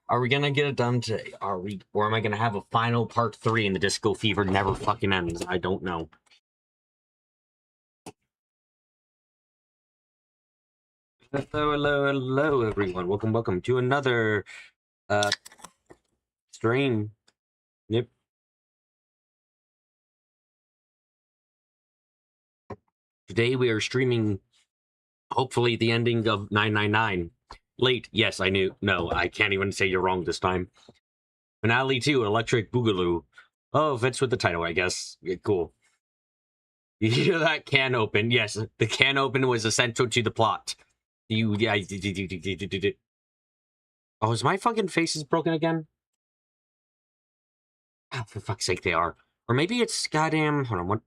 Are we gonna get it done today? Or am I gonna have a final part 3 and the Disco Fever never fucking ends? I don't know. Hello, everyone. Welcome to another stream. Yep. Today we are streaming, hopefully, the ending of 999. Late, yes, I knew. No, I can't even say you're wrong this time. Finale 2, Electric Boogaloo. Oh, fits with the title, I guess. Yeah, cool. You hear that can open? Yes, the can open was essential to the plot. Yeah. Oh, is my fucking faces broken again? Oh, for fuck's sake, they are. Or maybe it's goddamn. Hold on, what?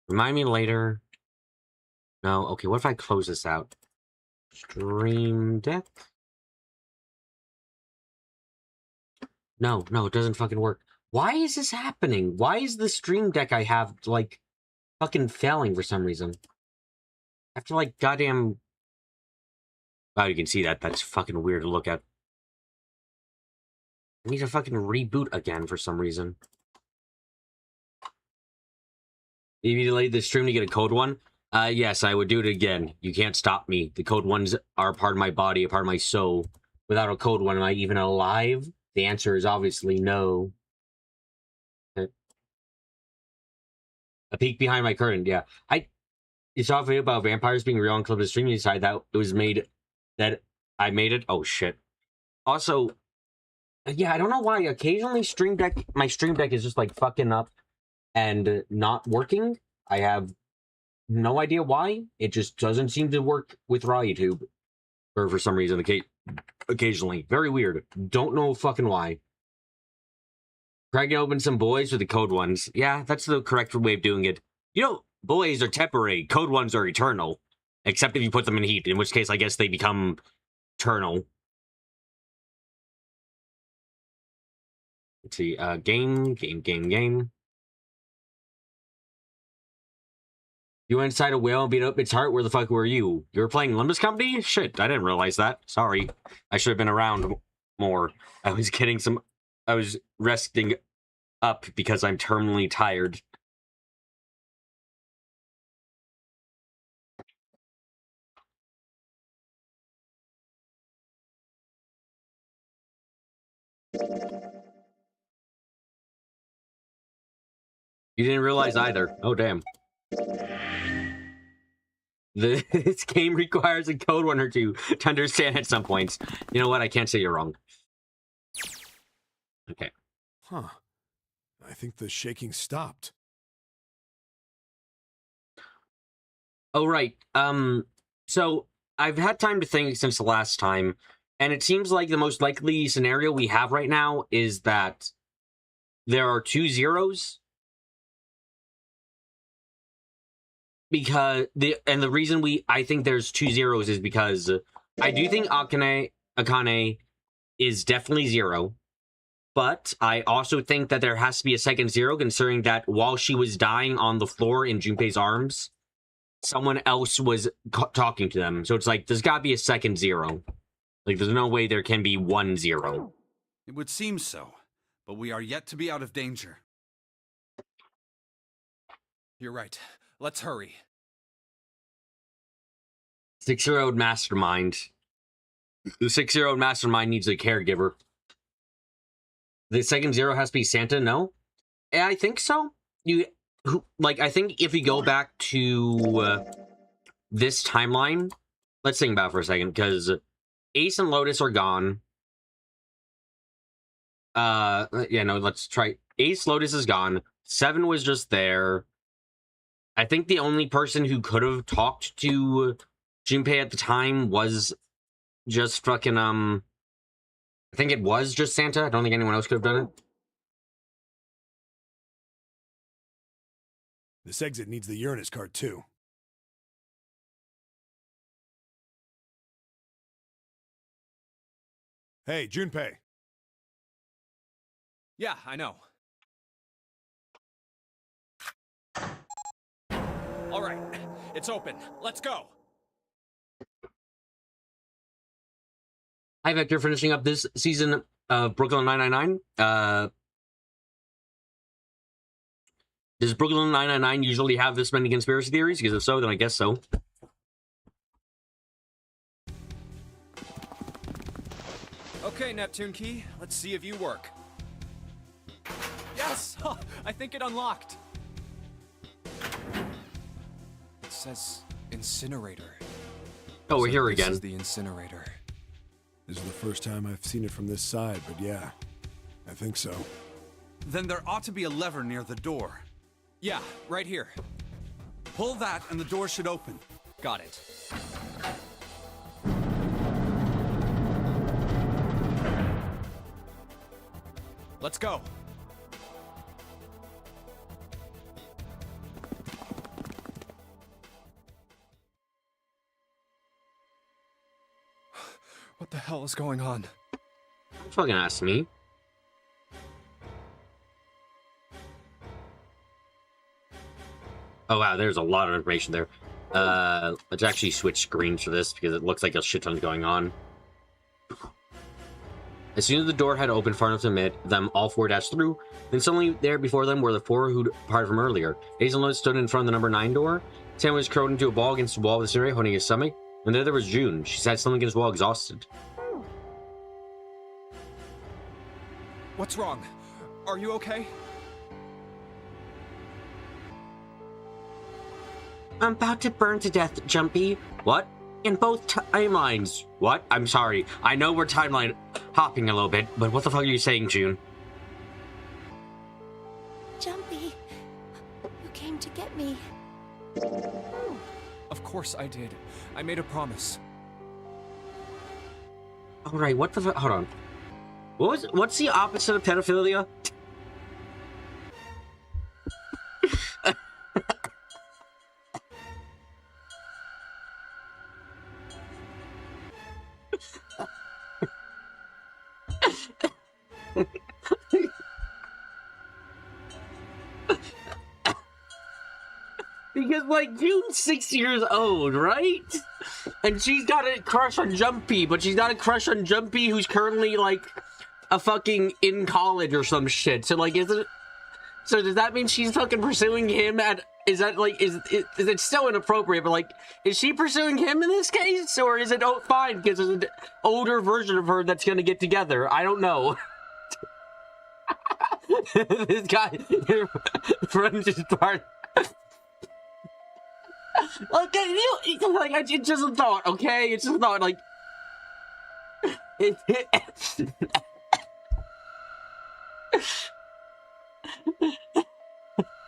Remind me later. No, okay, what if I close this out? Stream Deck? No, it doesn't fucking work. Why is this happening? Why is the Stream Deck I have, like, fucking failing for some reason? I have to, like, goddamn... Oh, you can see that. That's fucking weird to look at. I need to fucking reboot again for some reason. If you delayed the stream to get a code one, yes, I would do it again. You can't stop me. The code ones are part of my body, a part of my soul. Without a code one, am I even alive? The answer is obviously no. Okay. A peek behind my curtain, yeah. You saw a video about vampires being real on Club of Stream. You decided that it was made, that I made it. Oh, shit. Also, yeah, I don't know why. Occasionally, my Stream Deck is just, like, fucking up and not working. I have no idea why. It just doesn't seem to work with Raw YouTube. Or for some reason, occasionally. Very weird. Don't know fucking why. Cracking open some boys with the code ones. Yeah, that's the correct way of doing it. You know, boys are temporary. Code ones are eternal. Except if you put them in heat, in which case I guess they become eternal. Let's see. Game. You went inside a whale and beat up its heart? Where the fuck were you? You were playing Limbus Company? Shit, I didn't realize that. Sorry. I should have been around more. I was resting up because I'm terminally tired. You didn't realize either. Oh, damn. This game requires a code one or two to understand at some points. You know what? I can't say you're wrong. Okay. Huh. I think the shaking stopped. Oh, right. So I've had time to think since the last time, and it seems like the most likely scenario we have right now is that there are 2 zeros. Because the reason I think there's 2 zeros is because I do think Akane is definitely 0. But I also think that there has to be a second 0, considering that while she was dying on the floor in Junpei's arms, someone else was talking to them. So it's like, there's got to be a second 0. Like, there's no way there can be 1 0. It would seem so, but we are yet to be out of danger. You're right. Let's hurry. 6-year-old mastermind. The 6-year-old mastermind needs a caregiver. The second 0 has to be Santa, no? I think so. I think if we go back to this timeline, let's think about it for a second, because Ace and Lotus are gone. Let's try. Ace, Lotus is gone. 7 was just there. I think the only person who could have talked to Junpei at the time was just fucking, I think it was just Santa. I don't think anyone else could have done it. This exit needs the Uranus card, too. Hey, Junpei. Yeah, I know. All right, it's open. Let's go. Hi, Vector. Finishing up this season of Brooklyn 999. Does Brooklyn 999 usually have this many conspiracy theories? Because if so, then I guess so. Okay, Neptune Key, let's see if you work. Yes! I think it unlocked. It says incinerator. Oh, we're So here this again. is the incinerator. This is the first time I've seen it from this side, but yeah, I think so. Then there ought to be a lever near the door. Yeah, right here. Pull that and the door should open. Got it. Let's go. What the hell is going on? Don't fucking ask me. Oh wow, there's a lot of information there. Let's actually switch screens for this because it looks like a shit ton going on. As soon as the door had opened far enough to admit them, all four dashed through. Then suddenly there before them were the four who'd parted from earlier. Hazelnut stood in front of the number 9 door. Sam was curled into a ball against the wall of the incinerator, holding his stomach. And there was June. She sat slumping against the wall, exhausted. What's wrong? Are you okay? I'm about to burn to death, Jumpy. What? In both timelines. What? I'm sorry. I know we're timeline hopping a little bit, but what the fuck are you saying, June? Jumpy, you came to get me. Of course I did. I made a promise. Alright, what the fuck? Hold on. What's the opposite of pedophilia? Because, like, June's 6 years old, right? And she's got a crush on Jumpy, but she's got a crush on Jumpy who's currently, like, a fucking in college or some shit. So, like, so does that mean she's fucking pursuing him at, is that, like, is it still inappropriate, but, like, is she pursuing him in this case? Or is it, oh, fine, because there's an older version of her that's gonna get together? I don't know. This guy, your friend just part. Okay, like, it's just a thought, okay? It's just a thought, like...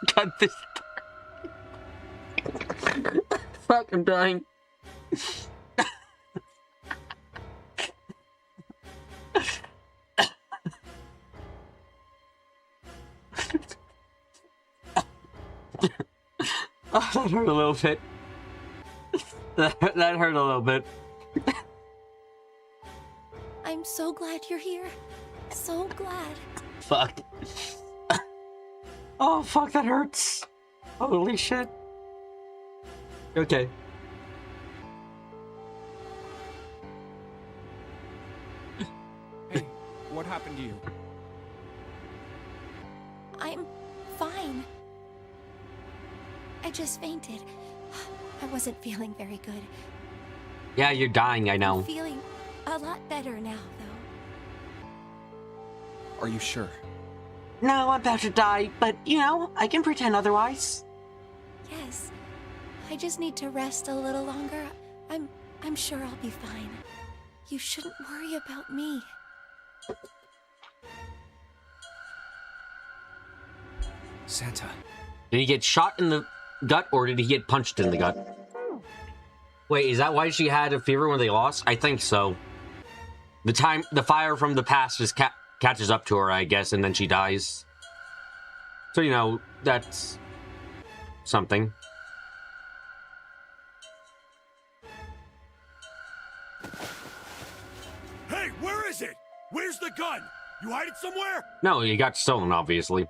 Cut this part. Fuck, I'm dying. Oh, that hurt a little bit. That hurt a little bit. I'm so glad you're here. So glad. Fuck. Oh, fuck, that hurts. Holy shit. Okay. Hey, what happened to you? I'm fine. I just fainted. I wasn't feeling very good. Yeah, you're dying, I know. I'm feeling a lot better now, though. Are you sure? No, I'm about to die, but, you know, I can pretend otherwise. Yes. I just need to rest a little longer. I'm sure I'll be fine. You shouldn't worry about me. Santa. Did he get shot in the gut, or did he get punched in the gut? Wait, is that why she had a fever when they lost? I think so. The fire from the past just catches up to her, I guess, and then she dies. So, you know, that's something. Hey, where is it? Where's the gun? You hide it somewhere? No, he got stolen, obviously.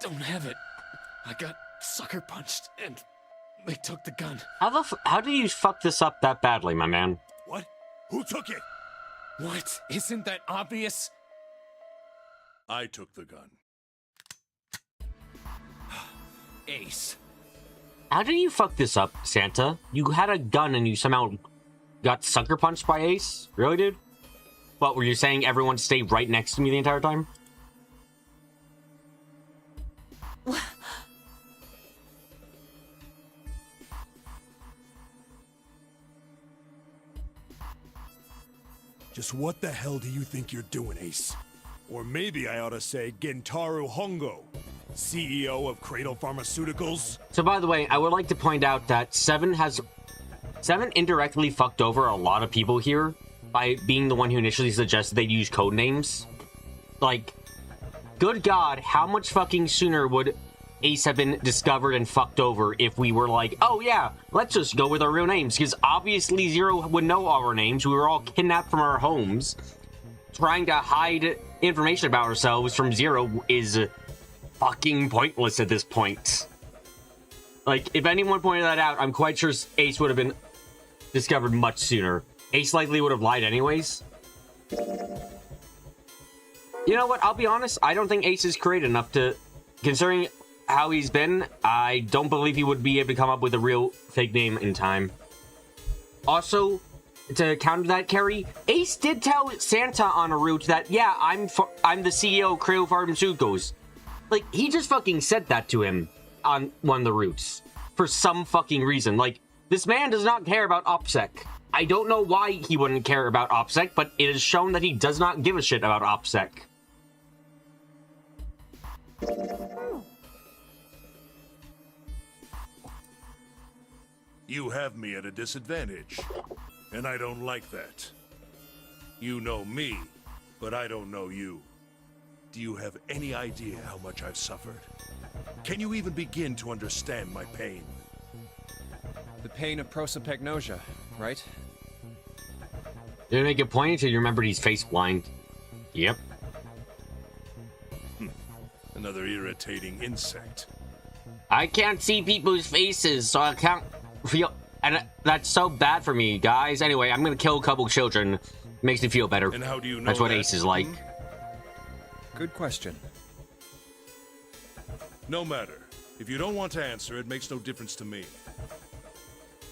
don't have it. I got sucker punched and they took the gun. How did you fuck this up that badly, my man? What? Who took it? What? Isn't that obvious? I took the gun. Ace. How did you fuck this up, Santa? You had a gun and you somehow got sucker punched by Ace? Really, dude? What, were you saying everyone stay right next to me the entire time? Just what the hell do you think you're doing, Ace? Or maybe I ought to say Gentaro Hongo, CEO of Cradle Pharmaceuticals. So, by the way, I would like to point out that Seven indirectly fucked over a lot of people here by being the one who initially suggested they'd use code names. Like, good God, how much fucking sooner would Ace have been discovered and fucked over if we were like, oh yeah, let's just go with our real names? Because obviously Zero would know our names. We were all kidnapped from our homes. Trying to hide information about ourselves from Zero is fucking pointless at this point. Like, if anyone pointed that out, I'm quite sure Ace would have been discovered much sooner. Ace likely would have lied anyways. You know what? I'll be honest. I don't think Ace is creative enough to... Considering how he's been, I don't believe he would be able to come up with a real fake name in time. Also, to counter that, Carrie, Ace did tell Santa on a route that, yeah, I'm the CEO of Cradle Pharmaceuticals. Like, he just fucking said that to him on one of the routes. For some fucking reason. Like, this man does not care about OPSEC. I don't know why he wouldn't care about OPSEC, but it is shown that he does not give a shit about OPSEC. You have me at a disadvantage, and I don't like that. You know me, but I don't know you. Do you have any idea how much I've suffered? Can you even begin to understand my pain? The pain of prosopagnosia, right? Didn't make a point until you remembered he's face blind. Yep. Another irritating insect. I can't see people's faces, so I can't feel... And that's so bad for me, guys. Anyway, I'm gonna kill a couple children. Makes me feel better. And how do you know That's what that? Ace is like. Good question. No matter. If you don't want to answer, it makes no difference to me.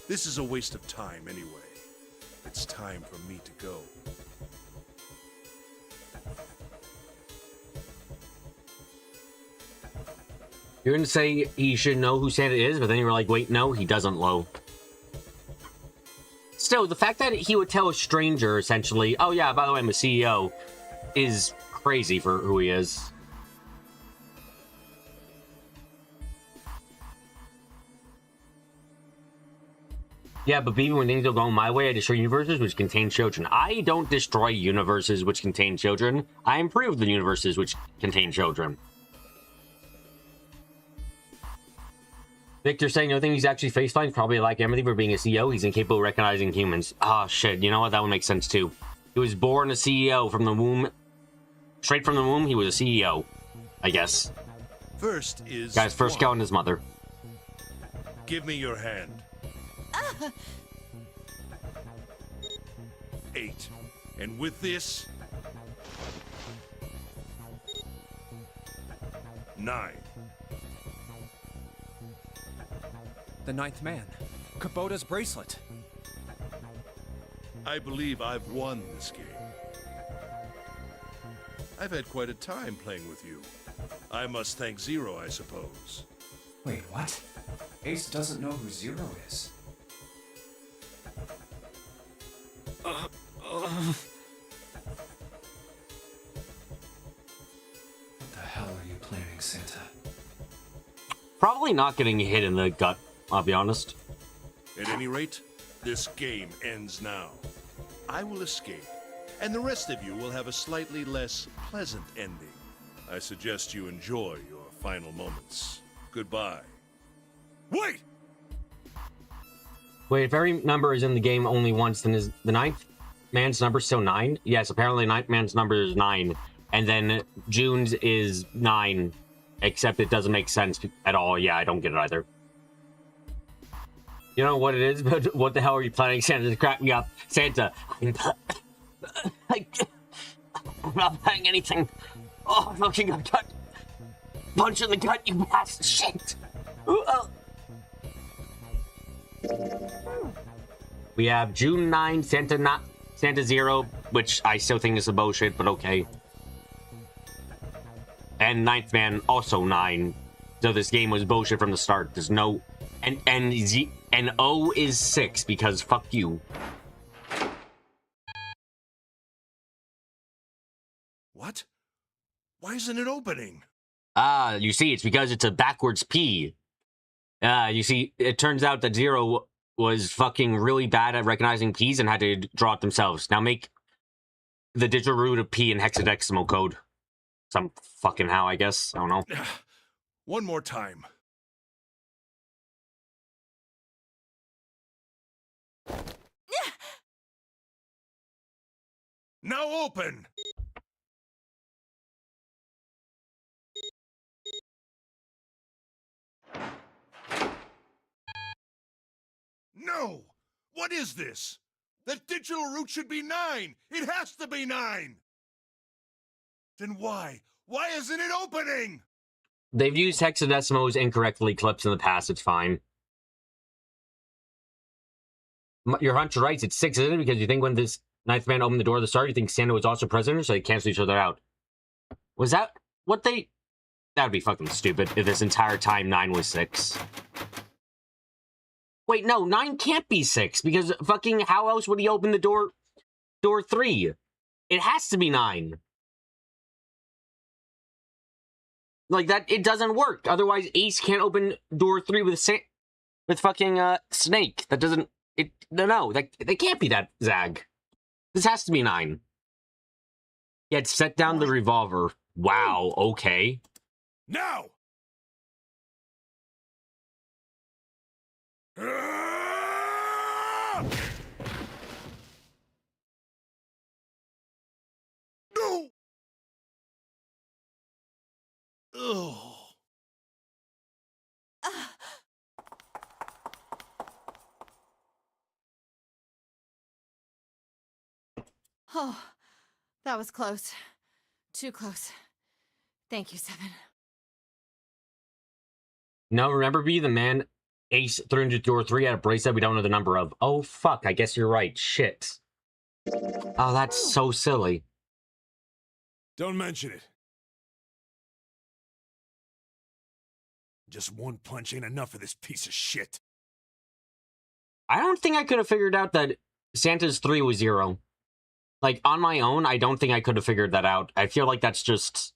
This is a waste of time anyway. It's time for me to go. You're gonna say he should know who Santa is, but then you were like, wait, no, he doesn't, Lo. Still, the fact that he would tell a stranger, essentially, oh yeah, by the way, I'm a CEO, is crazy for who he is. Yeah, but even when things don't go my way, I destroy universes which contain children. I don't destroy universes which contain children. I improve the universes which contain children. Victor saying, no thing he's actually face blind, probably like empathy for being a CEO. He's incapable of recognizing humans. Ah, shit. You know what? That would make sense too. He was born a CEO from the womb. Straight from the womb, he was a CEO. I guess. First is... Guys, first killing his mother. Give me your hand. 8. And with this... 9. The ninth man. Kubota's bracelet. I believe I've won this game. I've had quite a time playing with you. I must thank Zero, I suppose. Wait, what? Ace doesn't know who Zero is. What the hell are you planning, Santa? Probably not getting hit in the gut, I'll be honest. At any rate, this game ends now. I will escape, and the rest of you will have a slightly less pleasant ending. I suggest you enjoy your final moments. Goodbye. Wait! Wait, if every number is in the game only once, then is the ninth man's number still 9? Yes, apparently ninth man's number is 9. And then June's is 9. except it doesn't make sense at all. Yeah, I don't get it either. You know what it is? But what the hell are you planning, Santa, to crack me up? Santa, I'm not planning anything. Oh, fucking got cut. Punch in the gut, you bastard shit. We have June 9, Santa 0, which I still think is a bullshit, but okay. And Ninth Man also 9. So this game was bullshit from the start. There's no and O is 6 because fuck you. What? Why isn't it opening? You see, it's because it's a backwards P. You see, it turns out that 0 was fucking really bad at recognizing P's and had to draw it themselves. Now make the digital root of P in hexadecimal code. Some fucking how, I guess. I don't know. One more time. Now open! No! What is this? The digital root should be 9! It has to be 9! Then why? Why isn't it opening? They've used hexadecimals incorrectly clips in the past, it's fine. Your hunch right, it's 6, isn't it? Because you think when this Ninth Man opened the door at the start, you think Santa was also president, so they cancel each other out. Was that what they... That would be fucking stupid if this entire time 9 was 6. Wait, no, 9 can't be 6, because fucking how else would he open the door 3? It has to be 9. Like, that, it doesn't work. Otherwise, Ace can't open door 3 with fucking, Snake. That doesn't, no, they can't be that, Zag. This has to be 9. Yeah, set down the revolver. Wow, okay. Now! No! Oh. Oh, that was close. Too close. Thank you, Seven. No, remember B, the man Ace 300 door 3 had a bracelet we don't know the number of. Oh, fuck, I guess you're right. Shit. Oh, that's so silly. Don't mention it. Just one punch ain't enough of this piece of shit. I don't think I could have figured out that Santa's 3 was 0. Like, on my own, I don't think I could have figured that out. I feel like that's just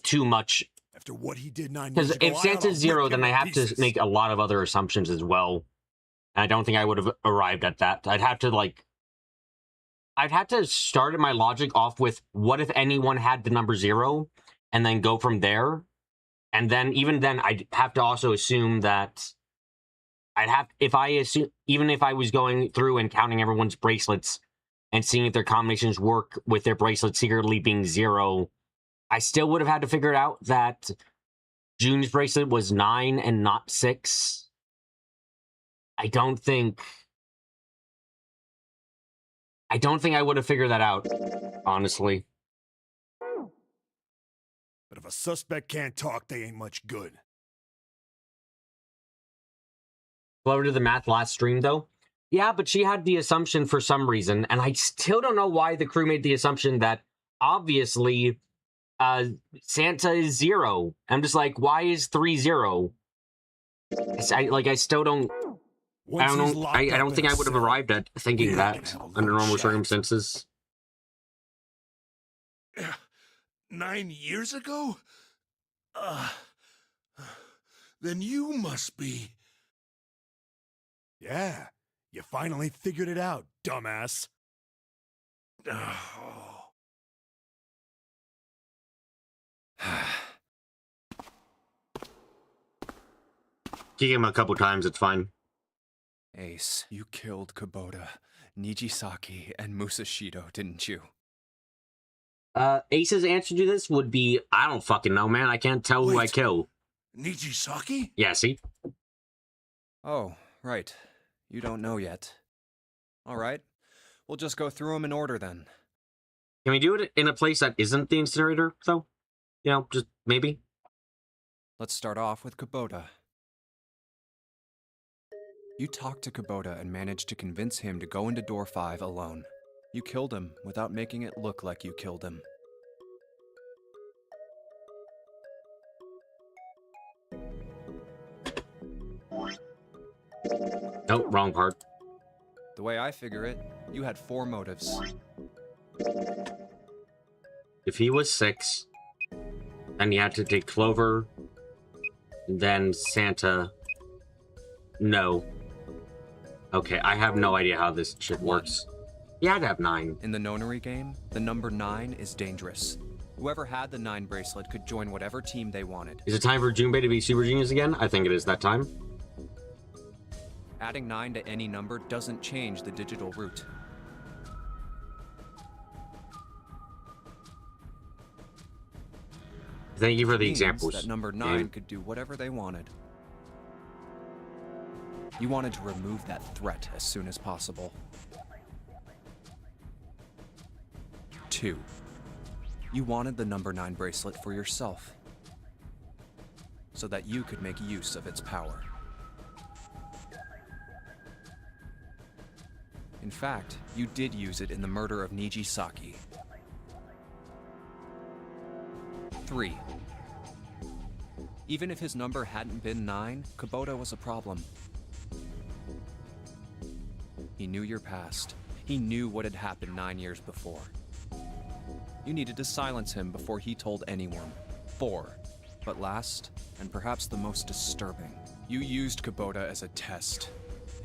too much. After what he did 9 years Because ago, if Santa's 0, then I have to make a lot of other assumptions as well. And I don't think I would have arrived at that. I'd have to start my logic off with what if anyone had the number 0, and then go from there. And then, even then, I'd have to also assume that even if I was going through and counting everyone's bracelets and seeing if their combinations work with their bracelets secretly being 0, I still would have had to figure it out that June's bracelet was 9 and not 6. I don't think I would have figured that out, honestly. But if a suspect can't talk, they ain't much good. Clever did the math last stream, though. Yeah, but she had the assumption for some reason, and I still don't know why the crew made the assumption that, obviously, Santa is 0. I'm just like, why is 3 0? I still don't... I don't know. I don't think I would have arrived at thinking that under normal circumstances. 9 years ago? Then you must be... Yeah, you finally figured it out, dumbass. Oh. Kick him a couple times, it's fine. Ace, you killed Kubota, Nijisaki, and Musashido, didn't you? Ace's answer to this would be, I don't fucking know, man. I can't tell who I Wait. kill. Nijisaki? Yeah, see? Oh, right. You don't know yet. All right. We'll just go through them in order then. Can we do it in a place that isn't the incinerator, though? You know, just maybe? Let's start off with Kubota. You talked to Kubota and managed to convince him to go into door 5 alone. You killed him without making it look like you killed him. Nope, wrong part. The way I figure it, you had 4 motives. If he was 6, then you had to take Clover, then Santa. No. Okay, I have no idea how this shit works. Yeah, I'd have 9. In the nonary game, the number 9 is dangerous. Whoever had the 9 bracelet could join whatever team they wanted. Is it time for Junpei to be Super Genius again? I think it is that time. Adding 9 to any number doesn't change the digital route. Thank you for the Means examples. that number 9 game. could do whatever they wanted. You wanted to remove that threat as soon as possible. 2. You wanted the number 9 bracelet for yourself, so that you could make use of its power. In fact, you did use it in the murder of Nijisaki. 3. Even if his number hadn't been 9, Kubota was a problem. He knew your past. He knew what had happened 9 years before. You needed to silence him before he told anyone. 4. But last, and perhaps the most disturbing, you used Kubota as a test.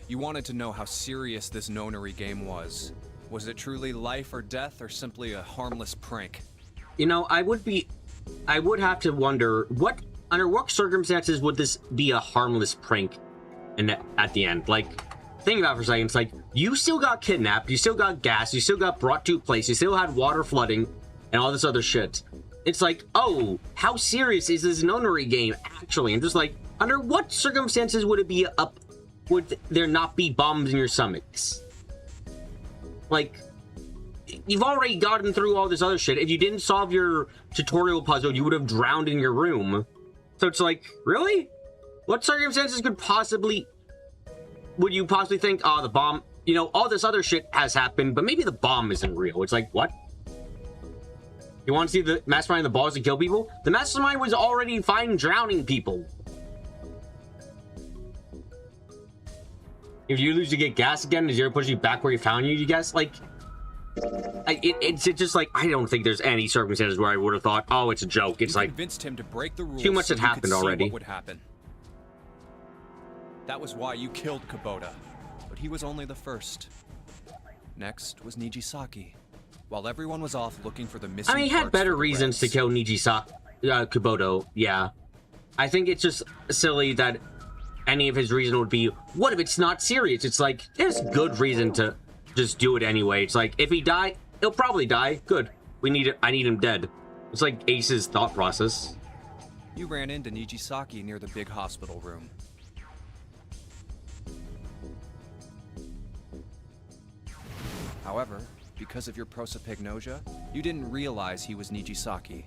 You wanted to know how serious this nonary game was. Was it truly life or death, or simply a harmless prank? You know, I would have to wonder, under what circumstances would this be a harmless prank at the end? Like, think about it for a second. It's like, you still got kidnapped, you still got gas, you still got brought to a place, you still had water flooding, and all this other shit. It's like, oh, how serious is this nonary game, actually? And just like, under what circumstances would there not be bombs in your stomachs? Like, you've already gotten through all this other shit. If you didn't solve your tutorial puzzle, you would have drowned in your room. So it's like, really? What circumstances would you possibly think, oh, the bomb, you know, all this other shit has happened, but maybe the bomb isn't real. It's like, what? You want to see the mastermind of the balls to kill people? The mastermind was already fine drowning people. If you lose, you get gas again. Does Zero push you back where he found you guess? Like, it's just like, I don't think there's any circumstances where I would have thought, oh, it's a joke. It's like, convinced him to break the rules. too much so had you could happened see already. What would happen. That was why you killed Kubota, but he was only the first. Next was Nijisaki. While everyone was off looking for the missing I mean, he had parts better for the reasons to Reds, kill Kuboto, yeah. I think it's just silly that any of his reason would be, what if it's not serious? It's like, there's good reason to just do it anyway. It's like, if he die, he'll probably die. Good. I need him dead. It's like Ace's thought process. You ran into Nijisaki near the big hospital room. However, because of your prosopagnosia, you didn't realize he was Nijisaki.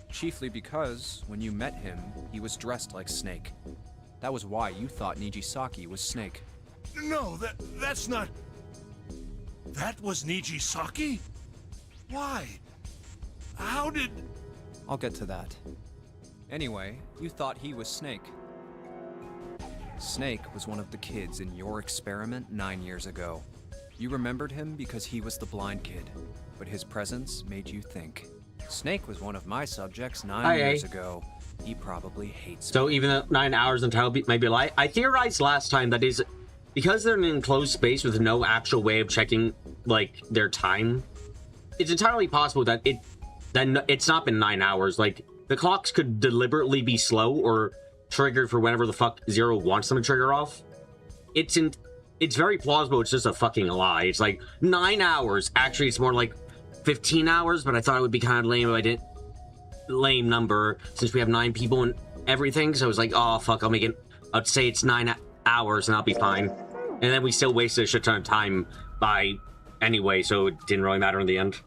Chiefly because, when you met him, he was dressed like Snake. That was why you thought Nijisaki was Snake. No, that's not... That was Nijisaki? Why? How did... I'll get to that. Anyway, you thought he was Snake. Snake was one of the kids in your experiment 9 years ago. You remembered him because he was the blind kid, but his presence made you think. Snake was one of my subjects 9 years ago. He probably hates me. So even though 9 hours until might be a lie, I theorized last time that is because they're in an enclosed space with no actual way of checking like their time. It's entirely possible that it's not been 9 hours. Like the clocks could deliberately be slow or triggered for whenever the fuck Zero wants them to trigger off. It's very plausible. It's just a fucking lie. It's like 9 hours. Actually, it's more like 15 hours, but I thought it would be kind of lame if I didn't. Lame number since we have 9 people and everything. So I was like, oh fuck, I'll make it. I'd say it's 9 hours and I'll be fine. And then we still wasted a shit ton of time by anyway, so it didn't really matter in the end.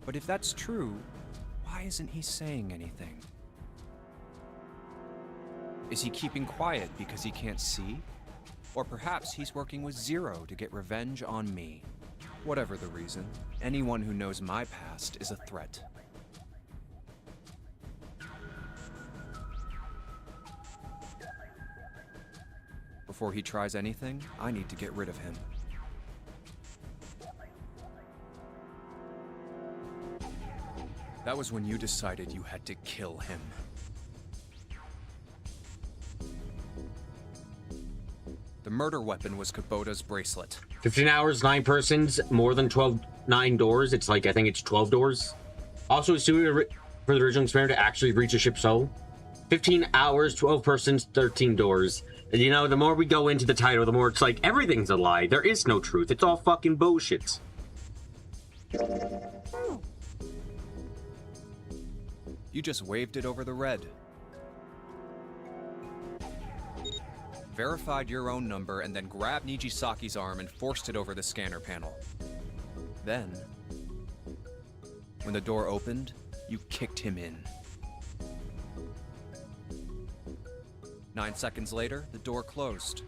But if that's true, why isn't he saying anything? Is he keeping quiet because he can't see? Or perhaps he's working with Zero to get revenge on me. Whatever the reason, anyone who knows my past is a threat. Before he tries anything, I need to get rid of him. That was when you decided you had to kill him. The murder weapon was Kubota's bracelet. 15 hours, 9 persons, more than 9 doors. It's like, I think it's 12 doors. Also, it's suited for the original experiment to actually reach a ship's hull. 15 hours, 12 persons, 13 doors. And you know, the more we go into the title, the more it's like, everything's a lie. There is no truth. It's all fucking bullshit. You just waved it over the red. Verified your own number and then grabbed Nijisaki's arm and forced it over the scanner panel. Then, when the door opened, you kicked him in. 9 seconds later, the door closed.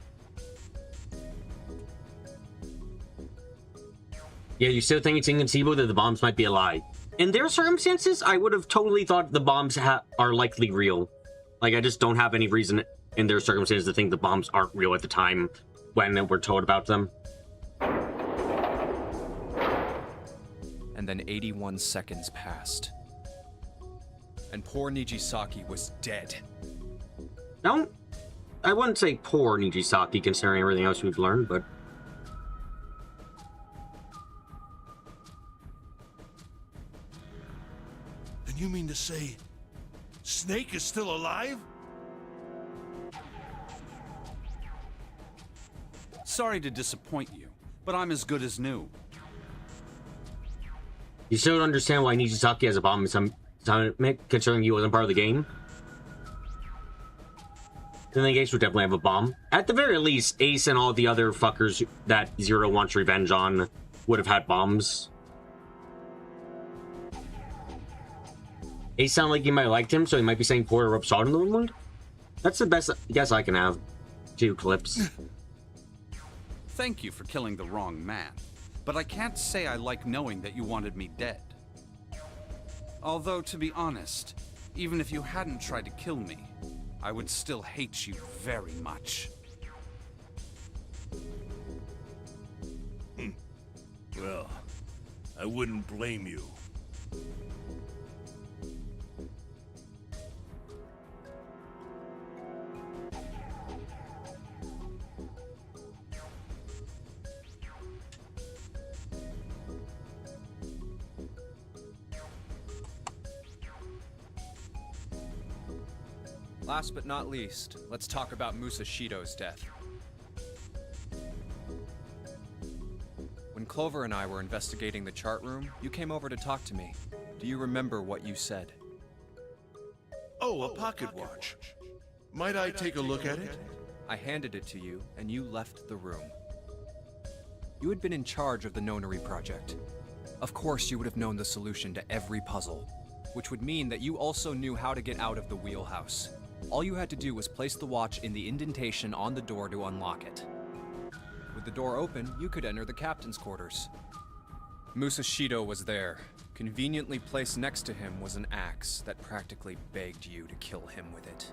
Yeah, you still think it's inconceivable that the bombs might be a lie. In their circumstances, I would have totally thought the bombs are likely real. Like, I just don't have any reason in their circumstances to think the bombs aren't real at the time when we're told about them. And then 81 seconds passed. And poor Nijisaki was dead. I wouldn't say poor Nijisaki considering everything else we've learned, but... And you mean to say Snake is still alive? Sorry to disappoint you, but I'm as good as new. You still don't understand why Nijisaki has a bomb in some considering he wasn't part of the game? Then the Ace would definitely have a bomb. At the very least, Ace and all the other fuckers that Zero wants revenge on would have had bombs. Ace sounded like he might have liked him, so he might be saying pour a rub salt in the wound. That's the best guess I can have. 2 clips. Thank you for killing the wrong man, but I can't say I like knowing that you wanted me dead. Although, to be honest, even if you hadn't tried to kill me, I would still hate you very much. Well, I wouldn't blame you. Last but not least, let's talk about Musashido's death. When Clover and I were investigating the chart room, you came over to talk to me. Do you remember what you said? Oh, a pocket watch. Might I take a look at it? I handed it to you, and you left the room. You had been in charge of the Nonary project. Of course you would have known the solution to every puzzle, which would mean that you also knew how to get out of the wheelhouse. All you had to do was place the watch in the indentation on the door to unlock it. With the door open, you could enter the captain's quarters. Musashido was there. Conveniently placed next to him was an axe that practically begged you to kill him with it.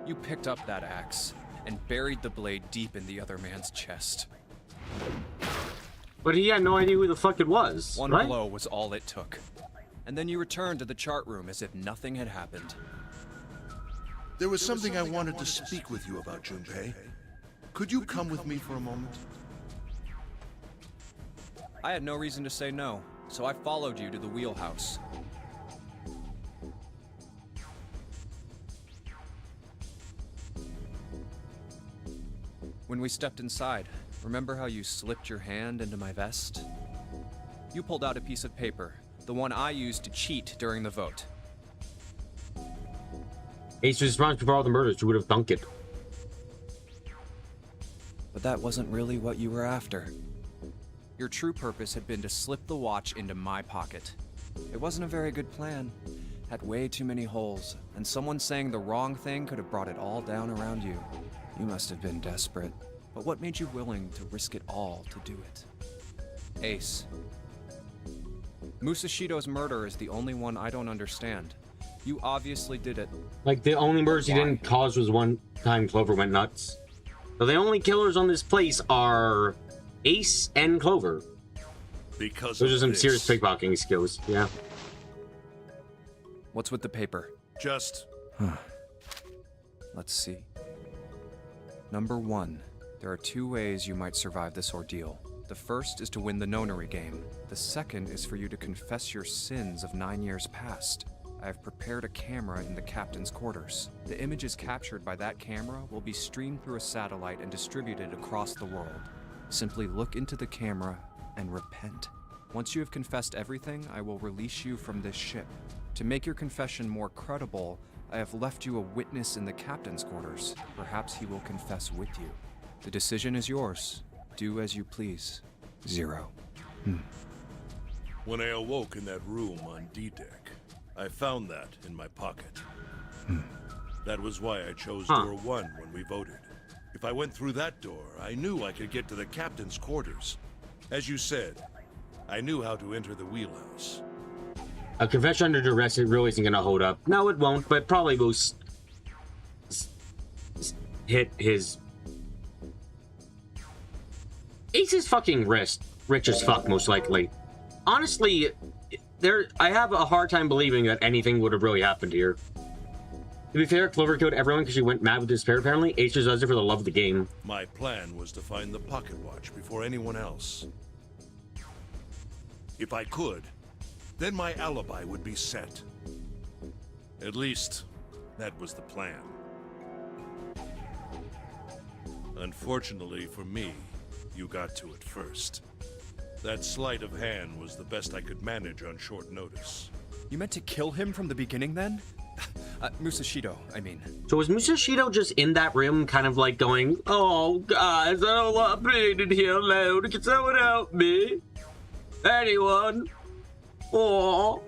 You picked up that axe and buried the blade deep in the other man's chest. But he had no idea who the fuck it was, One right? blow was all it took. And then you returned to the chart room as if nothing had happened. There was something I wanted to speak with you about, Junpei. Could you come with me for a moment? I had no reason to say no, so I followed you to the wheelhouse. When we stepped inside, remember how you slipped your hand into my vest? You pulled out a piece of paper, the one I used to cheat during the vote. Ace was responsible for all the murders. Who would have thunk it? But that wasn't really what you were after. Your true purpose had been to slip the watch into my pocket. It wasn't a very good plan. Had way too many holes, and someone saying the wrong thing could have brought it all down around you. You must have been desperate. But what made you willing to risk it all to do it? Ace. Musashido's murder is the only one I don't understand. You obviously did it. Like, the only murders he didn't cause was one time Clover went nuts. So the only killers on this place are Ace and Clover. Because Those are of some this, serious pickpocketing skills, yeah. What's with the paper? Just Let's see. Number 1. There are 2 ways you might survive this ordeal. The first is to win the nonary game. The second is for you to confess your sins of 9 years past. I have prepared a camera in the captain's quarters. The images captured by that camera will be streamed through a satellite and distributed across the world. Simply look into the camera and repent. Once you have confessed everything, I will release you from this ship. To make your confession more credible, I have left you a witness in the captain's quarters. Perhaps he will confess with you. The decision is yours. Do as you please. 0. when I awoke in that room on D-Deck, I found that in my pocket. That was why I chose door 1 when we voted. If I went through that door, I knew I could get to the captain's quarters. As you said, I knew how to enter the wheelhouse. A confession under duress, it really isn't gonna hold up. No, it won't, but probably will hit his... Ace's fucking wrist. Rich as fuck, most likely. Honestly, I have a hard time believing that anything would have really happened here. To be fair, Clover killed everyone because she went mad with despair, apparently. Ace just does it for the love of the game. My plan was to find the pocket watch before anyone else. If I could, then my alibi would be set. At least, that was the plan. Unfortunately for me, you got to it first. That sleight of hand was the best I could manage on short notice. You meant to kill him from the beginning then? Musashido, I mean. So was Musashido just in that room kind of like going, oh, guys, I don't want to be in here alone. Can someone help me? Anyone? Oh.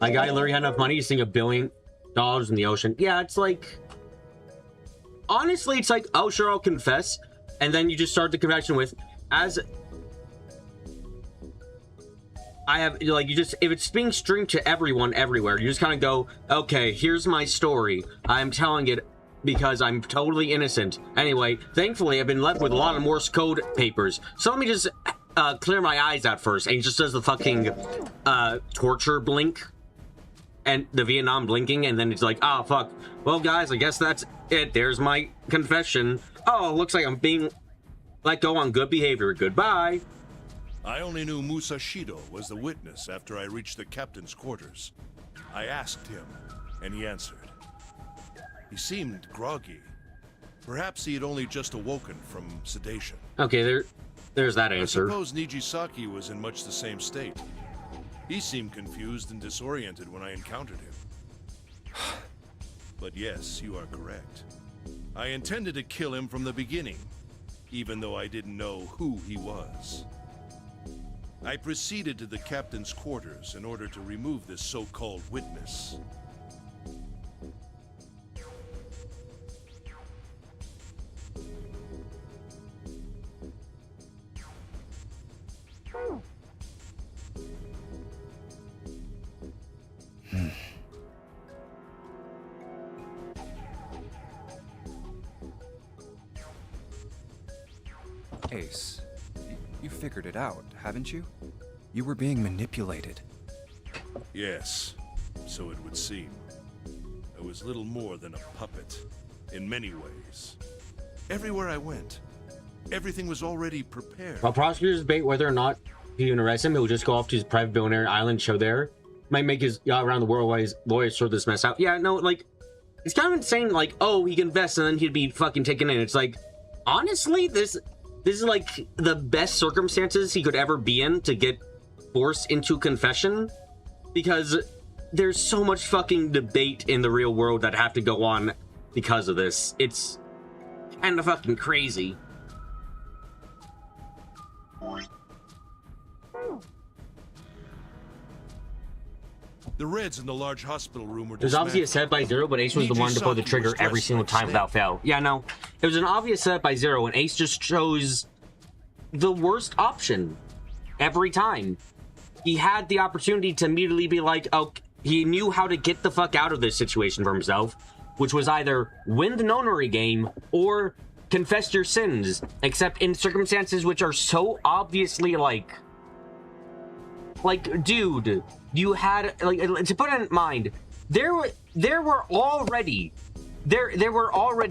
My guy literally had enough money to sink $1 billion in the ocean. Yeah, it's like... Honestly, it's like, oh, sure, I'll confess. And then you just start the confession with, as... I have, like, you just, if it's being streamed to everyone everywhere, you just kind of go, okay, here's my story. I'm telling it because I'm totally innocent. Anyway, thankfully, I've been left with a lot of Morse code papers. So let me just clear my eyes out first. And he just does the fucking torture blink. And the Vietnam blinking, and then it's like, ah, fuck. Well, guys, I guess that's it. There's my confession. Oh, looks like I'm being let go on good behavior. Goodbye. I only knew Musashido was the witness after I reached the captain's quarters. I asked him, and he answered. He seemed groggy. Perhaps he had only just awoken from sedation. Okay, there's that answer. I suppose Nijisaki was in much the same state. He seemed confused and disoriented when I encountered him. But yes, you are correct. I intended to kill him from the beginning, even though I didn't know who he was. I proceeded to the captain's quarters in order to remove this so-called witness. Ace, you figured it out, haven't you? You were being manipulated. Yes, so it would seem. I was little more than a puppet, in many ways. Everywhere I went, everything was already prepared. While prosecutors debate whether or not to even arrest him, he'll just go off to his private billionaire island show there. Might make his yacht around the world while his lawyers sort this mess out. Yeah, no, like, it's kind of insane, like, oh, he confessed and then he'd be fucking taken in. It's like, honestly, this This is like the best circumstances he could ever be in to get forced into confession, because there's so much fucking debate in the real world that have to go on because of this. It's kind of fucking crazy. The Reds in the large hospital room were It was obviously a dismantled. setup by Zero, but Ace was the one to pull the trigger every single time without fail. Yeah, no. It was an obvious setup by Zero, and Ace just chose the worst option every time. He had the opportunity to immediately be like, oh, he knew how to get the fuck out of this situation for himself, which was either win the nonary game or confess your sins, except in circumstances which are so obviously like, dude, you had, like, to put it in mind, there were already,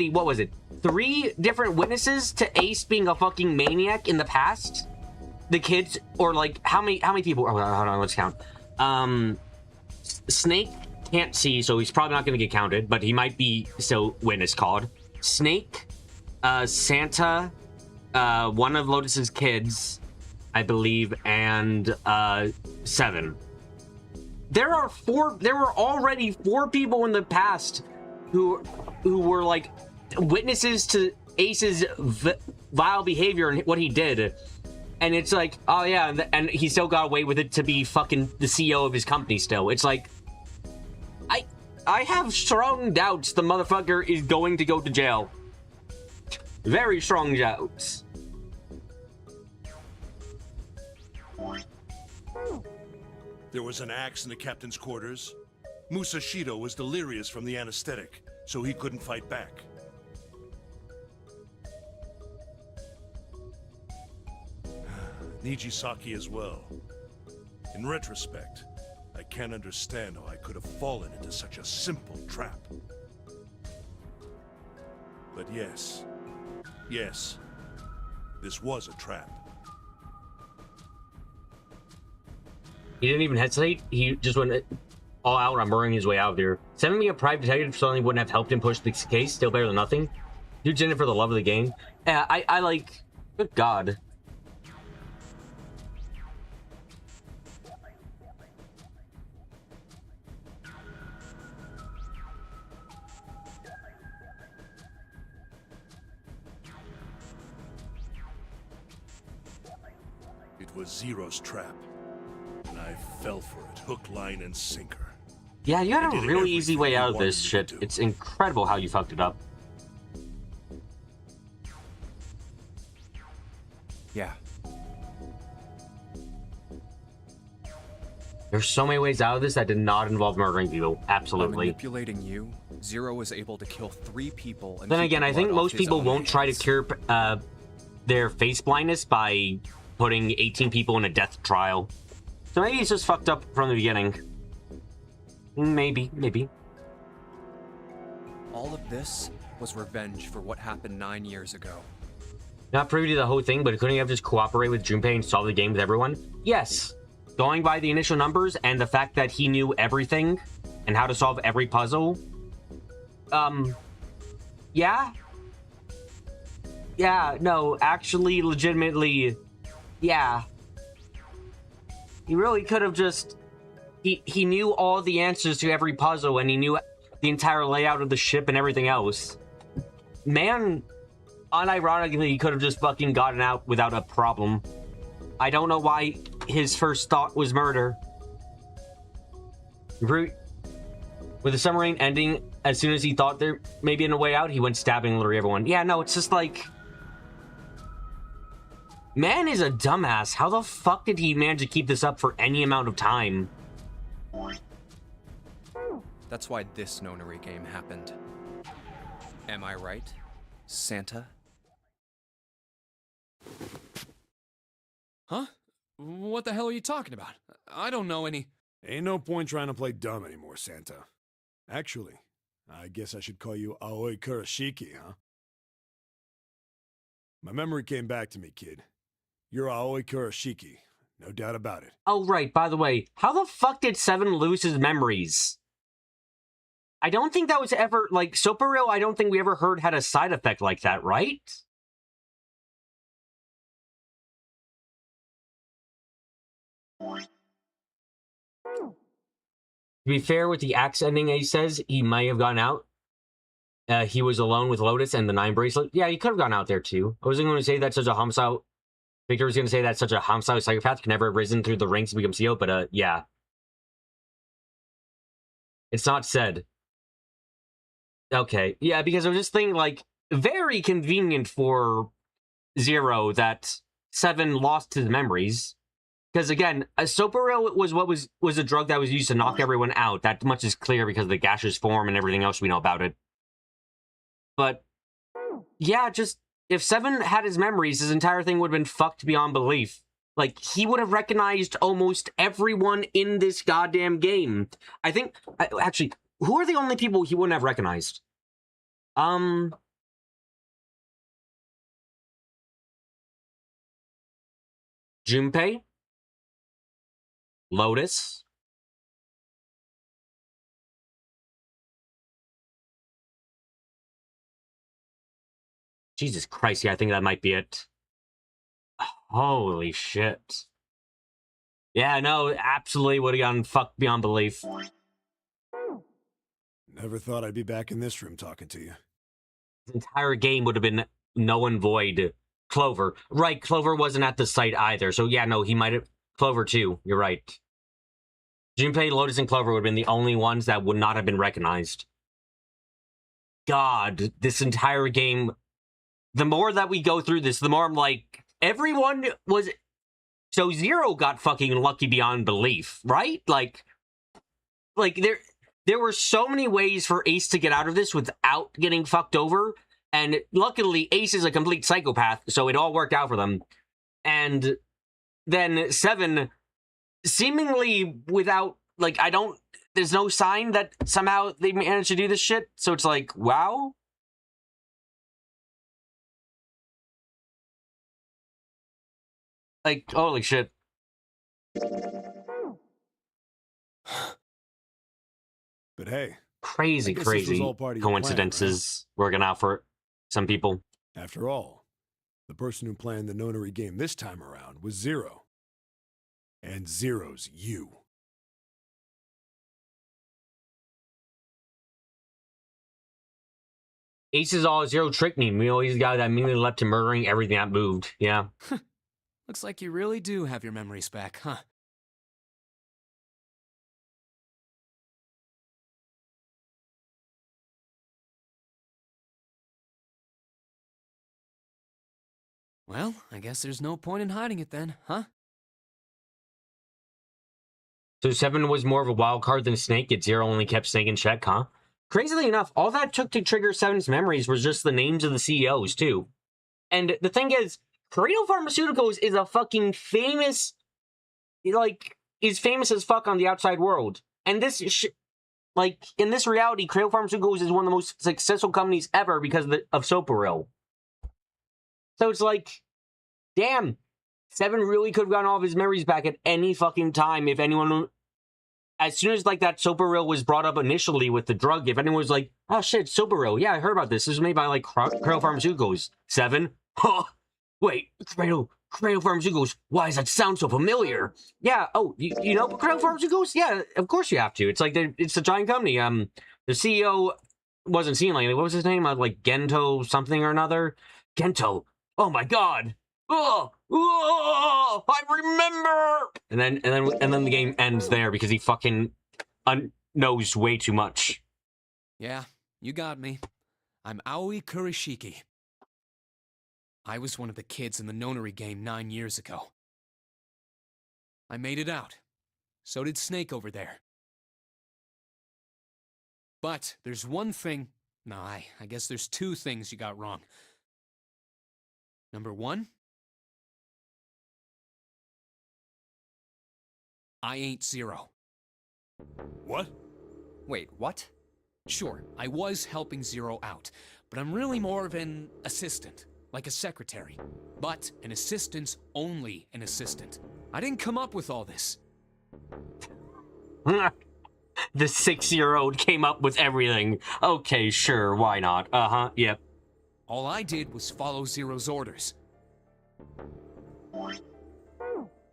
what was it, 3 different witnesses to Ace being a fucking maniac in the past? The kids, or like, how many people, oh, hold on, let's count. Snake can't see, so he's probably not going to get counted, but he might be still witness called. Snake, Santa, one of Lotus's kids, I believe, and 7. There were already 4 people in the past who were like witnesses to Ace's vile behavior and what he did. And it's like, oh yeah, and he still got away with it to be fucking the CEO of his company still. It's like, I have strong doubts the motherfucker is going to go to jail. Very strong doubts. There was an axe in the captain's quarters. Musashido was delirious from the anesthetic, so he couldn't fight back. Nijisaki as well. In retrospect, I can't understand how I could have fallen into such a simple trap. But yes, this was a trap. He didn't even hesitate. He just went all out on murdering his way out of there. Sending me a private detective certainly wouldn't have helped him push the case. Still better than nothing. Dude's in it for the love of the game. Yeah, I like... Good God. It was Zero's trap, and I fell for it, hook, line, and sinker. Yeah, you had I a did really easy everything way he out of wanted this me to shit. do. It's incredible how you fucked it up. Yeah. There's so many ways out of this that did not involve murdering people. By Absolutely. manipulating you, Zero was able to kill 3 people. And Then keep again, the I think blood off most his people own won't try to hands. cure their face blindness by putting 18 people in a death trial. So maybe it's just fucked up from the beginning. Maybe. All of this was revenge for what happened 9 years ago. Not privy to the whole thing, but couldn't he have just cooperated with Junpei and solved the game with everyone? Yes. Going by the initial numbers and the fact that he knew everything and how to solve every puzzle. Yeah? Yeah, no, actually, legitimately, yeah. He really could have just... He knew all the answers to every puzzle, and he knew the entire layout of the ship and everything else. Man, unironically, he could have just fucking gotten out without a problem. I don't know why his first thought was murder. With the submarine ending, as soon as he thought there may be a way out, he went stabbing literally everyone. Yeah, no, it's just like... Man is a dumbass. How the fuck did he manage to keep this up for any amount of time? That's why this nonary game happened. Am I right, Santa? Huh? What the hell are you talking about? I don't know any. Ain't no point trying to play dumb anymore, Santa. Actually, I guess I should call you Aoi Kurashiki, huh? My memory came back to me, kid. You're Aoi Kurashiki, no doubt about it. Oh, right, by the way, how the fuck did Seven lose his memories? I don't think that was ever, like, Super Real, I don't think we ever heard had a side effect like that, right? To be fair, with the axe ending, Ace says he might have gone out. He was alone with Lotus and the 9 bracelet. Yeah, he could have gone out there too. I wasn't going to say that such a homicidal. Victor was going to say that such a homicidal psychopath can never have risen through the ranks to become CEO, but yeah. It's not said. Okay, yeah, because I was just thinking, like, very convenient for Zero that 7 lost his memories. Because again, Soparil was a drug that was used to knock everyone out. That much is clear because of the gaseous form and everything else we know about it. But yeah, just if 7 had his memories, his entire thing would have been fucked beyond belief. Like, he would have recognized almost everyone in this goddamn game. I think, actually, who are the only people he wouldn't have recognized? Junpei? Lotus? Jesus Christ, yeah, I think that might be it. Holy shit. Yeah, no, absolutely would have gotten fucked beyond belief. Never thought I'd be back in this room talking to you. The entire game would have been null and void. Clover. Right, Clover wasn't at the site either, so yeah, no, he might have... Clover too, you're right. Junpei, Lotus, and Clover would have been the only ones that would not have been recognized. God, this entire game... The more that we go through this, the more I'm like, everyone was... So Zero got fucking lucky beyond belief, right? Like there were so many ways for Ace to get out of this without getting fucked over, and luckily Ace is a complete psychopath, so it all worked out for them. And then 7, seemingly without, like, there's no sign that somehow they managed to do this shit, so it's like, wow. Like, holy shit. But hey, Crazy all part of your coincidences working out for some people. after all, the person who planned the nonary game this time around was Zero. And Zero's you. Ace is all Zero tricked me. You know, he's the guy that immediately left to murdering everything that moved. Yeah. Looks like you really do have your memories back, huh? Well, I guess there's no point in hiding it then, huh? So 7 was more of a wild card than Snake, yet Zero only kept Snake in check, huh? Crazily enough, all that took to trigger 7's memories was just the names of the CEOs, too. And the thing is, Cradle Pharmaceuticals is a fucking famous... Like, is famous as fuck on the outside world. And this like, in this reality, Cradle Pharmaceuticals is one of the most successful companies ever because of Soparil. So it's like, damn, 7 really could have gotten all of his memories back at any fucking time if anyone... As soon as, like, that Soparil was brought up initially with the drug, if anyone was like, oh shit, Soparil, yeah, I heard about this. This was made by, like, Cradle Pharmaceuticals. 7? Huh? Wait, Cradle Pharmaceuticals, why does that sound so familiar? Yeah, oh, you know Cradle Pharmaceuticals? Yeah, of course you have to. It's like, it's a giant company. The CEO wasn't seen lately. What was his name? Like, Gento something or another? Gento. Oh my god! Oh, I remember. And then the game ends there because he fucking knows way too much. Yeah, you got me. I'm Aoi Kurishiki. I was one of the kids in the nonary game 9 years ago. I made it out. So did Snake over there. But there's one thing... No, I guess there's 2 things you got wrong. Number 1, I ain't Zero. What? Wait, what? Sure, I was helping Zero out, but I'm really more of an assistant, like a secretary. But an assistant's only an assistant. I didn't come up with all this. The 6-year-old came up with everything. Okay, sure, why not? Uh-huh, yep. All I did was follow Zero's orders.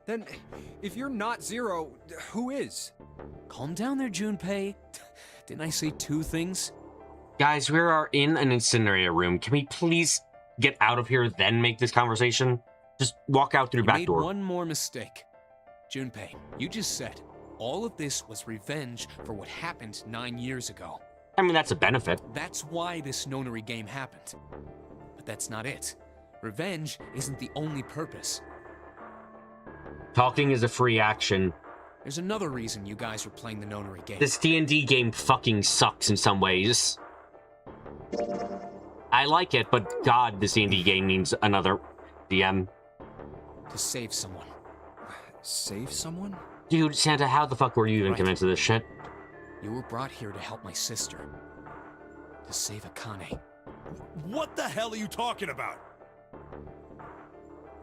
Then, if you're not Zero, who is? Calm down there, Junpei. Didn't I say two things? Guys, we are in an incinerator room. Can we please get out of here, then make this conversation? Just walk out through the You back made door. one more mistake. Junpei, you just said all of this was revenge for what happened 9 years ago. I mean, that's a benefit. That's why this nonary game happened. But that's not it. Revenge isn't the only purpose. Talking is a free action. There's another reason you guys are playing the nonary game. This D&D game fucking sucks in some ways. I like it, but God, this D&D game needs another DM. To save someone. Save someone? Dude, Santa, how the fuck were you even Right. convinced of this shit? You were brought here to help my sister. To save Akane. What the hell are you talking about?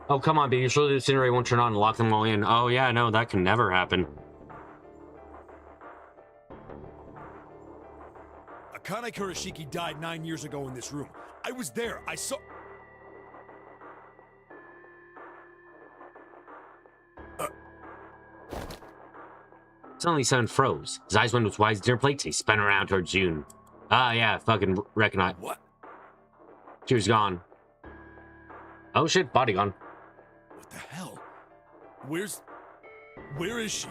Oh, come on, baby. Surely the incinerator won't turn on and lock them all in. Oh, yeah, no, that can never happen. Akane Kurashiki died 9 years ago in this room. I was there. I saw... Suddenly, Seven froze. His eyes went with wide dinner plates. He spun around towards June. Ah, yeah, fucking recognize. What? She was gone. Oh shit, body gone. What the hell? Where is she?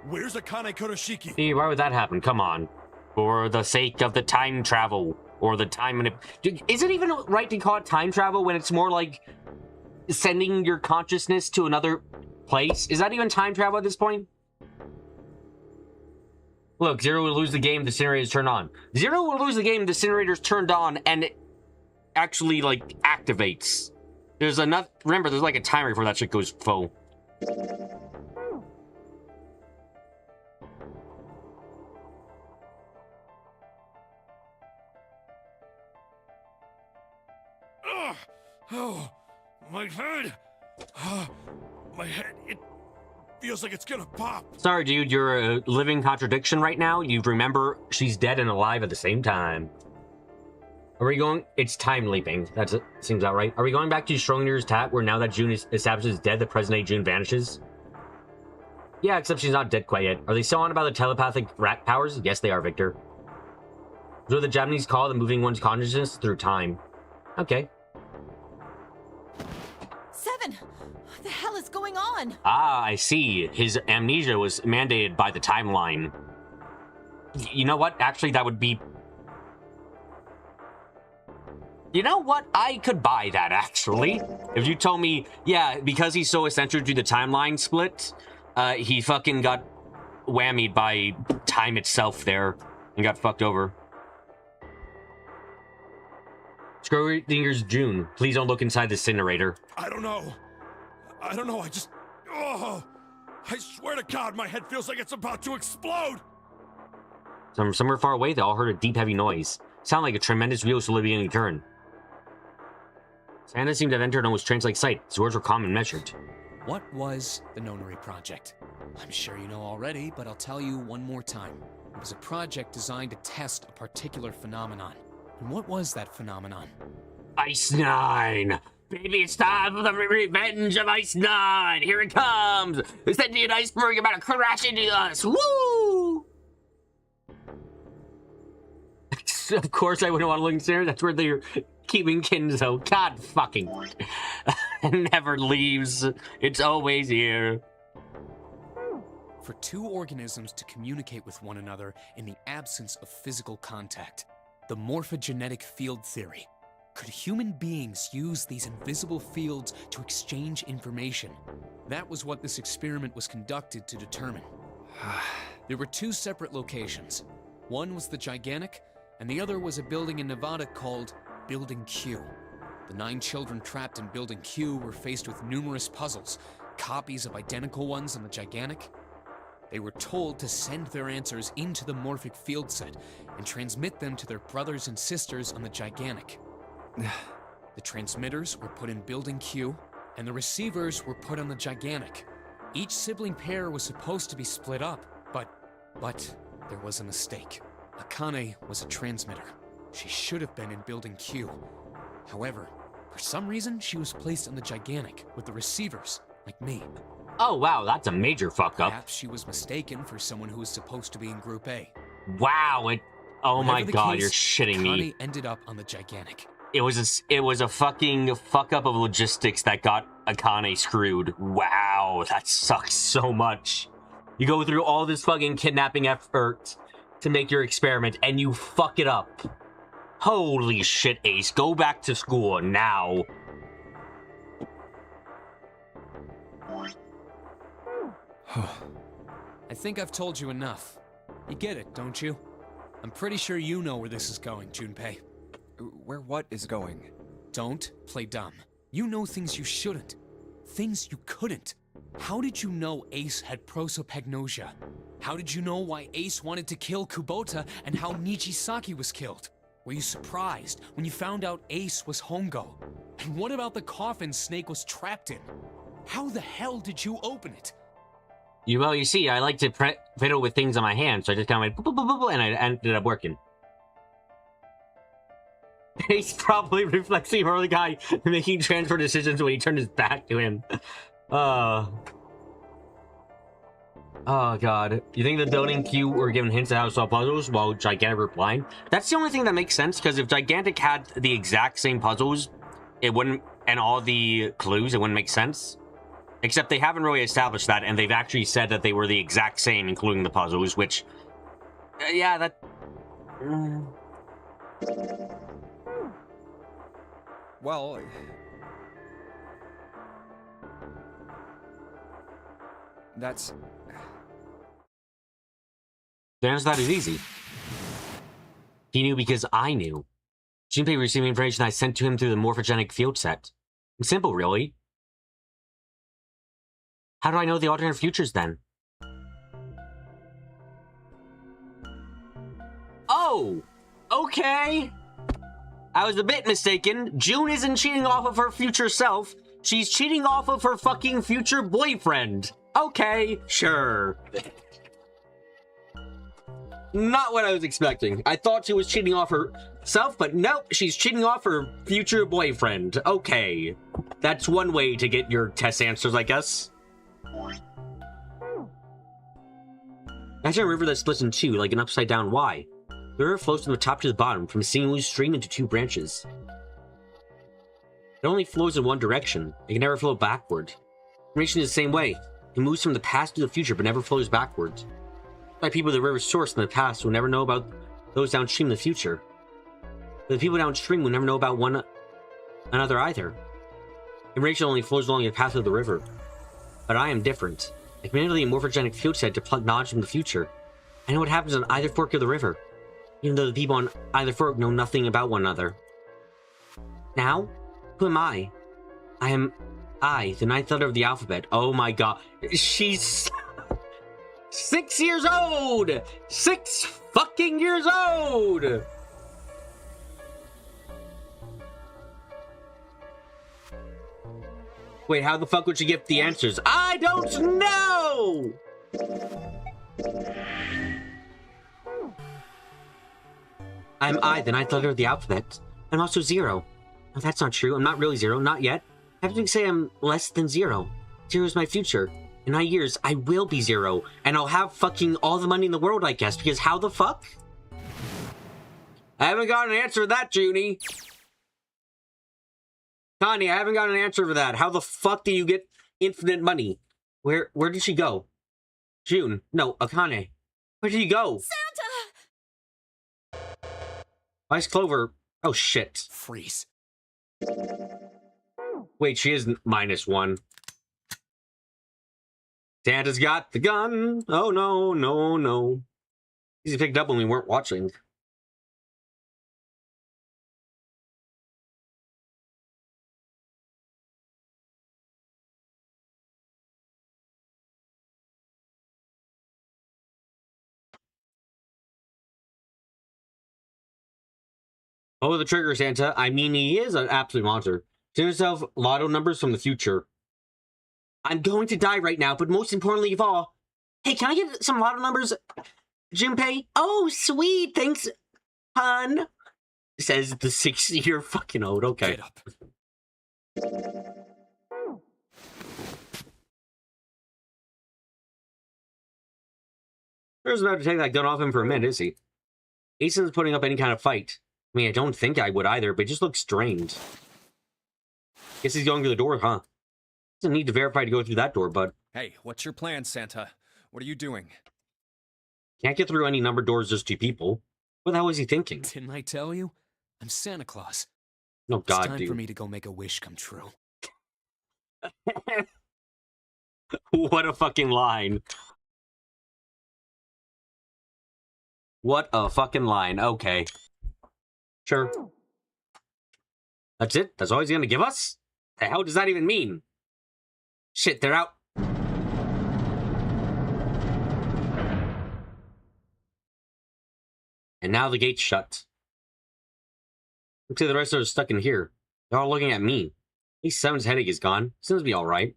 Where's Akane Kurashiki? Hey, why would that happen? Come on. For the sake of the time travel. Or the time... Dude, is it even right to call it time travel when it's more like sending your consciousness to another place? Is that even time travel at this point? Look, Zero will lose the game, the incinerator's turned on. Zero will lose the game, the incinerator's turned on, and it actually, like, activates. There's enough... Remember, there's like a timer before that shit goes full. Ugh. Oh, my head. My head, it feels like it's gonna pop. Sorry, dude, you're a living contradiction right now. You remember she's dead and alive at the same time. Are we going? It's time leaping. That's it. Seems about right. Are we going back to Schrodinger's cat, where now that June is established as dead, the present-day June vanishes? Yeah, except she's not dead quite yet. Are they still on about the telepathic rat powers? Yes, they are, Victor. It's what the Japanese call the moving one's consciousness through time. Okay. Seven! What the hell is going on? Ah, I see. His amnesia was mandated by the timeline. You know what? Actually, that would be... You know what? I could buy that, actually. If you told me, yeah, because he's so essential to the timeline split, he fucking got whammied by time itself there and got fucked over. Schrodinger's June. Please don't look inside the incinerator. I don't know. I just... Oh! I swear to God, my head feels like it's about to explode! From somewhere far away, they all heard a deep, heavy noise. Sounded like a tremendous wheel slowly beginning to turn. Santa seemed to have entered almost trance-like sight. His words were calm and measured. What was the Nonary Project? I'm sure you know already, but I'll tell you one more time. It was a project designed to test a particular phenomenon. And what was that phenomenon? Ice 9! Baby, it's time for the revenge of Ice 9! Here it comes! It's that an iceberg about to crash into us! Woo! Of course I wouldn't want to look there. That's where they're keeping Kinzo. God fucking... It never leaves. It's always here. For two organisms to communicate with one another in the absence of physical contact. The morphogenetic field theory. Could human beings use these invisible fields to exchange information? That was what this experiment was conducted to determine. There were two separate locations. One was the Gigantic, and the other was a building in Nevada called Building Q. The 9 children trapped in Building Q were faced with numerous puzzles, copies of identical ones on the Gigantic. They were told to send their answers into the morphic field set and transmit them to their brothers and sisters on the Gigantic. The transmitters were put in Building Q, and the receivers were put on the Gigantic. Each sibling pair was supposed to be split up, but there was a mistake. Akane was a transmitter. She should have been in Building Q. However, for some reason, she was placed on the Gigantic with the receivers, like me. Oh, wow, that's a major fuck up. Perhaps she was mistaken for someone who was supposed to be in Group A. Wow, oh my Whatever the god, case, you're shitting me. Connie ended up on the Gigantic. It was a fucking fuck up of logistics that got Akane screwed. Wow, that sucks so much. You go through all this fucking kidnapping effort to make your experiment, and you fuck it up. Holy shit, Ace. Go back to school now. I think I've told you enough. You get it, don't you? I'm pretty sure you know where this is going, Junpei. Where what is going? Don't play dumb. You know things you shouldn't. Things you couldn't. How did you know Ace had prosopagnosia? How did you know why Ace wanted to kill Kubota and how Nijisaki was killed? Were you surprised when you found out Ace was Hongo? And what about the coffin Snake was trapped in? How the hell did you open it? Well, you see, I like to fiddle with things on my hand, so I just kind of went boop, boop, boop, boop, and I ended up working. He's probably reflects the early guy making transfer decisions when he turned his back to him. Oh god. You think the building Q were given hints at how to solve puzzles while Gigantic were blind? That's the only thing that makes sense, because if Gigantic had the exact same puzzles, it wouldn't, and all the clues, it wouldn't make sense. Except they haven't really established that, and they've actually said that they were the exact same, including the puzzles, which... yeah, that... Well... That's... The answer to that is easy. He knew because I knew. Junpei received information I sent to him through the morphogenic field set. It's simple, really. How do I know the alternate futures, then? Oh! Okay! I was a bit mistaken. June isn't cheating off of her future self. She's cheating off of her fucking future boyfriend. Okay, sure. Not what I was expecting. I thought she was cheating off herself, but nope, she's cheating off her future boyfriend. Okay. That's one way to get your test answers, I guess. Imagine a river that splits in two, like an upside-down Y. The river flows from the top to the bottom, from a single stream into two branches. It only flows in one direction. It can never flow backward. Information is the same way. It moves from the past to the future, but never flows backwards. That's why people at the river's source in the past will never know about those downstream in the future. But the people downstream will never know about one another either. Information only flows along the path of the river. But I am different. I can manipulate a morphogenic field set to plug knowledge from the future. I know what happens on either fork of the river, even though the people on either fork know nothing about one another. Now, who am I? I am I, the ninth letter of the alphabet. Oh my god. She's 6 years old! 6 fucking years old! Wait, how the fuck would she get the answers? I don't know! I'm I, the ninth letter of the alphabet. I'm also 0. No, that's not true. I'm not really 0. Not yet. I have to say I'm less than 0. 0 is my future. In 9 years, I will be 0. And I'll have fucking all the money in the world, I guess. Because how the fuck? I haven't got an answer to that, Junie. Connie, I haven't got an answer for that. How the fuck do you get infinite money? Where did she go? June. No, Akane. Where did he go? Santa! Why is Clover... Oh, shit. Freeze. Wait, she is -1. Santa's got the gun. Oh, no, no, no. Easy picked up when we weren't watching. Oh, the trigger, Santa. I mean, he is an absolute monster. Send yourself lotto numbers from the future. I'm going to die right now, but most importantly of all, hey, can I get some lotto numbers, Junpei? Oh, sweet, thanks, hon. Says the 6-year fucking old. Okay. Get up. There's about to take that gun off him for a minute, is he? Ace isn't putting up any kind of fight. I mean, I don't think I would either, but he just looks strained. Guess he's going through the door, huh? Doesn't need to verify to go through that door, bud. Hey, what's your plan, Santa? What are you doing? Can't get through any numbered doors, just 2 people. What the hell is he thinking? Didn't I tell you? I'm Santa Claus. Oh, It's God, time dude. for me to go make a wish come true. What a fucking line. What a fucking line. Okay. Sure. That's it? That's all he's gonna give us? The hell does that even mean? Shit, they're out. And now the gate's shut. Looks like the rest of us are stuck in here. They're all looking at me. At least 7's headache is gone. Seems to be alright.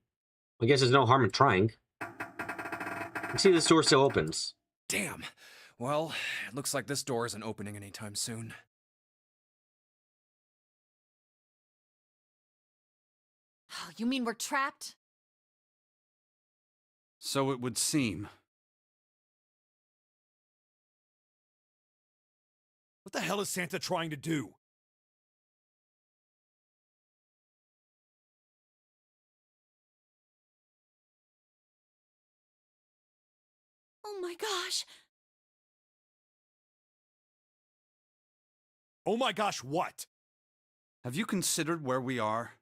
I guess there's no harm in trying. You see this door still opens. Damn. Well, it looks like this door isn't opening anytime soon. Oh, you mean we're trapped? So it would seem. What the hell is Santa trying to do? Oh my gosh. Oh my gosh, what? Have you considered where we are?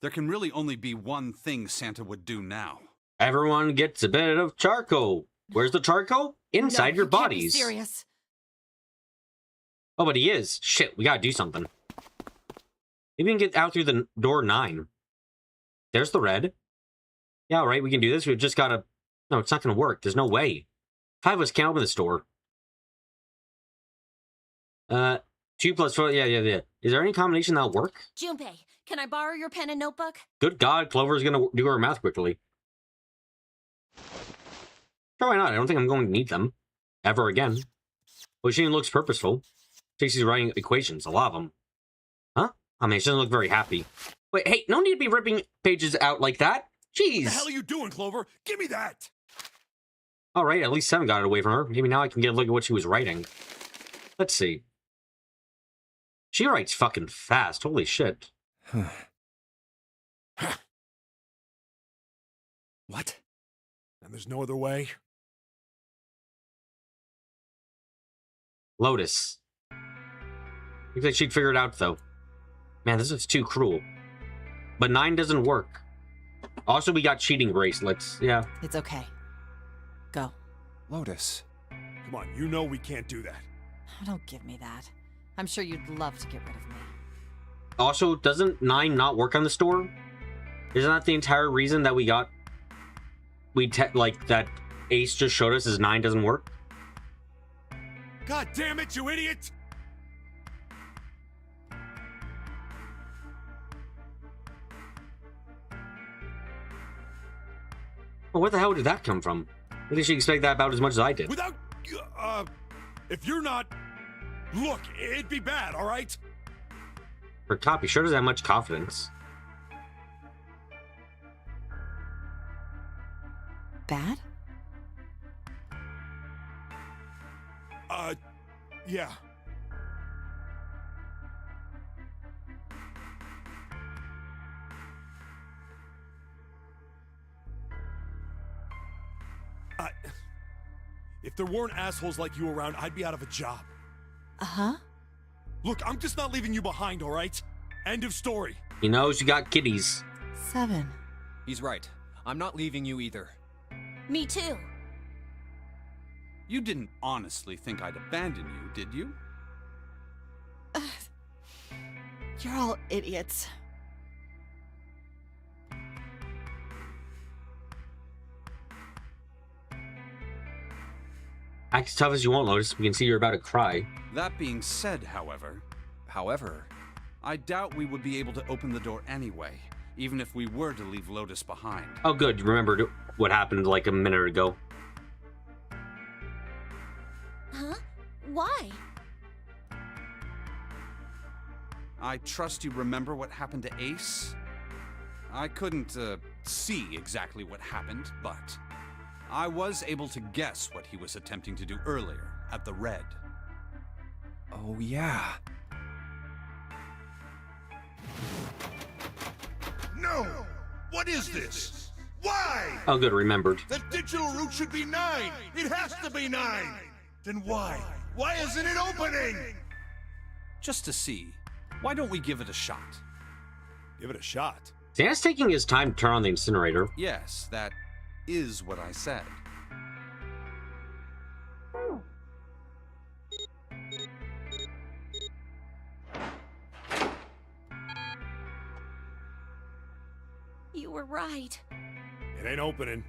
There can really only be one thing Santa would do now. Everyone gets a bit of charcoal. Where's the charcoal? Inside No, your you can't be bodies. serious. Oh, but he is. Shit, we gotta do something. Maybe we can get out through the door 9. There's the red. Yeah, all right, we can do this. We've just gotta... No, it's not gonna work. There's no way. 5 of us can't open this door. 2 plus 4... Yeah. Is there any combination that'll work? Junpei, can I borrow your pen and notebook? Good God, Clover's gonna do her math quickly. Sure, why not? I don't think I'm going to need them. Ever again. Well, she looks purposeful. Stacy's writing equations, a lot of them. Huh? I mean, she doesn't look very happy. Wait, hey, no need to be ripping pages out like that. Jeez. What the hell are you doing, Clover? Give me that! All right, at least 7 got it away from her. Maybe now I can get a look at what she was writing. Let's see. She writes fucking fast. Holy shit. What? And there's no other way? Lotus. Looks like she'd figure it out, though. Man, this is too cruel. But 9 doesn't work. Also, we got cheating bracelets. Yeah. It's okay. Go. Lotus. Come on, you know we can't do that. Oh, don't give me that. I'm sure you'd love to get rid of me. Also, doesn't 9 not work on the store? Isn't that the entire reason that we got... that Ace just showed us is 9 doesn't work? God damn it, you idiot! Well, where the hell did that come from? I think she expected that about as much as I did. Without... if you're not... Look, it'd be bad, alright? Her copy sure doesn't have much confidence. Bad? Yeah. If there weren't assholes like you around, I'd be out of a job. Uh-huh. Look, I'm just not leaving you behind, alright? End of story. He knows you got kitties. 7. He's right. I'm not leaving you either. Me too. You didn't honestly think I'd abandon you, did you? You're all idiots. Act as tough as you want, Lotus. We can see you're about to cry. That being said, however, I doubt we would be able to open the door anyway, even if we were to leave Lotus behind. Oh, good. You remembered what happened like a minute ago. Huh? Why? I trust you remember what happened to Ace? I couldn't, see exactly what happened, but I was able to guess what he was attempting to do earlier at the Red. Oh, yeah. No! What is this? Why? Oh, good, remembered. The digital route should be 9! It has to be 9! Then why? Why isn't it opening? Just to see, why don't we give it a shot? Give it a shot. Santa's taking his time to turn on the incinerator. Yes, that is what I said. You were right. It ain't opening.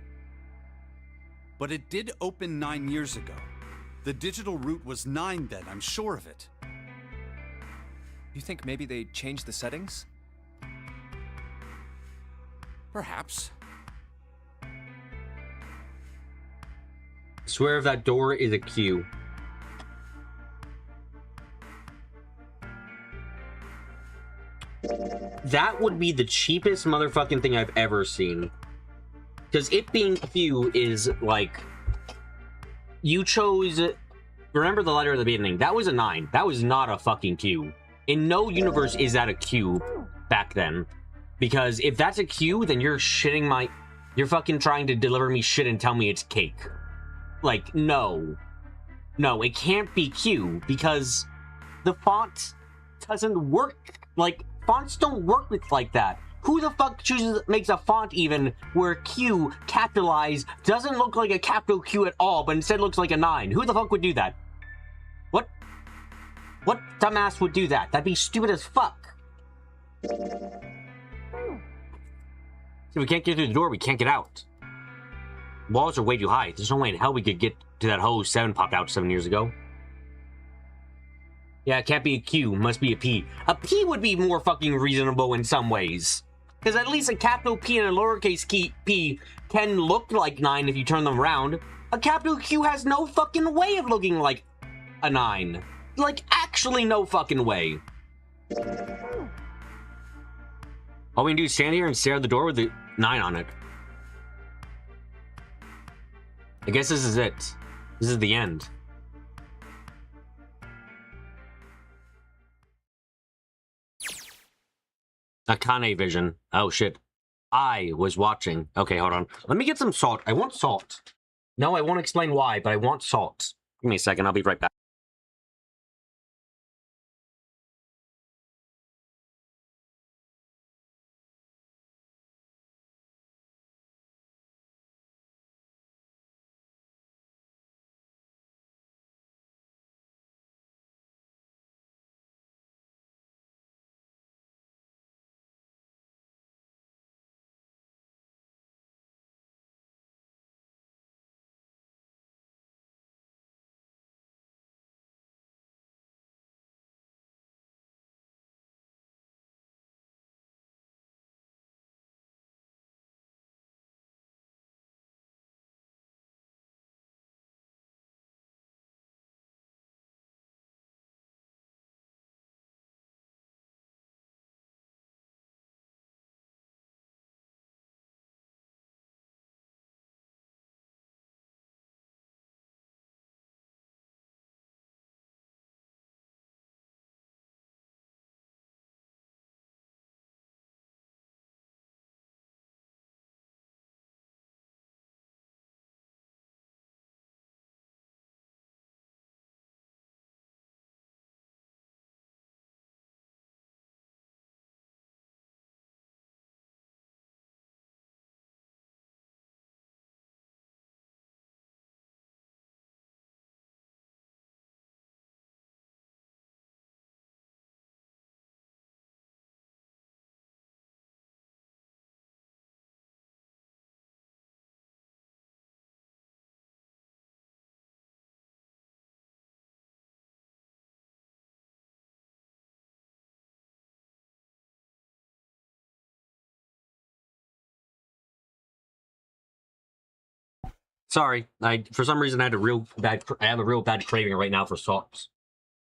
But it did open 9 years ago. The digital route was 9 then, I'm sure of it. You think maybe they changed the settings? Perhaps. Swear if that door is a Q. That would be the cheapest motherfucking thing I've ever seen. Because it being Q is like... You chose... Remember the letter at the beginning? That was a 9. That was not a fucking Q. In no universe is that a Q back then. Because if that's a Q, then you're shitting my... You're fucking trying to deliver me shit and tell me it's cake. Like, no. No, it can't be Q, because the font doesn't work. Like, fonts don't work with like that. Who the fuck makes a font even where Q, capitalized, doesn't look like a capital Q at all, but instead looks like a 9? Who the fuck would do that? What dumbass would do that? That'd be stupid as fuck. So we can't get through the door, we can't get out. Walls are way too high. There's no way in hell we could get to that hole 7 popped out 7 years ago. Yeah, it can't be a Q. Must be a P. A P would be more fucking reasonable in some ways. Because at least a capital P and a lowercase P can look like 9 if you turn them around. A capital Q has no fucking way of looking like a 9. Like, actually no fucking way. All we can do is stand here and stare at the door with the 9 on it. I guess this is it. This is the end. Akane vision. Oh shit. I was watching. Okay, hold on. Let me get some salt. I want salt. No, I won't explain why, but I want salt. Give me a second. I'll be right back. Sorry, for some reason I have a real bad craving right now for salt.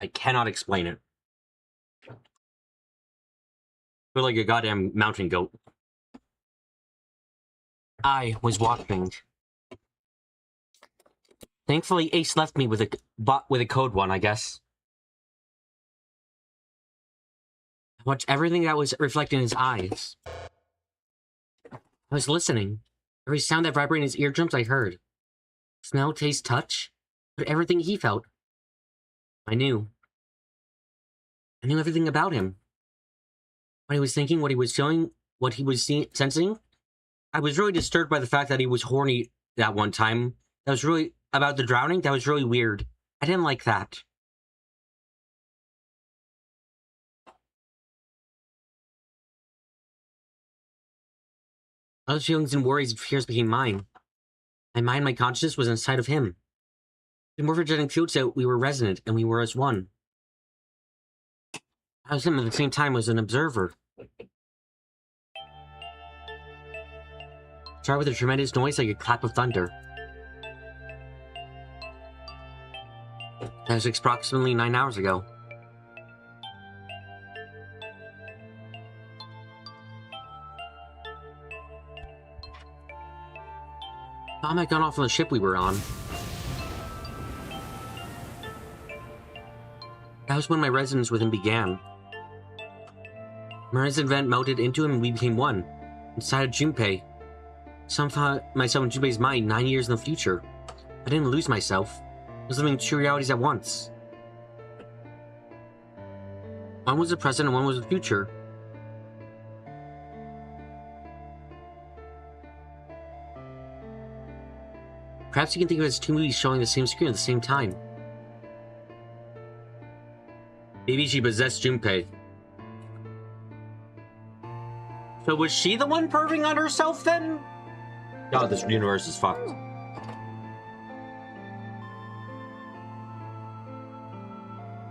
I cannot explain it. I feel like a goddamn mountain goat. I was watching Thankfully, Ace left me with a code one, I guess. I watched everything that was reflected in his eyes. I was listening. Every sound that vibrated in his eardrums I heard. Smell, taste, touch. But everything he felt. I knew. I knew everything about him. What he was thinking, what he was feeling, what he was sensing. I was really disturbed by the fact that he was horny that one time. That was really... About the drowning, that was really weird. I didn't like that. Those feelings and worries and fears became mine. My mind, my consciousness was inside of him. The morphogenetic field said we were resonant and we were as one. I was him at the same time as an observer. Started with a tremendous noise like a clap of thunder. That was approximately 9 hours ago. Tom had gone off on the ship we were on. That was when my resonance with him began. My resonant event melted into him and we became one. Inside of Junpei. Somehow, myself in Junpei's mind 9 years in the future. I didn't lose myself. I was living two realities at once. One was the present and one was the future. Perhaps you can think of it as two movies showing the same screen at the same time. Maybe she possessed Junpei. So was she the one perving on herself then? God, this universe is fucked.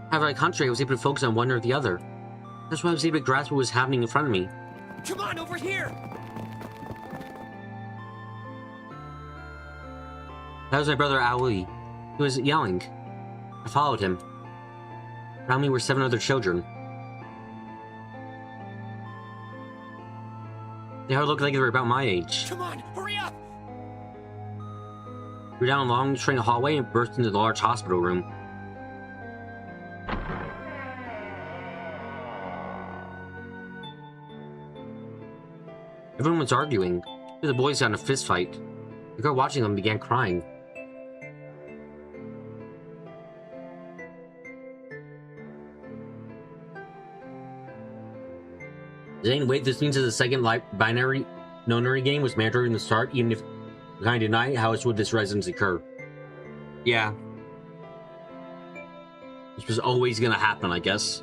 However, on the contrary, I was able to focus on one or the other. That's why I was able to grasp what was happening in front of me. Come on, over here! That was my brother Aoi. He was yelling. I followed him. Around me were 7 other children. They all looked like they were about my age. Come on, hurry up! We were down a long, straight hallway and burst into the large hospital room. Everyone was arguing. The boys got in a fist fight. The girl watching them began crying. Zane, wait, this means that the second binary nonary game was mandatory in the start, even if you kind of deny, how else would this resonance occur? Yeah. This was always gonna happen, I guess.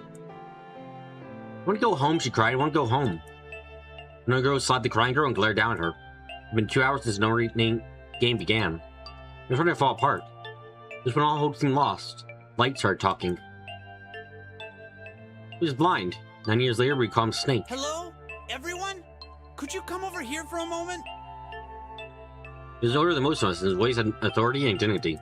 I want to go home, she cried. I want to go home. Another girl slapped the crying girl and glared down at her. It's been 2 hours since the nonary game began. It was starting to fall apart. This when all hope seemed lost. Light started talking. He was blind. 9 years later, we call him Snake. Hello? Everyone? Could you come over here for a moment? He was older than most of us, and his ways had authority and dignity.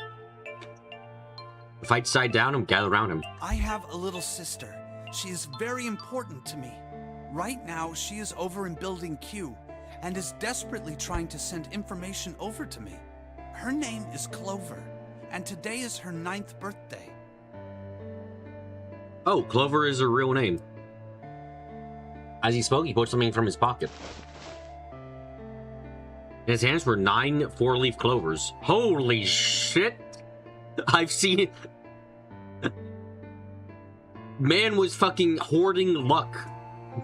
The fight died down and gathered around him. I have a little sister. She is very important to me. Right now, she is over in Building Q, and is desperately trying to send information over to me. Her name is Clover, and today is her 9th birthday. Oh, Clover is her real name. As he spoke, he pulled something from his pocket. In his hands were 9 4-leaf clovers. Holy shit! I've seen... Man was fucking hoarding luck.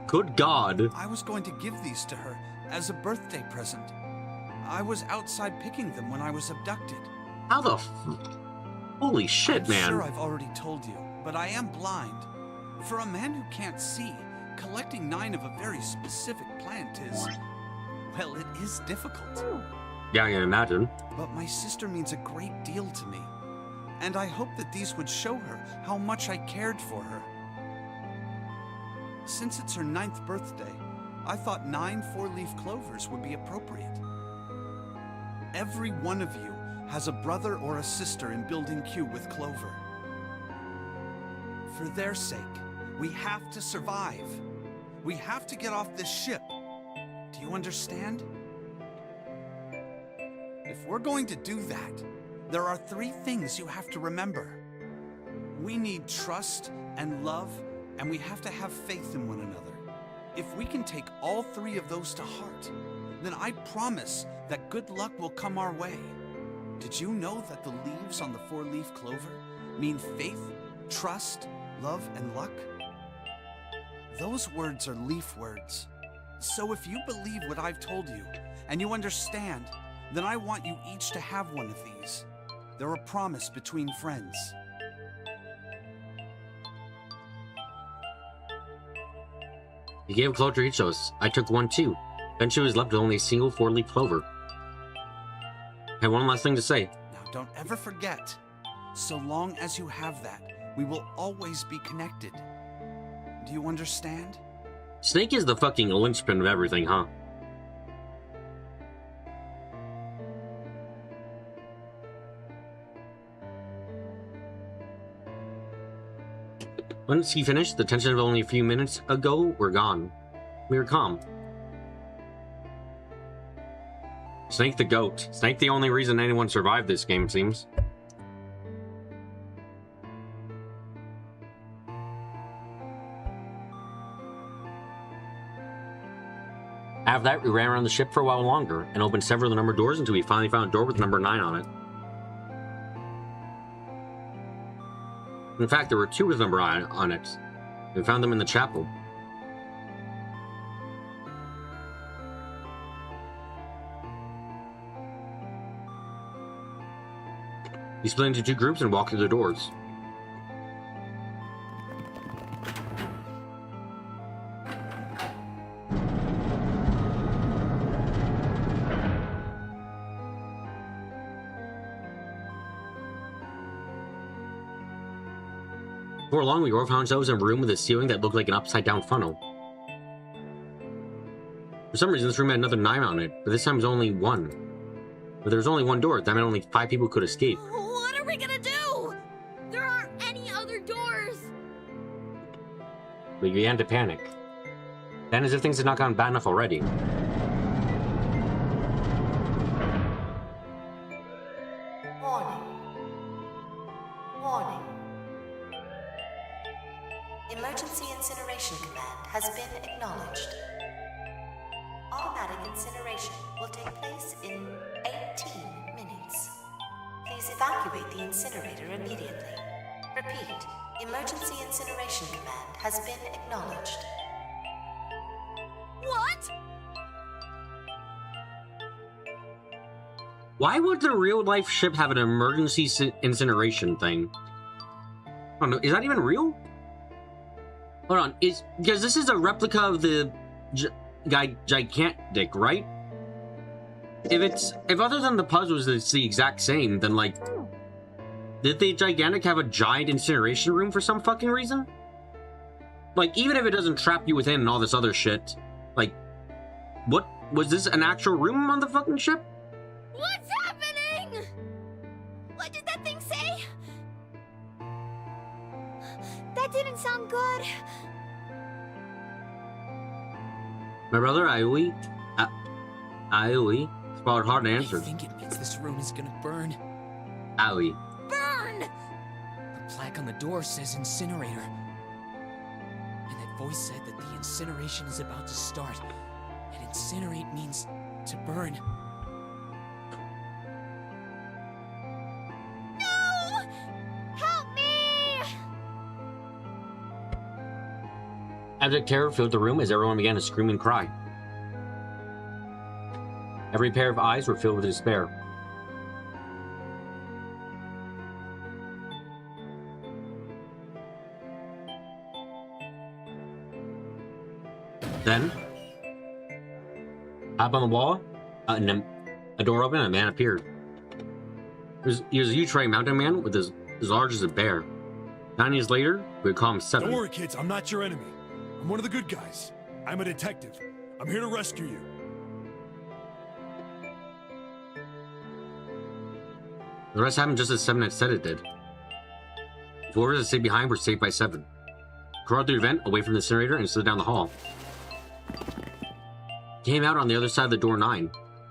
Good God. I was going to give these to her as a birthday present. I was outside picking them when I was abducted. How the Holy shit, man. I'm sure I've already told you, but I am blind. For a man who can't see, collecting 9 of a very specific plant is... well, it is difficult. Yeah, I can imagine. But my sister means a great deal to me. And I hope that these would show her how much I cared for her. Since it's her 9th birthday, I thought 9 4-leaf clovers would be appropriate. Every one of you has a brother or a sister in Building Q with Clover. For their sake, we have to survive. We have to get off this ship. Do you understand? If we're going to do that, there are 3 things you have to remember. We need trust and love, and we have to have faith in one another. If we can take all 3 of those to heart, then I promise that good luck will come our way. Did you know that the leaves on the 4-leaf clover mean faith, trust, love, and luck? Those words are leaf words. So if you believe what I've told you, and you understand, then I want you each to have one of these. They're a promise between friends. You gave a clover to each of us. I took one too. Eventually was left with only a single 4-leaf clover. I have one last thing to say. Now don't ever forget, so long as you have that, we will always be connected. Do you understand? Snake is the fucking linchpin of everything, huh? Once he finished, the tension of only a few minutes ago were gone. We were calm. Snake the goat. Snake the only reason anyone survived this game, seems. After that, we ran around the ship for a while longer and opened several of the numbered doors until we finally found a door with number 9 on it. In fact, there were 2 with number 9 on it. We found them in the chapel. We split into 2 groups and walked through the doors. Before long, we all found ourselves in a room with a ceiling that looked like an upside-down funnel. For some reason, this room had another 9 on it, but this time it was only 1. But there was only 1 door, that meant only 5 people could escape. What are we gonna do? There aren't any other doors. We began to panic. Then, as if things had not gotten bad enough already. Warning. Warning. Emergency incineration command has been acknowledged. Automatic incineration will take place in 18 minutes. Please evacuate the incinerator immediately. Repeat, emergency incineration command has been acknowledged. What? Why would the real-life ship have an emergency incineration thing? I don't know, is that even real? Hold on, because this is a replica of the gigantic, right? If other than the puzzles it's the exact same, then like, did the gigantic have a giant incineration room for some fucking reason? Like, even if it doesn't trap you within and all this other shit, like, what was this an actual room on the fucking ship? What's happening? What did that thing say? That didn't sound good. My brother, Aoi, swallowed hard and I answered. think it means this room is gonna burn. Aoi. Burn! The plaque on the door says incinerator. And that voice said that the incineration is about to start. And incinerate means to burn. No! Help me! Abject terror filled the room as everyone began to scream and cry. Every pair of eyes were filled with despair. Then, up on the wall, and a door opened and a man appeared. He was a huge Trey mountain man with as large as a bear. 9 years later, we would call him Seven. Don't worry, kids. I'm not your enemy. I'm one of the good guys. I'm a detective. I'm here to rescue you. The rest happened just as Seven had said it did. The four that stayed behind were saved by Seven. Crawled through the vent away from the incinerator and slid down the hall. Came out on the other side of the door 9.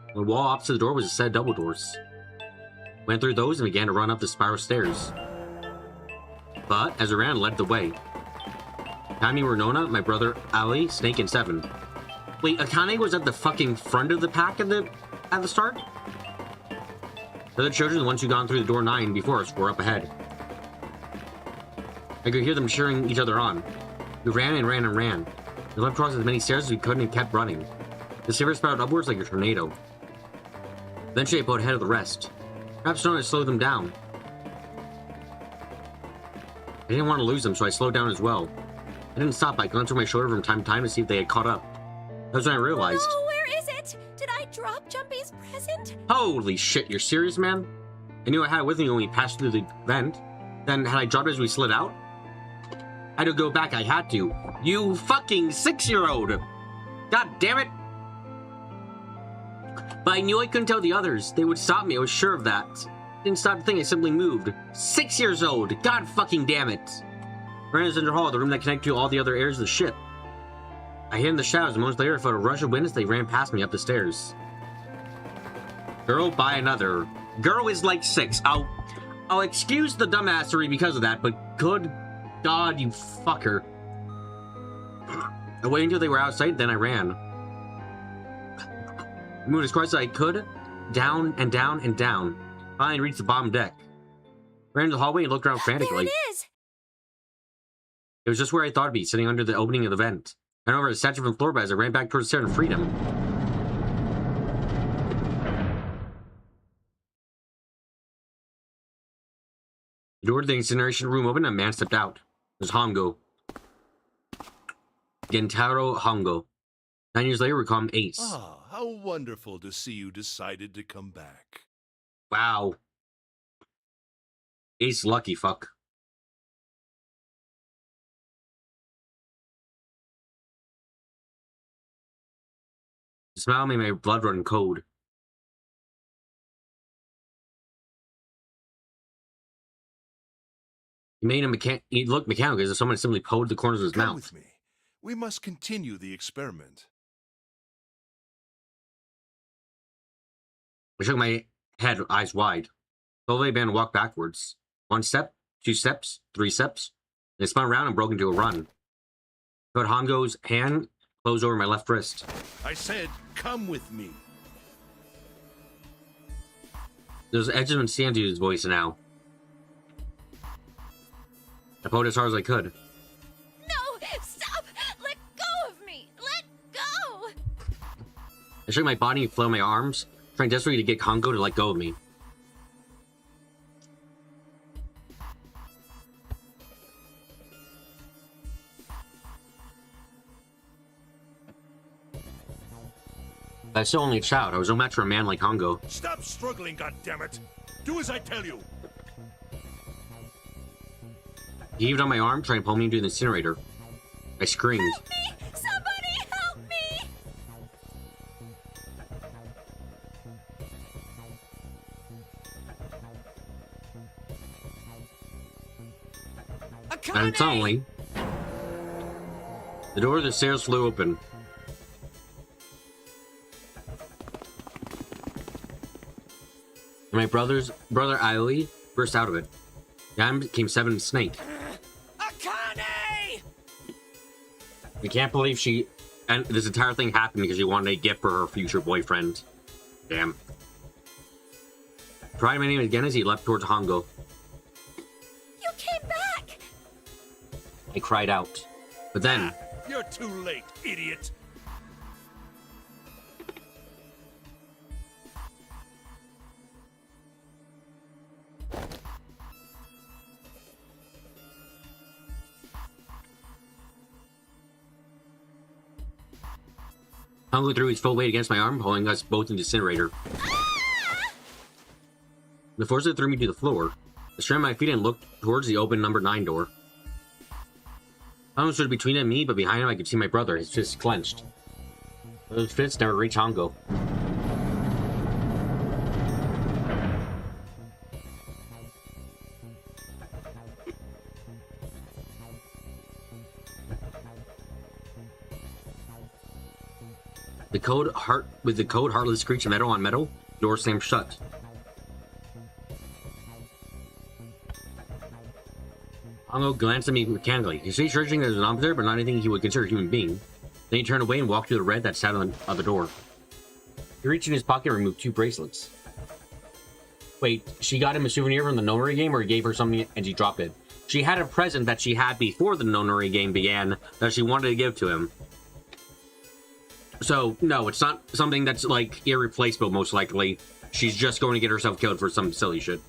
On the wall opposite the door was a set of double doors. Went through those and began to run up the spiral stairs. But as I ran, I led the way. Behind me were Nona, my brother Ali, Snake, and Seven. Wait, Akane was at the fucking front of the pack at the start? The other children, the ones who gone through the door 9 before us, were up ahead. I could hear them cheering each other on. We ran and ran and ran. We leapt across as many stairs as we could and kept running. The stairs spiraled upwards like a tornado. Eventually I pulled ahead of the rest. Perhaps Nona slowed them down. I didn't want to lose them, so I slowed down as well. I didn't stop. I glanced over my shoulder from time to time to see if they had caught up. That was when I realized. Oh, where is it? Did I drop Jumpy's present? Holy shit, you're serious, man? I knew I had it with me when we passed through the vent. Then had I dropped it as we slid out? I had to go back, I had to. You fucking 6-year-old! God damn it! But I knew I couldn't tell the others. They would stop me, I was sure of that. Didn't stop to think, I simply moved. 6 years old! God fucking damn it! Ran into the hall, the room that connected to all the other areas of the ship. I hid in the shadows, and moments later I felt a rush of wind as they ran past me up the stairs. Girl by another. Girl is like 6. I'll excuse the dumbassery because of that, but good God, you fucker. I waited until they were outside, then I ran. I moved as quiet as I could, down and down and down. Finally reached the bottom deck. Ran into the hallway and looked around frantically. There it is! It was just where I thought it'd be, sitting under the opening of the vent. I ran over the statue from the floor, but as I ran back towards the stair and freedom. The door to the incineration room opened and a man stepped out. It was Hongo. Gentaro Hongo. 9 years later, we call him Ace. Ah, how wonderful to see you decided to come back. Wow. Ace lucky fuck. The smile made my blood run cold. He made him he looked mechanical as if someone simply pulled the corners of his Come mouth. with me. We must continue the experiment. I shook my head, eyes wide. Slowly I began to walk backwards. 1 step, 2 steps, 3 steps. Then I spun around and broke into a run. I felt Hongo's hand close over my left wrist. I said, come with me. There was edges and sand to his voice now. I pulled as hard as I could. No! Stop! Let go of me! Let go! I shook my body and flailing my arms, trying desperately to get Hongo to let go of me. But I still only a child. I was no match for a man like Hongo. Stop struggling, goddammit! Do as I tell you! He heaved on my arm, trying to pull me into the incinerator. I screamed. Help me! Somebody help me! And suddenly, the door of the stairs flew open. And my brother Ali burst out of it. Behind him came Seven and Snake. Akane! I can't believe and this entire thing happened because she wanted a gift for her future boyfriend. Damn. Tried my name again as he leapt towards Hongo. You came back! I cried out. But then, You're too late, idiot! Hongo threw his full weight against my arm, pulling us both into the incinerator. The force that threw me to the floor. I straightened my feet and looked towards the open number 9 door. Hongo stood between him and me, but behind him I could see my brother, his fists clenched. Those fists never reached Hongo. With the cold, heartless screech of metal on metal, the door slammed shut. Hongo glanced at me mechanically. He stayed searching as an officer, but not anything he would consider a human being. Then he turned away and walked to the red that sat on the door. He reached in his pocket and removed 2 bracelets. Wait, she got him a souvenir from the Nonary game, or he gave her something and she dropped it? She had a present that she had before the Nonary game began that she wanted to give to him. So, no, it's not something that's, like, irreplaceable, most likely. She's just going to get herself killed for some silly shit.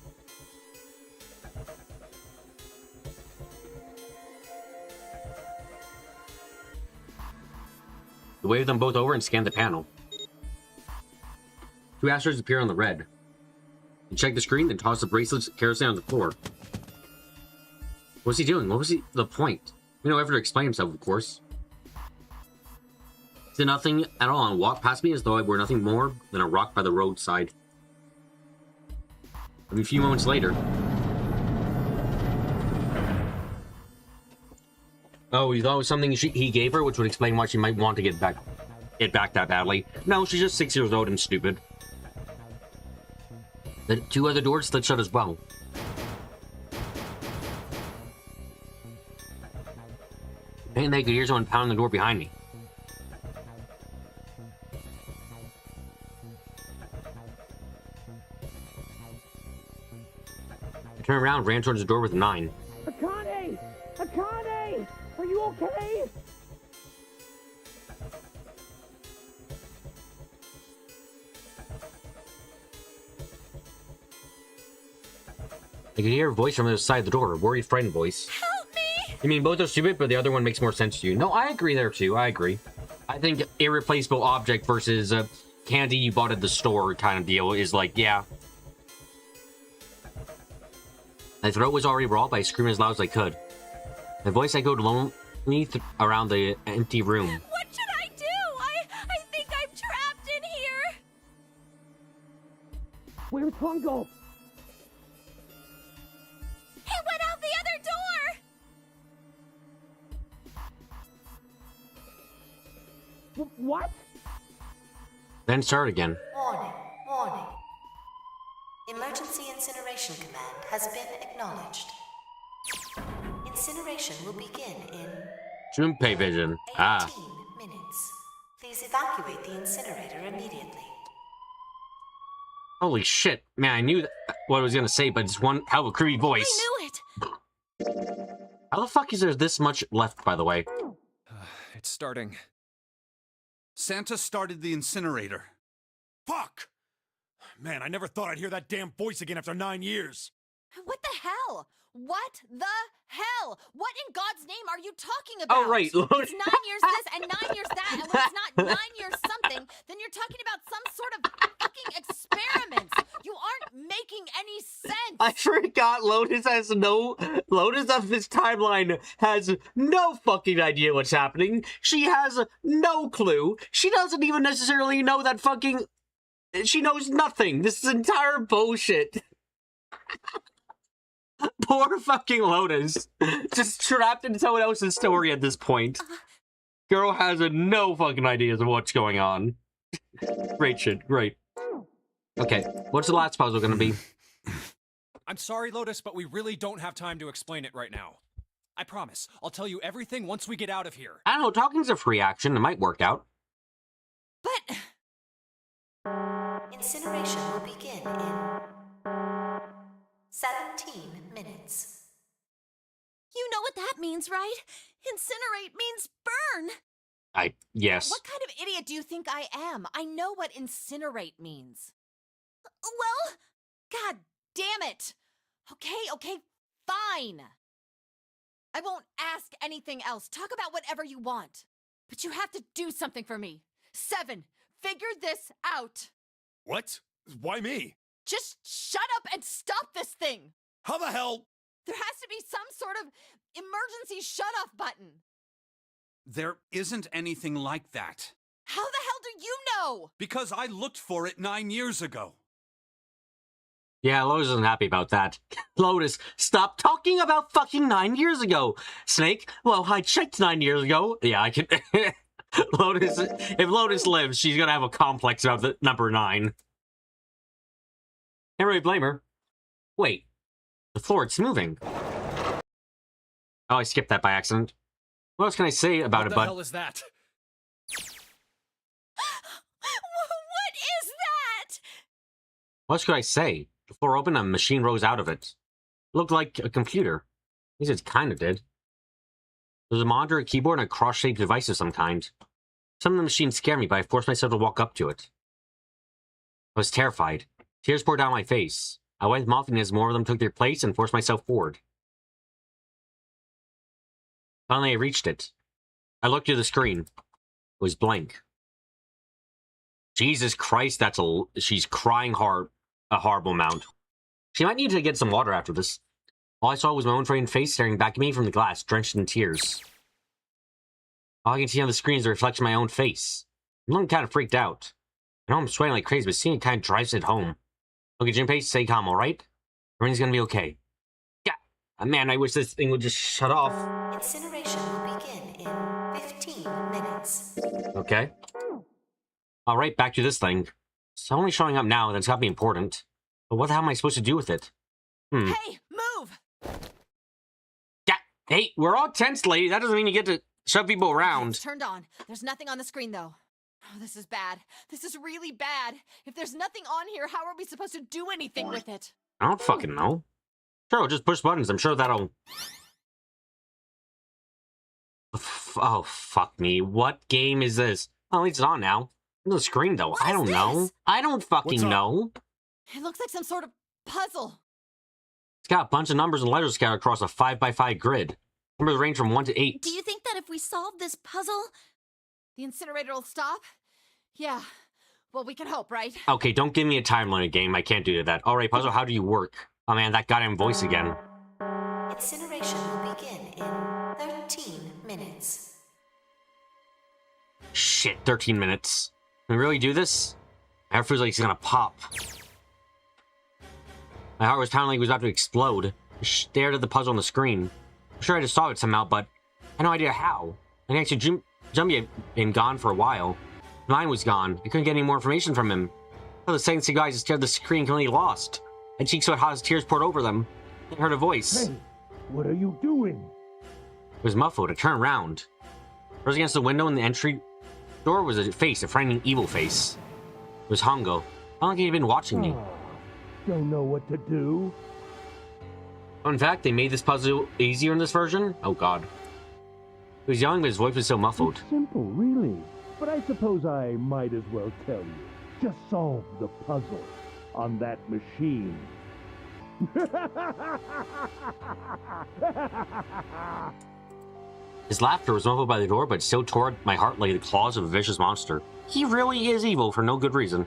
He waved them both over and scanned the panel. 2 asteroids appear on the red. He checked the screen, then tossed the bracelets carelessly on the floor. What was he doing? What was the point? He no effort to explain himself, of course. He did nothing at all and walked past me as though I were nothing more than a rock by the roadside. A few moments later... Oh, you thought it was something he gave her, which would explain why she might want to get back that badly. No, she's just 6 years old and stupid. The 2 other doors slid shut as well. And they could hear someone pounding the door behind me. I turned around and ran towards the door with 9. Akane! Akane! Are you okay? I could hear a voice from the other side of the door, a worried, frightened voice. Help me! I mean, both are stupid, but the other one makes more sense to you. No, I agree there too. I agree. I think irreplaceable object versus candy you bought at the store kind of deal is like, yeah. My throat was already raw, but I screamed as loud as I could. My voice echoed lonely around the empty room. What should I do? I think I'm trapped in here. Where's Hongo? He went out the other door. What? Then start again. Warning, warning. Emergency Incineration Command has been acknowledged. Incineration will begin in Junpei vision. 18 minutes. Please evacuate the incinerator immediately. Holy shit. Man, I knew what I was going to say, but it's one hell of a creepy voice. I knew it. How the fuck is there this much left, by the way? It's starting. Santa started the incinerator. Fuck! Man, I never thought I'd hear that damn voice again after 9 years. What the hell? What the hell? What in God's name are you talking about? Oh, right. It's 9 years this and 9 years that, and when it's not 9 years something, then you're talking about some sort of fucking experiments. You aren't making any sense. I forgot Lotus of this timeline has no fucking idea what's happening. She has no clue. She doesn't even necessarily know that fucking... She knows nothing. This is entire bullshit. Poor fucking Lotus. Just trapped in someone else's story at this point. Girl has no fucking ideas of what's going on. Great shit. Great. Okay, what's the last puzzle gonna be? I'm sorry, Lotus, but we really don't have time to explain it right now. I promise. I'll tell you everything once we get out of here. I don't know, talking's a free action. It might work out. But... Incineration will begin in 17 minutes. You know what that means, right? Incinerate means burn. Yes. What kind of idiot do you think I am? I know what incinerate means. Well, God damn it! Okay, fine. I won't ask anything else. Talk about whatever you want. But you have to do something for me. 7, figure this out. What? Why me? Just shut up and stop this thing. How the hell? There has to be some sort of emergency shut-off button. There isn't anything like that. How the hell do you know? Because I looked for it 9 years ago. Yeah, Lotus isn't happy about that. Lotus, stop talking about fucking 9 years ago. Snake, well, I checked 9 years ago. Yeah, I can... Lotus, if Lotus lives, she's gonna have a complex about the number 9. Can't really blame her. Wait, the floor, it's moving. Oh, I skipped that by accident. What else can I say about it, What the bud? hell is that? What is that? What else could I say? The floor opened and a machine rose out of it. It looked like a computer. At least it kind of did. There was a monitor, a keyboard, and a cross-shaped device of some kind. Some of the machines scared me, but I forced myself to walk up to it. I was terrified. Tears poured down my face. I went mouthing as more of them took their place and forced myself forward. Finally, I reached it. I looked at the screen. It was blank. Jesus Christ, she's crying hard, a horrible amount. She might need to get some water after this. All I saw was my own framed face staring back at me from the glass, drenched in tears. All I can see on the screen is the reflection of my own face. I'm looking kind of freaked out. I know I'm sweating like crazy, but seeing it kind of drives it home. Look at Junpei, stay calm, alright? Everything's gonna be okay. Yeah, man, I wish this thing would just shut off. Incineration will begin in 15 minutes. Okay. Alright, back to this thing. It's only showing up now, that's gotta be important. But what the hell am I supposed to do with it? Hey, move! Yeah, hey, we're all tense, lady. That doesn't mean you get to shove people around. It's turned on. There's nothing on the screen, though. Oh, this is bad. This is really bad. If there's nothing on here, how are we supposed to do anything with it? I don't fucking know. Sure, I'll just push buttons. I'm sure that'll... Oh, fuck me. What game is this? Oh, at least it's on now. The screen, though. I don't know. I don't fucking know. It looks like some sort of puzzle. It's got a bunch of numbers and letters scattered across a 5x5 grid. Numbers range from 1 to 8. Do you think that if we solve this puzzle... The incinerator will stop? Yeah. Well, we can hope, right? Okay, don't give me a time limit game. I can't do that. Alright, puzzle, how do you work? Oh man, that goddamn voice again. Incineration will begin in 13 minutes. Shit, 13 minutes. Can we really do this? My heart feels like it's gonna pop. My heart was pounding like it was about to explode. I stared at the puzzle on the screen. I'm sure I just solved it somehow, but I had no idea how. And actually, Jumpy had been gone for a while. Mine was gone. I couldn't get any more information from him. For the seconds, the guys just stared at the screen completely lost. My cheeks so hot as tears poured over them. I heard a voice. Hey, what are you doing? It was muffled. I turned around. Rose against the window in the entry door was a face, a frightening evil face. It was Hongo. How long had he been watching me? Don't know what to do. In fact, they made this puzzle easier in this version? Oh god. He was young, but his voice was so muffled. It's simple, really. But I suppose I might as well tell you. Just solve the puzzle on that machine. His laughter was muffled by the door, but still tore at my heart like the claws of a vicious monster. He really is evil for no good reason.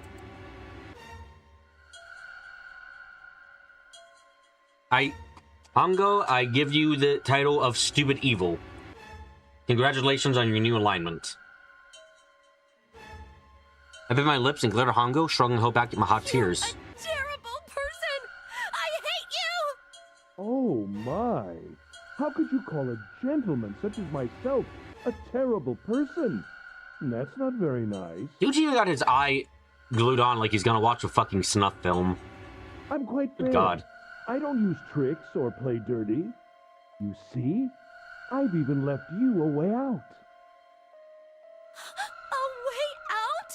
Hongo, I give you the title of Stupid Evil. Congratulations on your new alignment. I bit my lips and glared at Hongo, shrugging to hold back my hot tears. A terrible person! I hate you! Oh my! How could you call a gentleman such as myself a terrible person? That's not very nice. Yuji got his eye glued on like he's gonna watch a fucking snuff film. I'm quite fair. Good God. I don't use tricks or play dirty. You see? I've even left you a way out. A way out?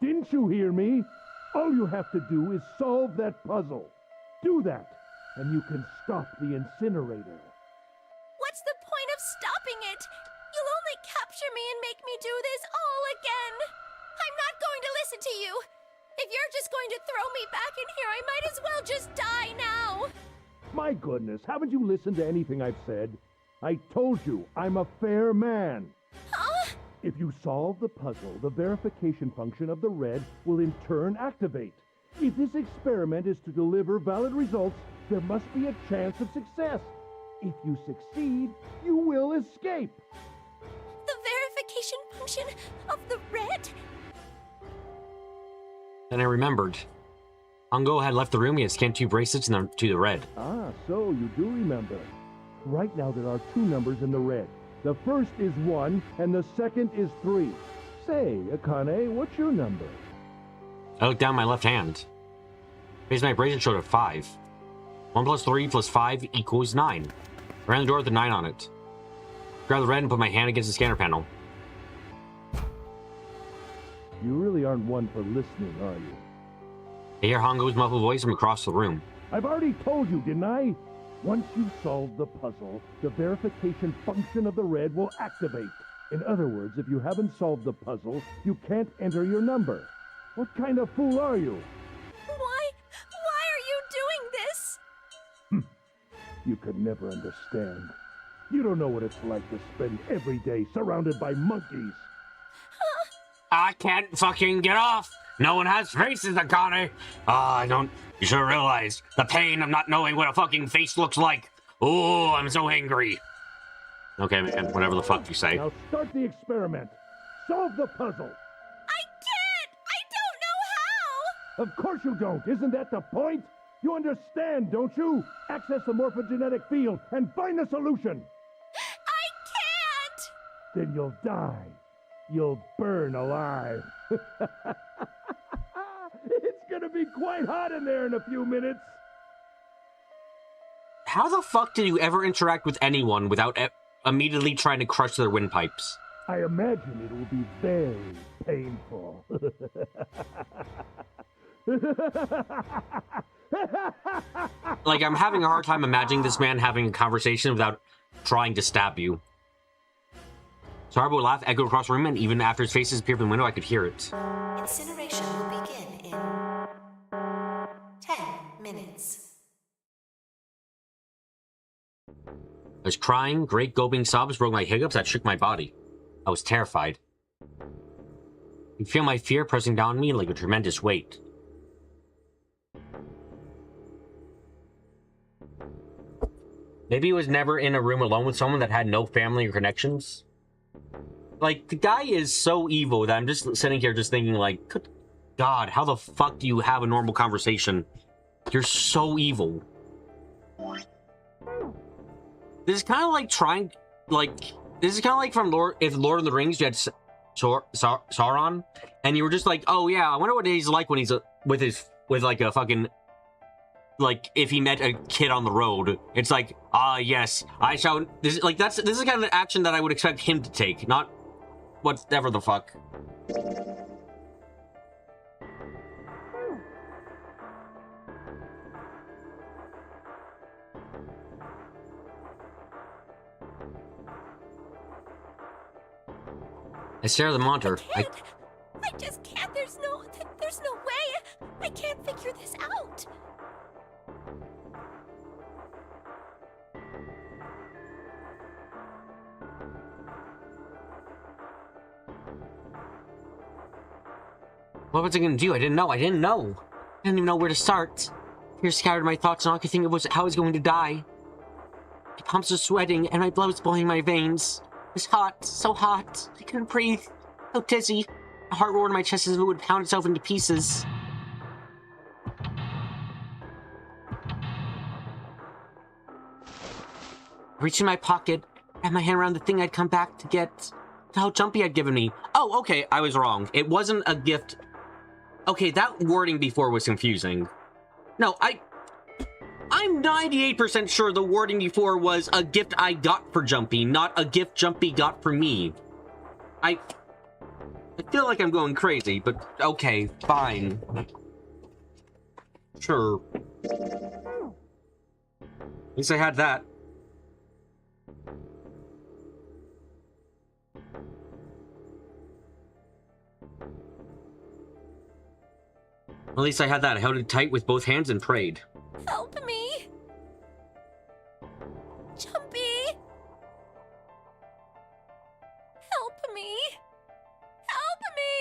Didn't you hear me? All you have to do is solve that puzzle. Do that, and you can stop the incinerator. What's the point of stopping it? You'll only capture me and make me do this all again. I'm not going to listen to you. If you're just going to throw me back in here, I might as well just die now. My goodness, haven't you listened to anything I've said? I told you, I'm a fair man. Huh? If you solve the puzzle, the verification function of the red will in turn activate. If this experiment is to deliver valid results, there must be a chance of success. If you succeed, you will escape. The verification function of the red? Then I remembered. Hongo had left the room. He had scanned 2 bracelets to the red. Ah, so you do remember. Right now there are 2 numbers in the red. The first is 1, and the second is 3. Say, Akane, what's your number? I looked down my left hand. Raised my bracelet showed a 5. 1 plus 3 plus 5 equals 9. Ran the door with a 9 on it. Grabbed the red and put my hand against the scanner panel. You really aren't one for listening, are you? I hear Hongo's muffled voice from across the room. I've already told you, didn't I? Once you solve the puzzle, the verification function of the red will activate. In other words, if you haven't solved the puzzle, you can't enter your number. What kind of fool are you? Why are you doing this? You could never understand. You don't know what it's like to spend every day surrounded by monkeys. I can't fucking get off! No one has faces, Akane! You should realize the pain of not knowing what a fucking face looks like. Oh, I'm so angry. Okay, man, whatever the fuck you say. Now start the experiment. Solve the puzzle. I can't! I don't know how! Of course you don't. Isn't that the point? You understand, don't you? Access the morphogenetic field and find the solution. I can't! Then you'll die. You'll burn alive. It's gonna be quite hot in there in a few minutes. How the fuck did you ever interact with anyone without immediately trying to crush their windpipes? I imagine it will be very painful. Like, I'm having a hard time imagining this man having a conversation without trying to stab you. Sarbo laugh echoed across the room, and even after his face disappeared from the window, I could hear it. Incineration will begin in 10 minutes. I was crying, great gulping sobs broke my hiccups that shook my body. I was terrified. I could feel my fear pressing down on me like a tremendous weight. Maybe he was never in a room alone with someone that had no family or connections. Like, the guy is so evil that I'm just sitting here just thinking, like, good God, how the fuck do you have a normal conversation? You're so evil. This is kind of like trying, like, this is kind of like from if Lord of the Rings, you had Sauron, and you were just like, oh yeah, I wonder what he's like when he's with like a fucking, like, if he met a kid on the road. It's like, yes, I shall, this is kind of an action that I would expect him to take, not whatever the fuck. I stare at the monitor. I just can't. There's no way. I can't figure this out. What was I gonna do? I didn't know. I didn't even know where to start. Fear scattered my thoughts, and all I could think of was how I was going to die. My palms were sweating, and my blood was boiling in my veins. It was hot, so hot. I couldn't breathe. So dizzy. My heart roared in my chest as if it would pound itself into pieces. I reached in my pocket, had my hand around the thing I'd come back to get. How Jumpy had given me. Oh, okay, I was wrong. It wasn't a gift. Okay, that wording before was confusing. No, I'm 98% sure the wording before was a gift I got for Jumpy, not a gift Jumpy got for me. I feel like I'm going crazy, but okay, fine. Sure. At least I had that. At least I had that. I held it tight with both hands and prayed. Help me. Jumpy. Help me. Help me.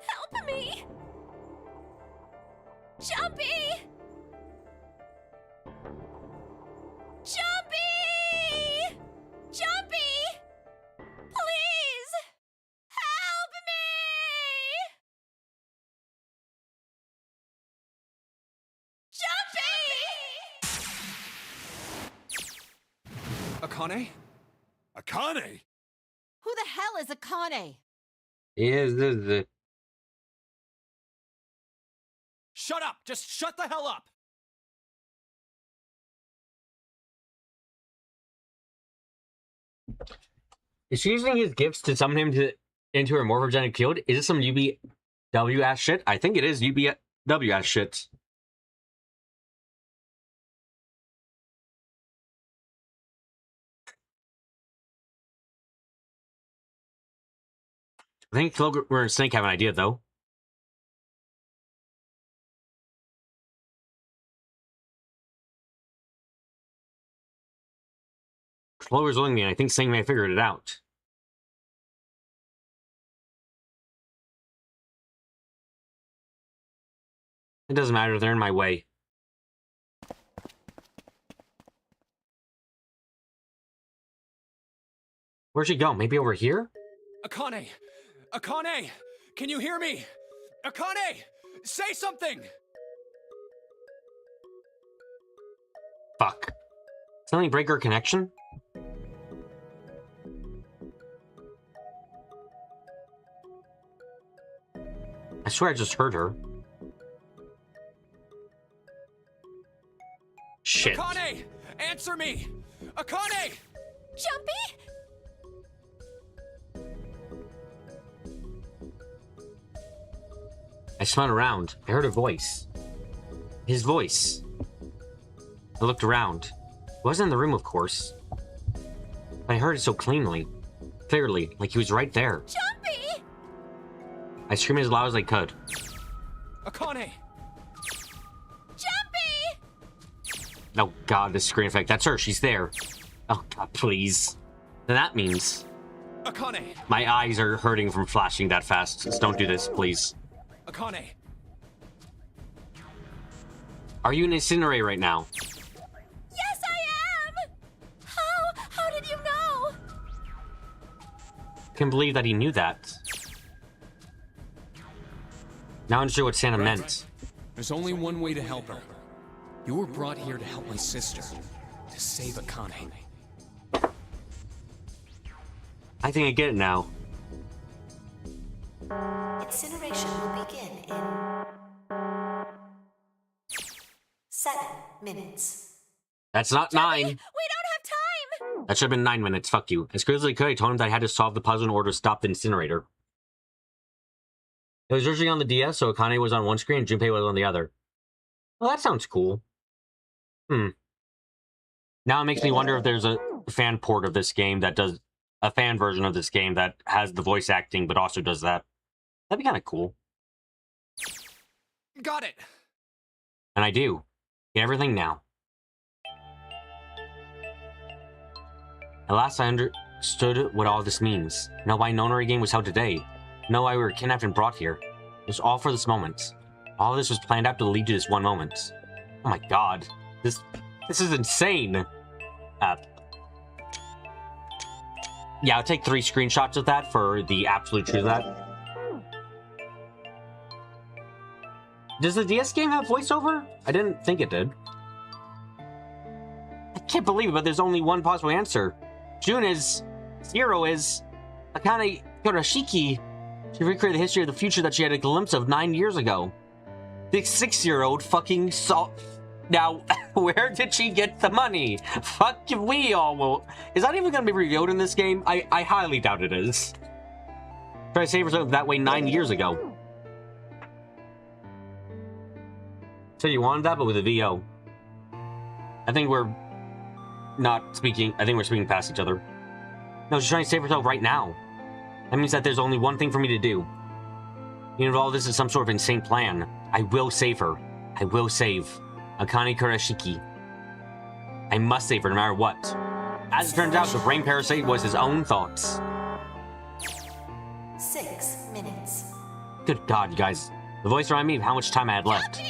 Help me. Jumpy. Jumpy. Jumpy. Please. Help me. Jumpy! Akane? Akane? Who the hell is Akane? Is this Shut up! Just shut the hell up! Is she using his gifts to summon him into her morphogenic field? Is this some UBW ass shit? I think it is UBW ass shit. I think Clover and Snake have an idea, though. Clover's looking at me, and I think Snake may have figured it out. It doesn't matter, they're in my way. Where'd she go? Maybe over here? Akane! Akane! Can you hear me? Akane! Say something! Fuck. Something break her connection? I swear I just heard her. Shit. Akane! Answer me! Akane! Jumpy? I spun around. I heard a voice. His voice. I looked around. He wasn't in the room, of course. But I heard it so clearly, like he was right there. Jumpy! I screamed as loud as I could. Akane! Jumpy! Oh god, this screen effect. That's her. She's there. Oh god, please. Then that means... Akane! My eyes are hurting from flashing that fast. Just don't do this, please. Akane! Are you in Incinerate right now? Yes, I am! How did you know? Can't believe that he knew that. Now I understand what Santa meant. There's only one way to help her. You were brought here to help my sister. To save Akane. I think I get it now. Incineration will begin in 7 minutes. That's not 9. We don't have time! That should have been 9 minutes. Fuck you. As quickly as I could, I told him that I had to solve the puzzle in order to stop the incinerator. It was originally on the DS, so Akane was on one screen and Junpei was on the other. Well, that sounds cool. Now it makes me wonder if there's a fan port of this game that does... a fan version of this game that has the voice acting, but also does that. That'd be kind of cool. Got it! And I do. Get everything now. At last I understood what all this means. Know why Nonary game was held today. Know why we were kidnapped and brought here. It was all for this moment. All of this was planned out to lead to this one moment. Oh my god. This is insane. Yeah, I'll take 3 screenshots of that for the absolute truth of that. Does the DS game have voiceover? I didn't think it did. I can't believe it, but there's only one possible answer. June is... Zero is... Akane Kurashiki. She recreated the history of the future that she had a glimpse of 9 years ago. The 6-year-old fucking saw... Now, where did she get the money? Fuck, we all will... Is that even going to be revealed in this game? I highly doubt it is. Try to save herself that way 9 years ago. So you wanted that, but with a VO. I think we're not speaking... I think we're speaking past each other. No, she's trying to save herself right now. That means that there's only one thing for me to do. Even if all this is some sort of insane plan, I will save her. I will save Akane Kurashiki. I must save her no matter what. As it turns out, the brain parasite was his own thoughts. 6 minutes. Good god, you guys. The voice reminded me of how much time I had left.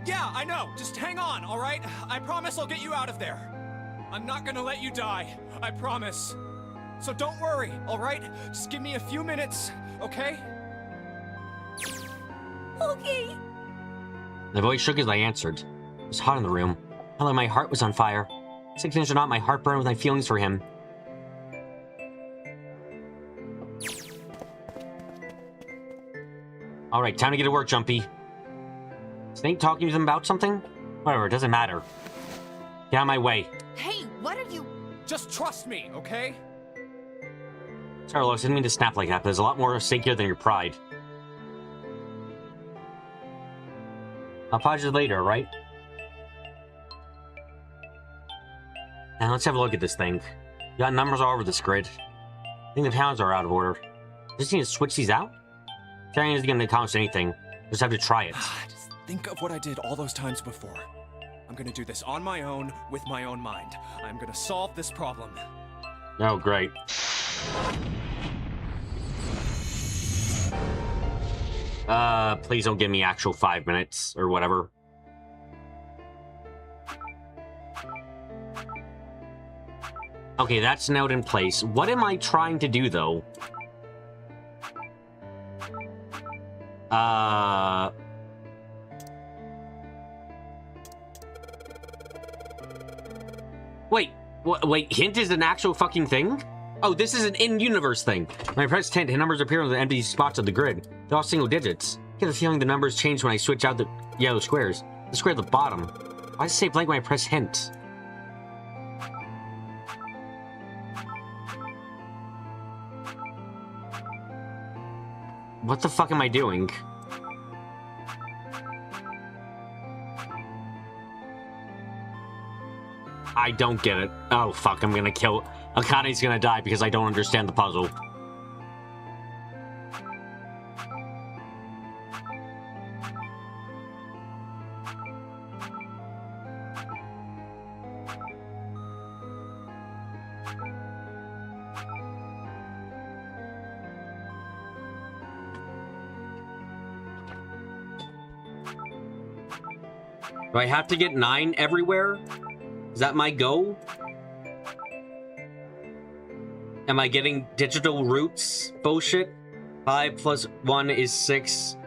Yeah, I know. Just hang on, alright? I promise I'll get you out of there. I'm not gonna let you die. I promise. So don't worry, alright? Just give me a few minutes, okay? Okay. The voice shook as I answered. It was hot in the room. Felt like my heart was on fire. Sickness or not, my heart burned with my feelings for him. Alright, time to get to work, Jumpy. Snake talking to them about something? Whatever, it doesn't matter. Get out of my way. Hey, what are you... Just trust me, okay? Sorry, Lois, I didn't mean to snap like that, but there's a lot more at stake here than your pride. I'll pause you later, right? Now let's have a look at this thing. You got numbers all over this grid. I think the towns are out of order. Just need to switch these out? Carrying isn't going to accomplish anything. Just have to try it. Just think of what I did all those times before. I'm gonna do this on my own, with my own mind. I'm gonna solve this problem. Oh, great. Please don't give me actual 5 minutes or whatever. Okay, that's now in place. What am I trying to do, though? Wait, hint is an actual fucking thing? Oh, this is an in-universe thing. When I press hint, numbers appear on the empty spots of the grid. They're all single digits. I get the feeling the numbers change when I switch out the yellow squares. The square at the bottom. Why does it say blank when I press hint? What the fuck am I doing? I don't get it. Oh, fuck, I'm gonna kill... Akane's gonna die because I don't understand the puzzle. Do I have to get 9 everywhere? Is that my goal? Am I getting digital roots? Bullshit. 5 plus 1 is 6.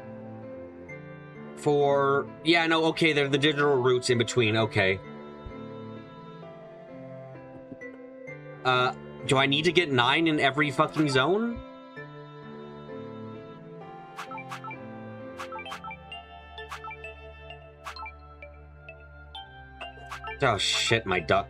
4... Yeah, no, okay, they're the digital roots in between, okay. Do I need to get 9 in every fucking zone? Oh shit, my duck.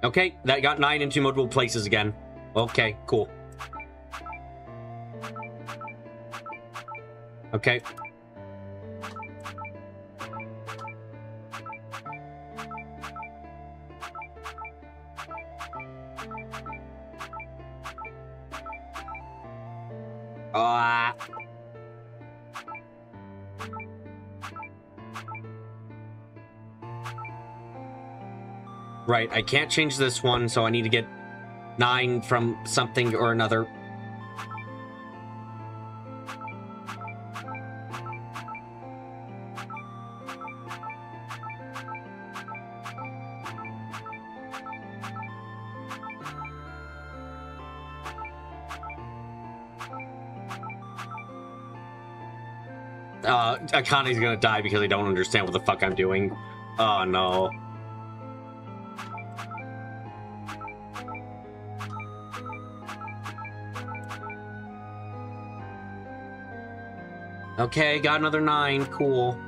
Okay, that got 9 into multiple places again. Okay, cool. Okay. Right, I can't change this one, so I need to get 9 from something or another. Akane's gonna die because I don't understand what the fuck I'm doing. Oh no. Okay, got another 9. Cool.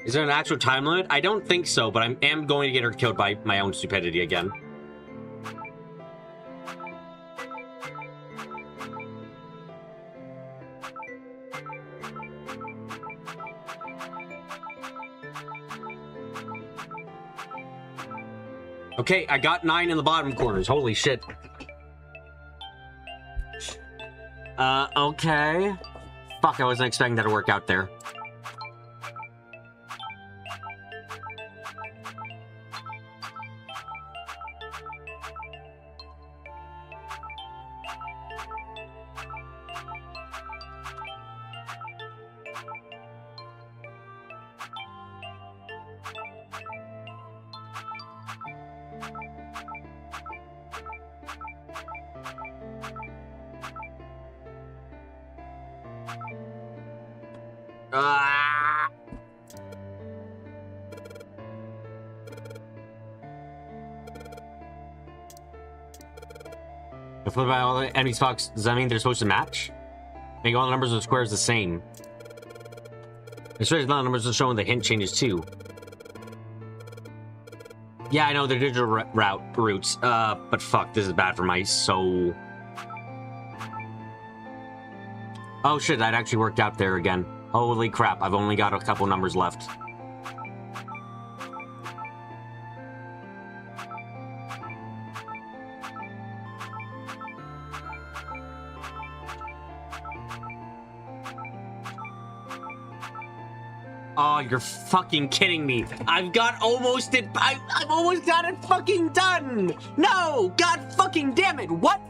Is there an actual time limit? I don't think so, but I am going to get her killed by my own stupidity again. Okay, I got 9 in the bottom corners. Holy shit. Okay. Fuck, I wasn't expecting that to work out there. Ah! If flip by all the enemy spots, does that mean they're supposed to match? Make all the numbers of squares the same. Especially now the numbers are showing the hint changes too. Yeah, I know they're digital routes. But fuck, this is bad for my soul. Oh shit, that actually worked out there again. Holy crap, I've only got a couple numbers left. Oh, you're fucking kidding me. I've got almost it. I've almost got it fucking done. No, god fucking damn it. What?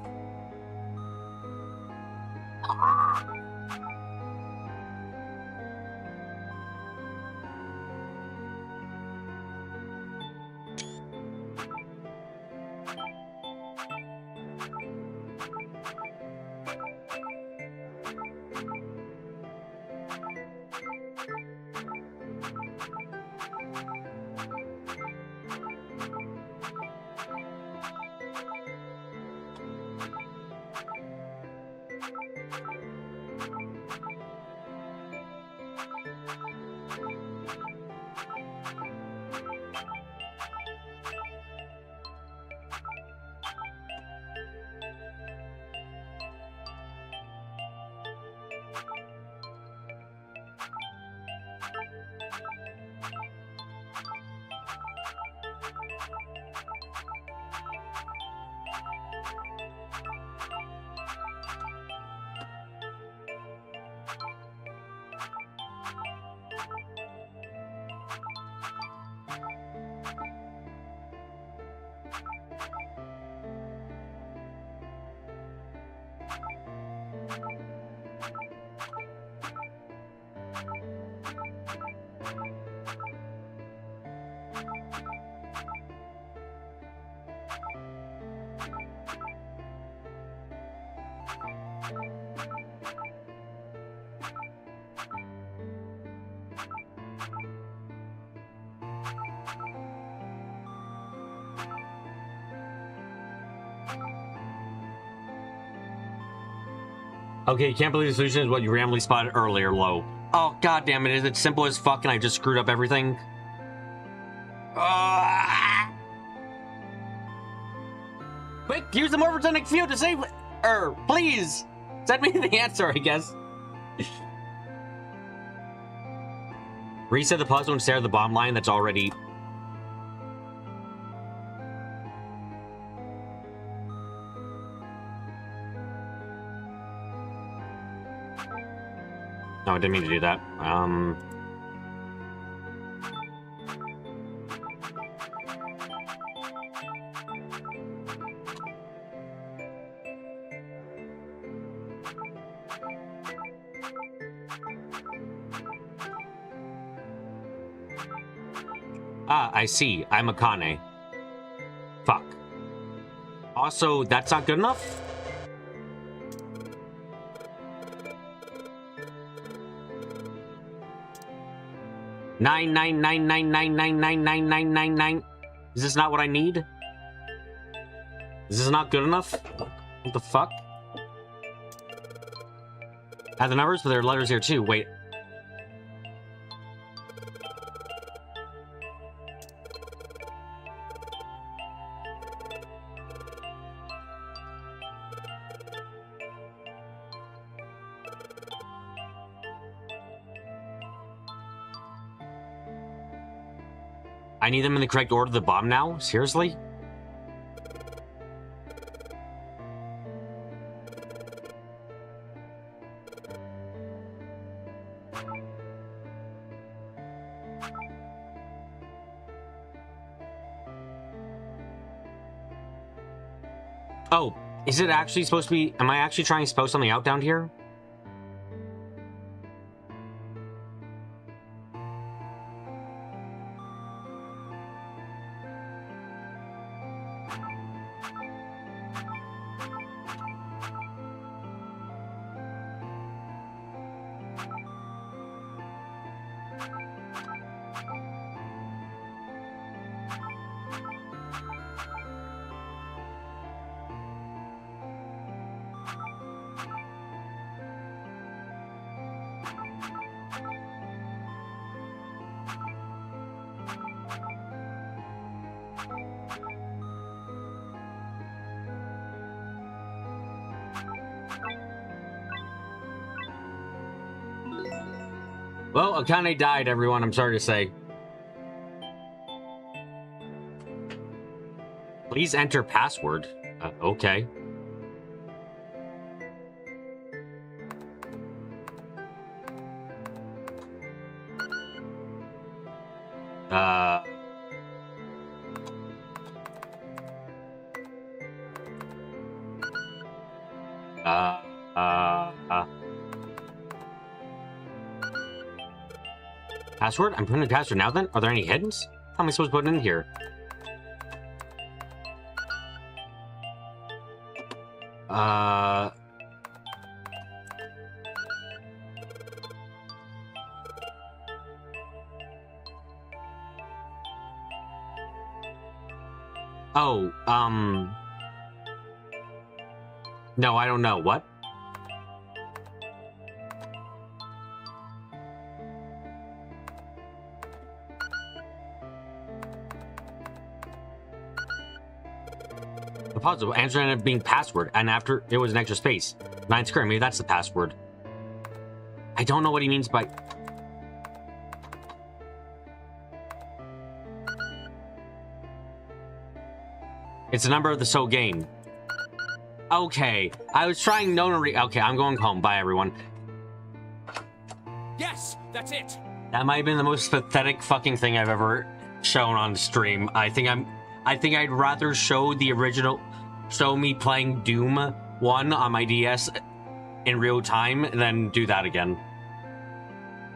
Okay, you can't believe the solution is what you randomly spotted earlier, Low. Oh, god damn it, is it simple as fuck and I just screwed up everything? Quick, use the morphogenic field to save please! Send me the answer, I guess. Reset the puzzle and stare at the bomb line that's already... No, I didn't mean to do that. Ah, I see. I'm Akane. Fuck. Also, that's not good enough? Nine. Is this not what I need? Is this not good enough? What the fuck? I have the numbers, but there are letters here too. Wait. I need them in the correct order of the bomb now? Seriously? Oh, is it actually supposed to be... Am I actually trying to spell something out down here? Well, Akane died, everyone. I'm sorry to say. Please enter password. Okay. Password? I'm putting a password now then? Are there any hiddens? How am I supposed to put it in here? Oh, no, I don't know. What? The puzzle answer ended up being password, and after it was an extra space. 9 square, maybe that's the password. I don't know what he means by... It's the number of the Soul game. Okay, I was trying Nonary. Okay, I'm going home. Bye, everyone. Yes, that's it. That might have been the most pathetic fucking thing I've ever shown on stream. I think I'd rather show the original, show me playing Doom 1 on my DS in real time than do that again.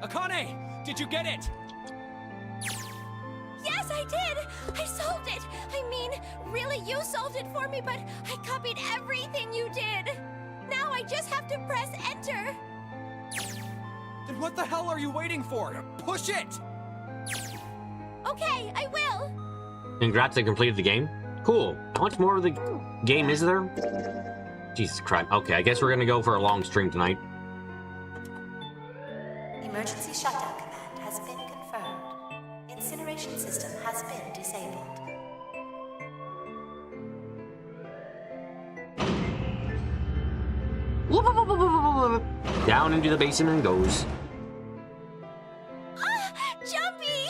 Akane, did you get it? Yes, I did! I solved it! I mean, really, you solved it for me, but I copied everything you did! Now I just have to press enter! Then what the hell are you waiting for? Push it! Okay, I will! Congrats, I completed the game. Cool. How much more of the game is there? Jesus Christ. Okay, I guess we're gonna go for a long stream tonight. Emergency shutdown command has been confirmed. Incineration system has been disabled. Down into the basement goes. Jumpy!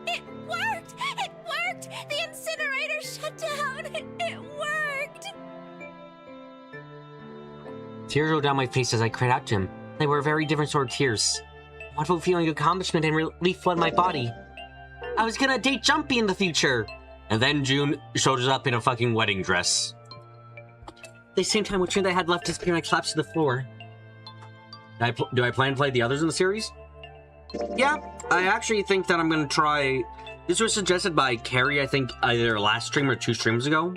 It worked! It worked! The incinerator shut down! It worked! Tears rolled down my face as I cried out to him. They were a very different sort of tears. A wonderful feeling of accomplishment and relief flooded my body. I was gonna date Jumpy in the future! And then June showed up in a fucking wedding dress. At the same time, which I had left disappear, I collapsed to the floor. Do I plan to play the others in the series? Yeah, I actually think that I'm gonna try... This was suggested by Carrie, I think, either last stream or 2 streams ago.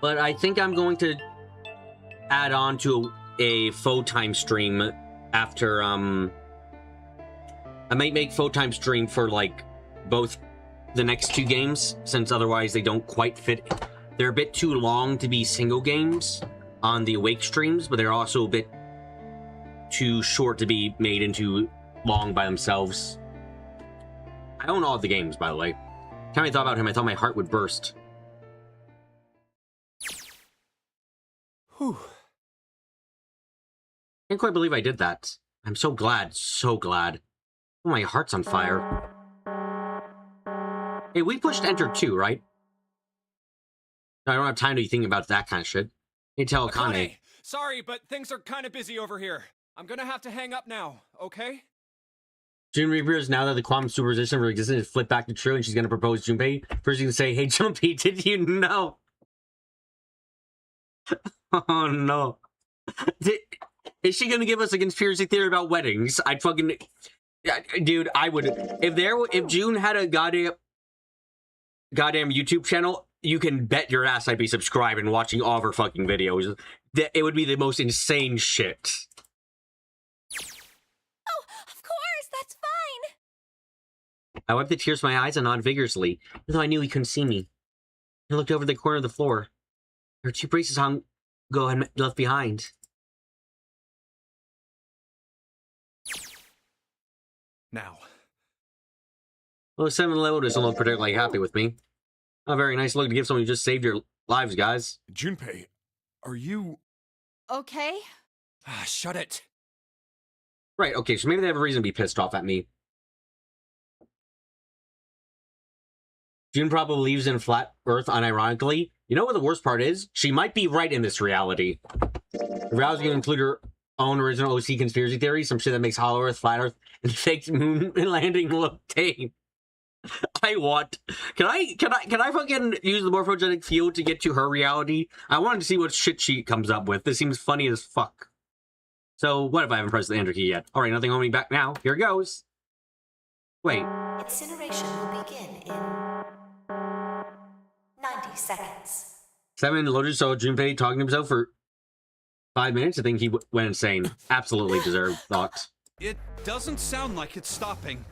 But I think I'm going to add on to a faux time stream after, I might make faux time stream for, like, both the next 2 games, since otherwise they don't quite fit. They're a bit too long to be single games on the Awake streams, but they're also a bit too short to be made into long by themselves. I own all of the games, by the way. Every time I thought about him, I thought my heart would burst. Whew. Can't quite believe I did that. I'm so glad, so glad. Oh, my heart's on fire. Hey, we pushed enter too, right? I don't have time to be thinking about that kind of shit. Hey, tell Akane. Sorry, but things are kind of busy over here. I'm gonna have to hang up now, okay? June reappears now that the quantum superposition of her existence is flipped back to true, and she's gonna propose Junpei. First, she's gonna say, "Hey, Junpei, did you know?" Oh no! Is she gonna give us a conspiracy theory about weddings? I'd fucking, dude. I would if June had a goddamn YouTube channel. You can bet your ass I'd be subscribed and watching all of her fucking videos. It would be the most insane shit. Oh, of course, that's fine! I wiped the tears from my eyes and nodded vigorously, even though I knew he couldn't see me. I looked over the corner of the floor. There were 2 braces hung and left behind. Now. Well, the 7-Eleven doesn't look particularly happy with me. Not a very nice look to give someone who just saved your lives, guys. Junpei, are you... Okay? Shut it. Right, okay, so maybe they have a reason to be pissed off at me. June probably lives in flat Earth unironically. You know what the worst part is? She might be right in this reality. The reality can include her own original OC conspiracy theory, some shit that makes Hollow Earth, Flat Earth, and fake moon landing look tame. I want. Can I fucking use the morphogenic field to get to her reality? I wanted to see what shit she comes up with. This seems funny as fuck. So, what if I haven't pressed the enter key yet? Alright, nothing holding me back now. Here it goes. Wait. Incineration will begin in 90 seconds. 7 loaded, so Junpei talking to himself for 5 minutes. I think he went insane. Absolutely deserved thoughts. It doesn't sound like it's stopping.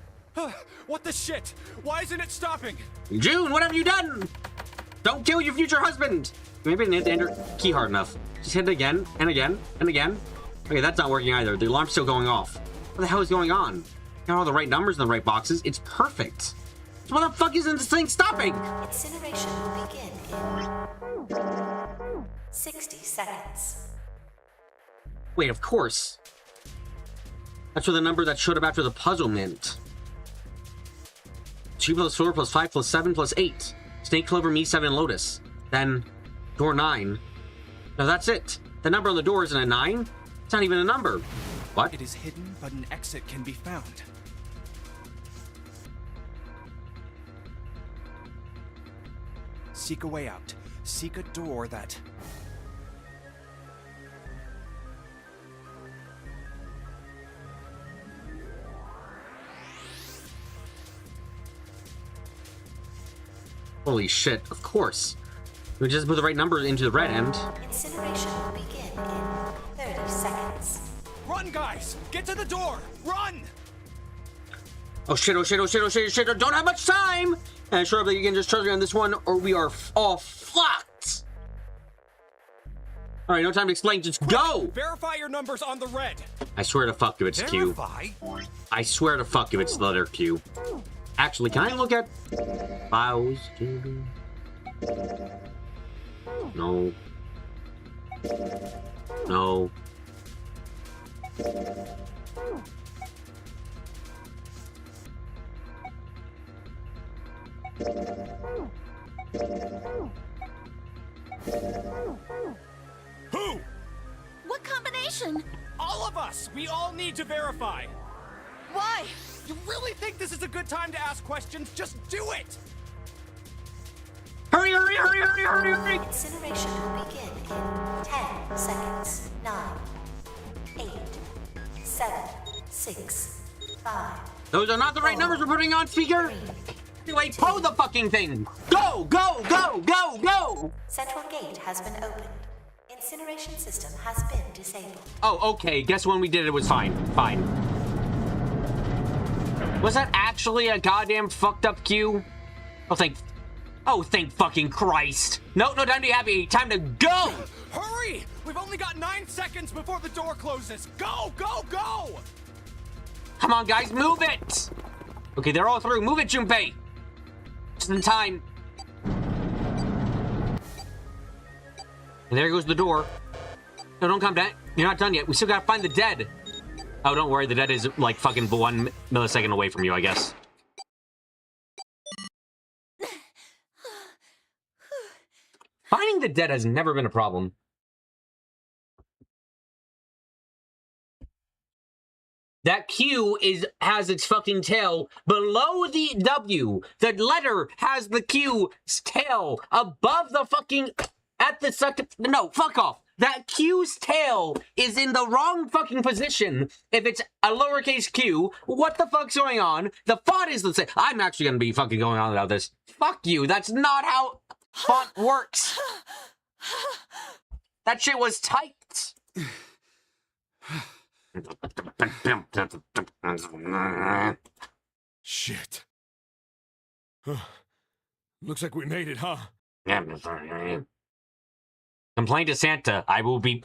What the shit? Why isn't it stopping? June, what have you done? Don't kill your future husband! Maybe I didn't hit the enter key hard enough. Just hit it again, and again, and again. Okay, that's not working either. The alarm's still going off. What the hell is going on? Got all the right numbers in the right boxes. It's perfect. So what the fuck isn't this thing stopping? Incineration will begin in 60 seconds. Wait, of course. That's what the number that showed up after the puzzle meant. 2 plus 4 plus 5 plus 7 plus 8. Snake, Clover, Me, 7, Lotus. Then, door 9. No, that's it. The number on the door isn't a 9. It's not even a number. What? It is hidden, but an exit can be found. Seek a way out. Seek a door that... Holy shit, of course. We just put the right number into the red end. Incineration will begin in 30 seconds. Run, guys! Get to the door! Run! Oh shit, oh shit, oh shit, oh shit, oh shit, I don't have much time! And sure that you can just trust me on this one, or we are all fucked! Alright, no time to explain, just go! Verify your numbers on the red! I swear to fuck if it's Q. Verify? I swear to fuck if it's the letter Q. Actually, can I look at files? No. No. Who? What combination? All of us! We all need to verify! Why? You really think this is a good time to ask questions? Just do it! Hurry, hurry, hurry, hurry, hurry, hurry! Incineration will begin in 10 seconds. 9, 8, 7, 6, 5. Those are not the right numbers we're putting on speaker! Anyway, pull the fucking thing! Go, go, go, go, go! Central gate has been opened. Incineration system has been disabled. Oh, okay, guess when we did it was fine. Fine. Was that actually a goddamn fucked up Q? Oh, thank fucking Christ. No, no time to be happy. Time to go! Hurry! We've only got 9 seconds before the door closes. Go, go, go! Come on, guys, move it! Okay, they're all through. Move it, Junpei! Just in time. And there goes the door. No, don't come down. You're not done yet. We still gotta find the dead. Oh, don't worry. The dead is like fucking 1 millisecond away from you, I guess. Finding the dead has never been a problem. That Q has its fucking tail below the W. The letter has the Q's tail above the fucking... At the second... No, fuck off. That Q's tail is in the wrong fucking position. If it's a lowercase q, what the fuck's going on? The font is the same. I'm actually gonna be fucking going on about this. Fuck you. That's not how font works. That shit was typed. Shit. Looks like we made it, huh? Complain to Santa. I will be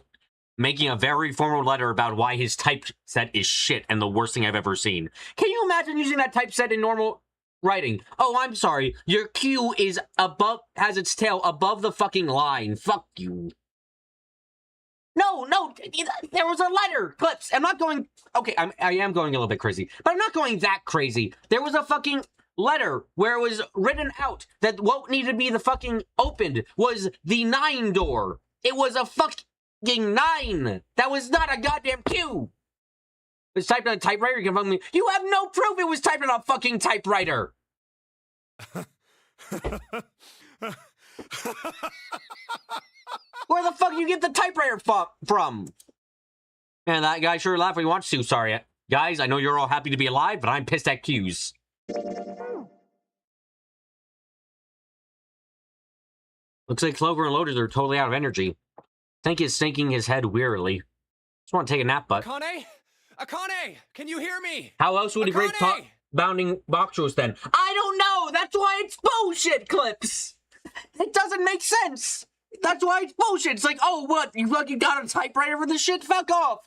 making a very formal letter about why his typeset is shit and the worst thing I've ever seen. Can you imagine using that typeset in normal writing? Oh, I'm sorry. Your Q is above, has its tail above the fucking line. Fuck you. No, there was a letter. Clips. I'm not going okay, I am going a little bit crazy, but I'm not going that crazy. There was a fucking letter where it was written out that what needed to be the fucking opened was the 9 door. It was a fucking 9. That was not a goddamn Q. It was typed on a typewriter. You can fucking, you have no proof it was typed on a fucking typewriter. Where the fuck do you get the typewriter from? Man, that guy sure laughed when he wants to. Sorry. Guys, I know you're all happy to be alive, but I'm pissed at Q's. Looks like Clover and Lotus are totally out of energy. Tank is sinking his head wearily. Just want to take a nap, but... Akane? Akane! Can you hear me? How else would he break bounding box rules then? I don't know! That's why it's bullshit, Clips! It doesn't make sense! That's why it's bullshit! It's like, oh, what? You fucking got a typewriter for this shit? Fuck off!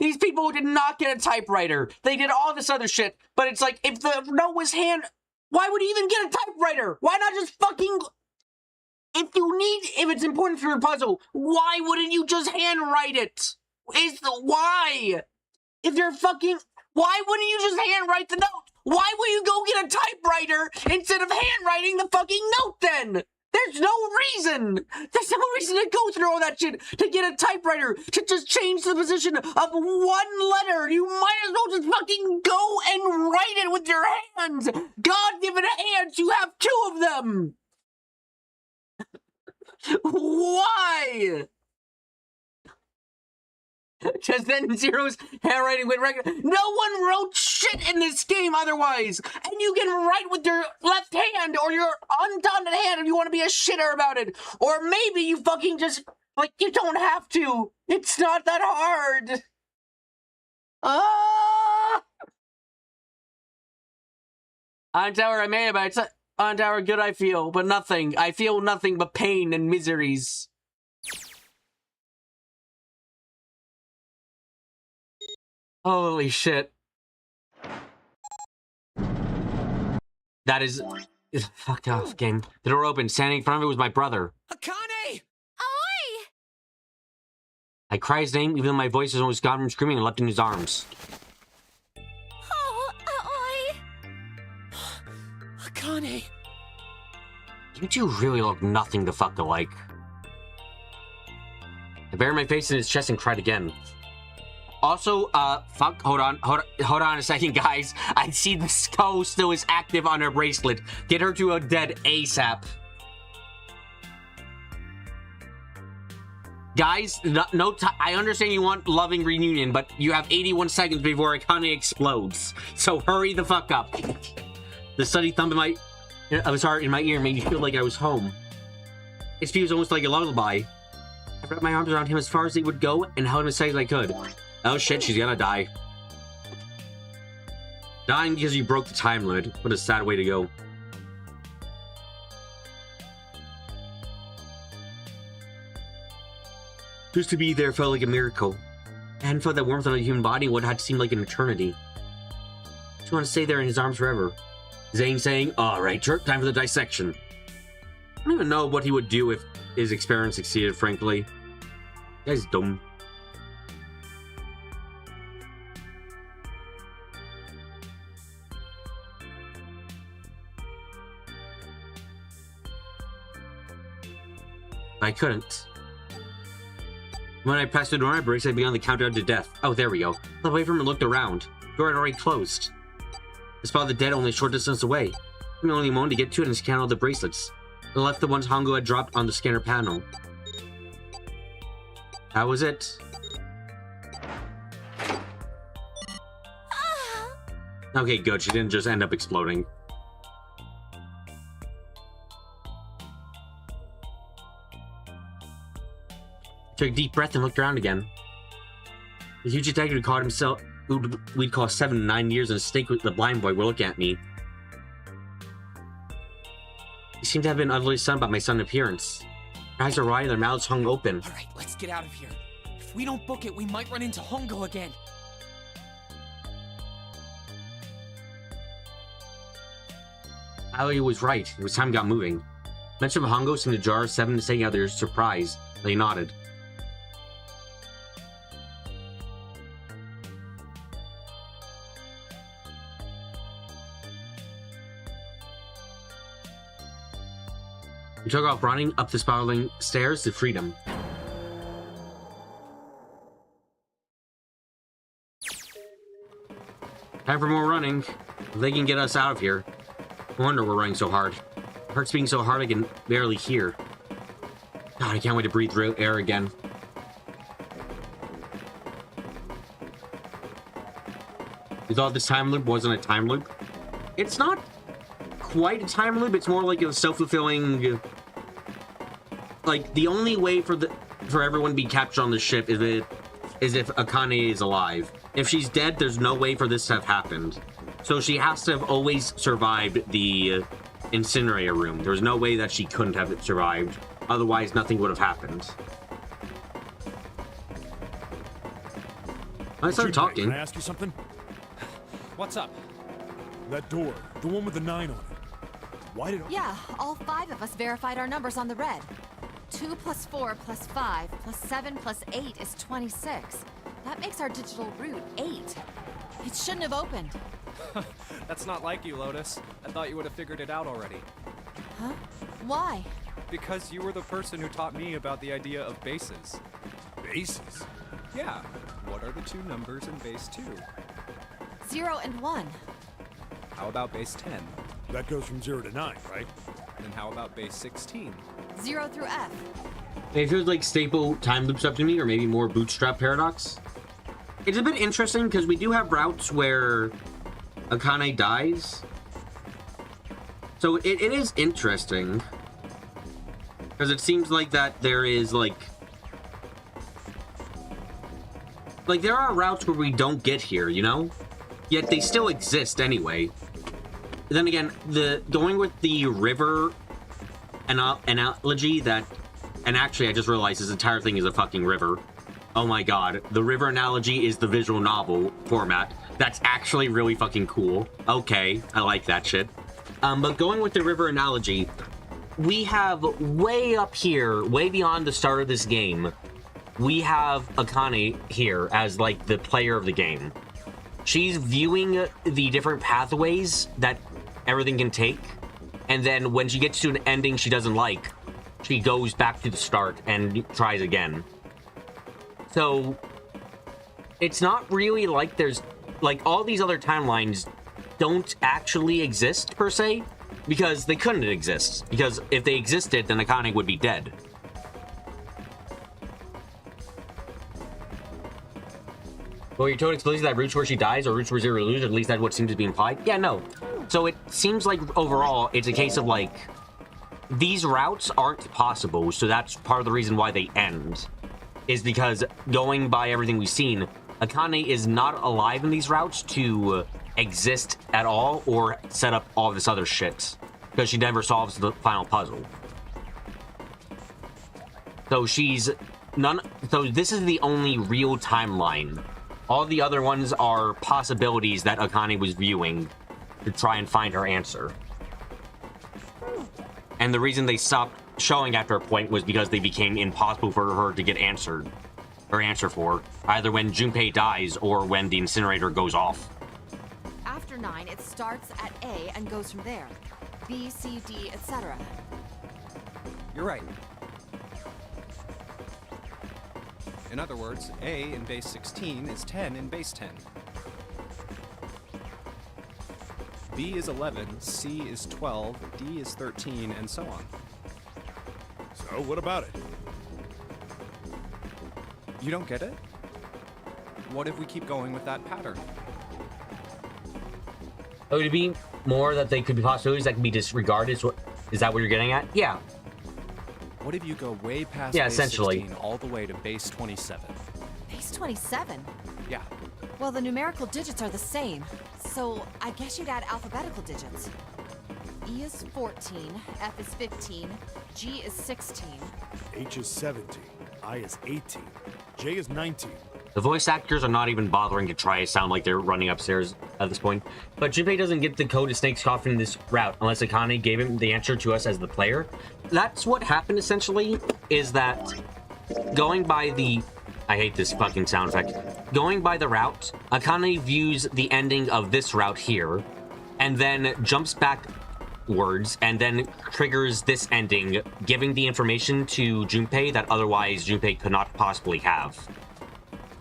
These people did not get a typewriter. They did all this other shit. But it's like, if the note was hand... Why would he even get a typewriter? Why not just fucking... If it's important for your puzzle, why wouldn't you just handwrite it? Why? If you're fucking... Why wouldn't you just handwrite the note? Why would you go get a typewriter instead of handwriting the fucking note then? There's no reason. There's no reason to go through all that shit to get a typewriter to just change the position of one letter. You might as well just fucking go and write it with your hands. God-given hands, you have 2 of them. Why? Just then Zero's handwriting went right. No one wrote shit in this game otherwise. And you can write with your left hand or your undone hand if you want to be a shitter about it. Or maybe you fucking just, like, you don't have to. It's not that hard. On tower I made it, but it's on tower good I feel, but nothing. I feel nothing but pain and miseries. Holy shit. That is fucked off game. The door opened. Standing in front of it was my brother. Akane! Oi! I cried his name, even though my voice was almost gone from screaming, and leapt in his arms. Oh, Oi! Akane! You two really look nothing the fuck alike. I buried my face in his chest and cried again. Also, fuck, hold on a second, guys. I see the skull still is active on her bracelet. Get her to a dead ASAP. Guys, I understand you want loving reunion, but you have 81 seconds before Akane explodes. So hurry the fuck up. The steady thump of his heart in my ear made me feel like I was home. It feels almost like a lullaby. I wrapped my arms around him as far as they would go and held him as tight as I could. Oh shit, she's gonna die. Dying because you broke the time limit. What a sad way to go. Just to be there felt like a miracle. I hadn't felt that warmth on a human body in what had seemed like an eternity. I just want to stay there in his arms forever. Zane saying, alright, time for the dissection. I don't even know what he would do if his experiment succeeded, frankly. That guy's dumb. I couldn't. When I passed the door, I braced, I began the countdown to death. Oh, there we go. I looked away from him and looked around. The door had already closed. I spotted the dead only a short distance away. It took me only a moment to get to it and scan all the bracelets. I left the ones Hongo had dropped on the scanner panel. That was it. Okay, good. She didn't just end up exploding. Took a deep breath and looked around again. The huge detective who called himself, who we'd call 7 to 9 years, and a snake with the blind boy were looking at me. They seemed to have been utterly stunned by my sudden appearance. Their eyes were wide and their mouths hung open. Alright, let's get out of here. If we don't book it, we might run into Hongo again. Aoi was right. It was time we got moving. Mention of Hongo seemed to jar 7 to say out their surprise. They nodded. We took off running up the spiraling stairs to freedom. Time for more running. If they can get us out of here. No wonder we're running so hard. Heart's beating so hard I can barely hear. God, I can't wait to breathe real air again. You thought this time loop wasn't a time loop? It's not quite a time loop. It's more like a self-fulfilling. Like the only way for everyone to be captured on the ship is if Akane is alive. If she's dead, there's no way for this to have happened. So she has to have always survived the incinerator room. There's no way that she couldn't have survived. Otherwise, nothing would have happened. I started talking. Can I ask you something? What's up? That door, the one with the 9 on it. Why did... Yeah, all 5 of us verified our numbers on the red. 2 plus 4 plus 5 plus 7 plus 8 is 26. That makes our digital route 8. It shouldn't have opened. That's not like you, Lotus. I thought you would have figured it out already. Huh? Why? Because you were the person who taught me about the idea of bases. Bases? Yeah. What are the 2 numbers in base 2? 0 and 1. How about base 10? That goes from 0 to 9, right? Then how about base 16? 0 through F. It feels like staple time loop stuff to me, or maybe more bootstrap paradox. It's a bit interesting because we do have routes where Akane dies. So it is interesting. Because it seems like that there is like there are routes where we don't get here, you know? Yet they still exist anyway. Then again, going with the river analogy that, and actually I just realized this entire thing is a fucking river. Oh my god, the river analogy is the visual novel format. That's actually really fucking cool. Okay, I like that shit. But going with the river analogy, we have way up here, way beyond the start of this game, we have Akane here as like the player of the game. She's viewing the different pathways that everything can take, and then when she gets to an ending she doesn't like, she goes back to the start and tries again. So it's not really like there's like all these other timelines don't actually exist per se, because they couldn't exist, because if they existed then Akane would be dead. Well, you're totally explicit that routes where she dies or routes where Zero loses, at least that's what seems to be implied. Yeah, no. So it seems like overall it's a case of like these routes aren't possible, so that's part of the reason why they end, is because going by everything we've seen, Akane is not alive in these routes to exist at all or set up all this other shit, because she never solves the final puzzle. So so this is the only real timeline. All the other ones are possibilities that Akane was viewing to try and find her answer. And the reason they stopped showing after a point was because they became impossible for her to get answer for, either when Junpei dies or when the incinerator goes off. After 9, it starts at A and goes from there. B, C, D, etc. You're right. In other words, A in base 16 is 10 in base 10. B is 11, C is 12, D is 13, and so on. So, what about it? You don't get it? What if we keep going with that pattern? Oh, would it be more that they could be possibilities that can be disregarded? Is that what you're getting at? Yeah. What if you go way past Yeah, base essentially. 16 all the way to base 27? Base 27? Yeah. Well, the numerical digits are the same, so I guess you'd add alphabetical digits. E is 14, F is 15, G is 16. H is 17, I is 18, J is 19. The voice actors are not even bothering to try to sound like they're running upstairs at this point. But Junpei doesn't get the code to Snake's Coffin in this route unless Akane gave him the answer to us as the player. That's what happened essentially, is that going by the... I hate this fucking sound effect. Going by the route, Akane views the ending of this route here, and then jumps back words and then triggers this ending, giving the information to Junpei that otherwise Junpei could not possibly have.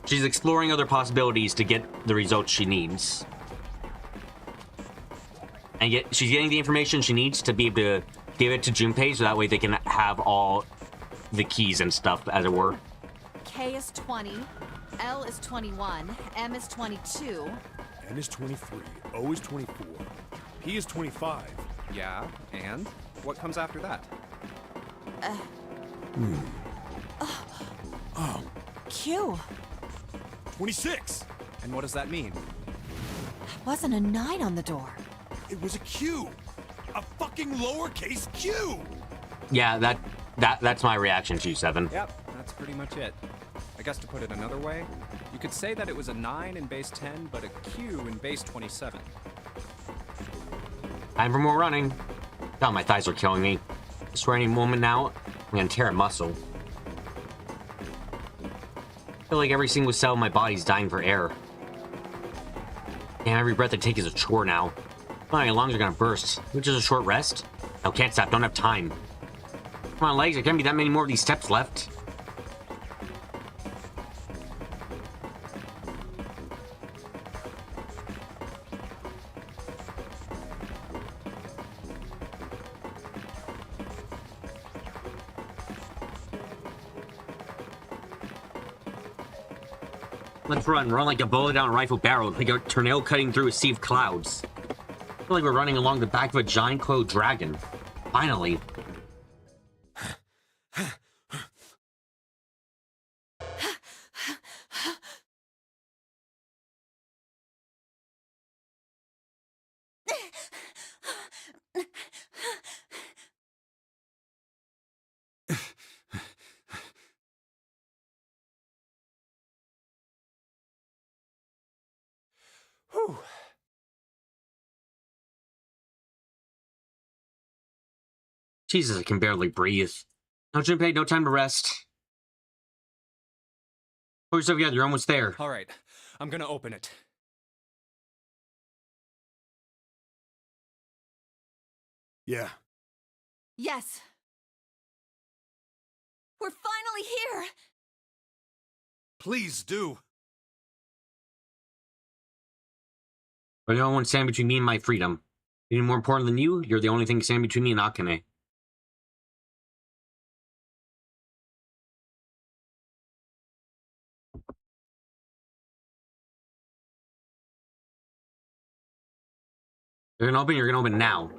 She's exploring other possibilities to get the results she needs. And yet she's getting the information she needs to be able to give it to Junpei so that way they can have all the keys and stuff, as it were. K is 20, L is 21, M is 22. N is 23, O is 24, P is 25. Yeah, and? What comes after that? Q. 26! And what does that mean? Wasn't a 9 on the door. It was a Q! A fucking lowercase q! Yeah, that's my reaction to 7. Yep, that's pretty much it. I guess to put it another way, you could say that it was a 9 in base 10, but a Q in base 27. Time for more running. God, my thighs are killing me. I swear any moment now, I'm gonna tear a muscle. I feel like every single cell in my body's dying for air. Damn, every breath I take is a chore now. My lungs are gonna burst. Which is a short rest? No, can't stop, don't have time. Come on, legs, there can't be that many more of these steps left. Let's run like a bullet down a rifle barrel, like a tornado cutting through a sea of clouds. I feel like we're running along the back of a giant clothed dragon. Finally. Whew. Jesus, I can barely breathe. No, Junpei, no time to rest. Pull yourself together, you're almost there. All right, I'm gonna open it. Yeah. Yes. We're finally here! Please do. But no one stand between me and my freedom. Even more important than you, you're the only thing standing between me and Akane. You're gonna open now.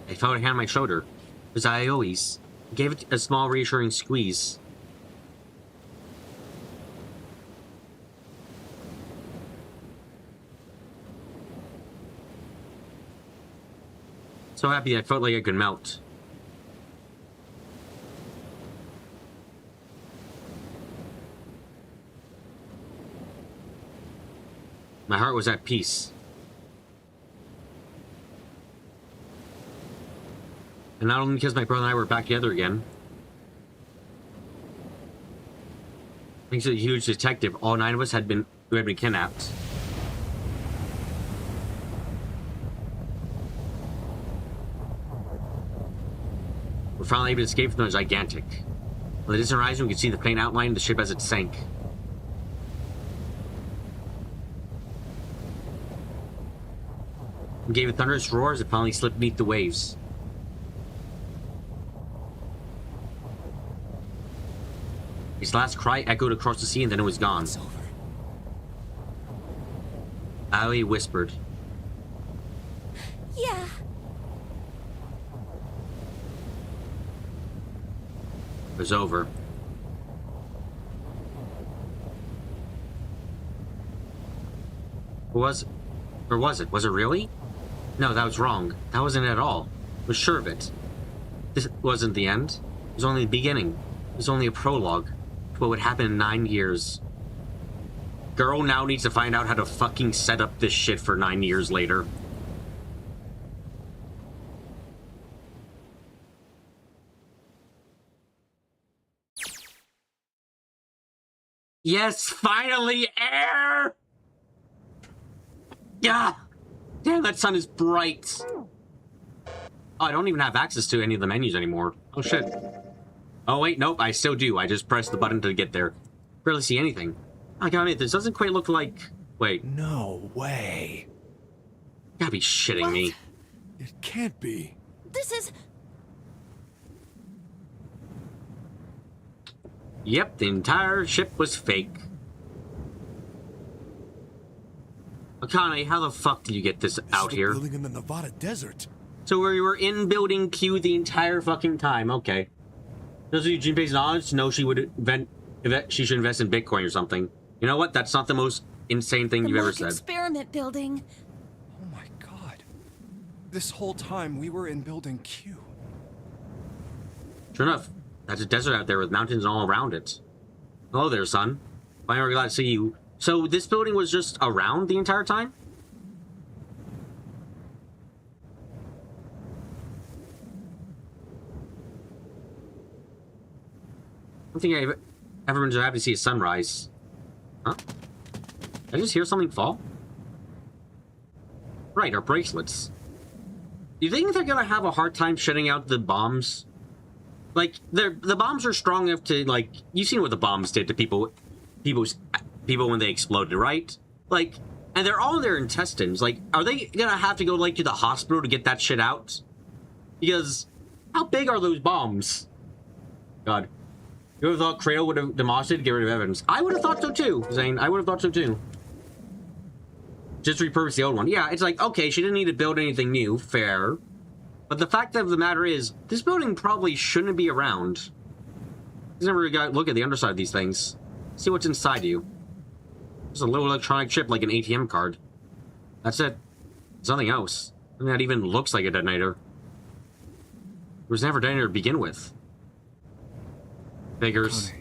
I felt a hand on my shoulder. It was Aoi's. I gave it a small reassuring squeeze. So happy I felt like I could melt. My heart was at peace. And not only because my brother and I were back together again. Thanks to the huge detective, all 9 of us had been kidnapped. We're finally able to escape from the gigantic. On the distant horizon, we could see the faint outline of the ship as it sank. We gave a thunderous roar as it finally slipped beneath the waves. His last cry echoed across the sea and then it was gone. It's over. Aoi whispered. Yeah. It was over. Was it? Was it really? No, that was wrong. That wasn't it at all. I was sure of it. This wasn't the end. It was only the beginning. It was only a prologue to what would happen in 9 years. Girl now needs to find out how to fucking set up this shit for 9 years later. Yes, finally, air! Yeah! Damn, that sun is bright. Oh, I don't even have access to any of the menus anymore. Oh, shit. Oh, wait, nope, I still do. I just pressed the button to get there. Barely see anything. I gotta admit, this doesn't quite look like... Wait. No way. You gotta be shitting me. It can't be. This is... Yep, the entire ship was fake. Akane, how the fuck did you get this out here? Building in the Nevada desert. So we were in building Q the entire fucking time. Okay. Does Junpei's knowledge to know she would she should invest in Bitcoin or something? You know what? That's not the most insane thing you've ever said. Experiment building. Oh my god. This whole time we were in Building Q. Sure enough, that's a desert out there with mountains all around it. Hello there, son. Finally glad to see you. So this building was just around the entire time? I don't think I've ever been so happy to see a sunrise. Huh? Did I just hear something fall? Right, our bracelets. You think they're gonna have a hard time shutting out the bombs? Like, the bombs are strong enough to, like, you've seen what the bombs did to people when they exploded, right? Like, and they're all in their intestines. Like, are they gonna have to go, like, to the hospital to get that shit out? Because, how big are those bombs? God. You would have thought Kratos would have demolished it to get rid of evidence. I would have thought so too, Zane. I would have thought so too. Just repurpose the old one. Yeah, it's like, okay, she didn't need to build anything new. Fair. But the fact of the matter is, this building probably shouldn't be around. He's never got look at the underside of these things. See what's inside you. There's a little electronic chip like an ATM card. That's it. There's nothing else. Nothing that even looks like a detonator. It was never a detonator to begin with. Figures.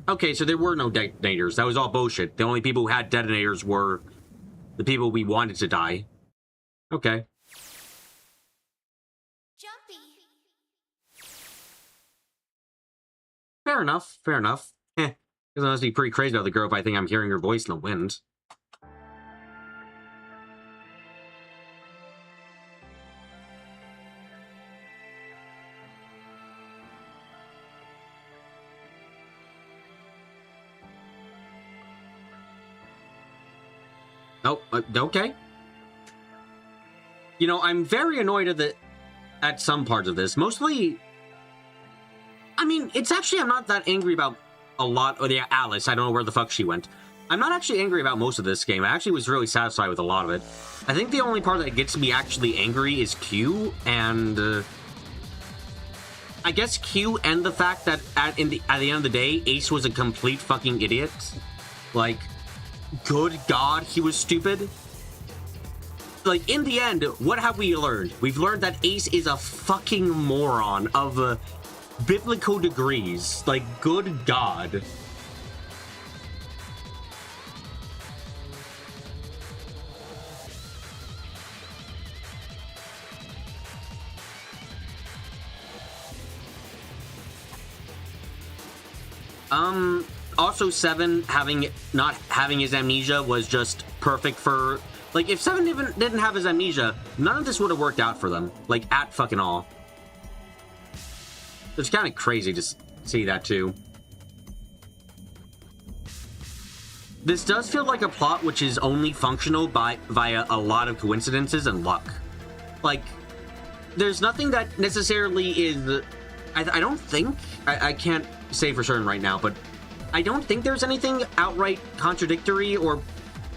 Okay, so there were no detonators. That was all bullshit. The only people who had detonators were the people we wanted to die. Okay. Jumpy. Fair enough. Fair enough. Because it must be pretty crazy about the girl if I think I'm hearing her voice in the wind. Oh, okay. You know, I'm very annoyed at some parts of this. Mostly, I mean, it's actually, I'm not that angry about a lot. Oh, yeah, Alice, I don't know where the fuck she went. I'm not actually angry about most of this game. I actually was really satisfied with a lot of it. I think the only part that gets me actually angry is Q, and I guess Q and the fact that at the end of the day, Ace was a complete fucking idiot. Like, good God, he was stupid. Like, in the end, what have we learned? We've learned that Ace is a fucking moron of biblical degrees. Like, good God. Also, Seven not having his amnesia was just perfect for, like, if Seven didn't have his amnesia, none of this would have worked out for them, like, at fucking all. It's kind of crazy to see that too. This does feel like a plot which is only functional via a lot of coincidences and luck. Like, there's nothing that necessarily is, I don't think, I can't say for certain right now, but I don't think there's anything outright contradictory or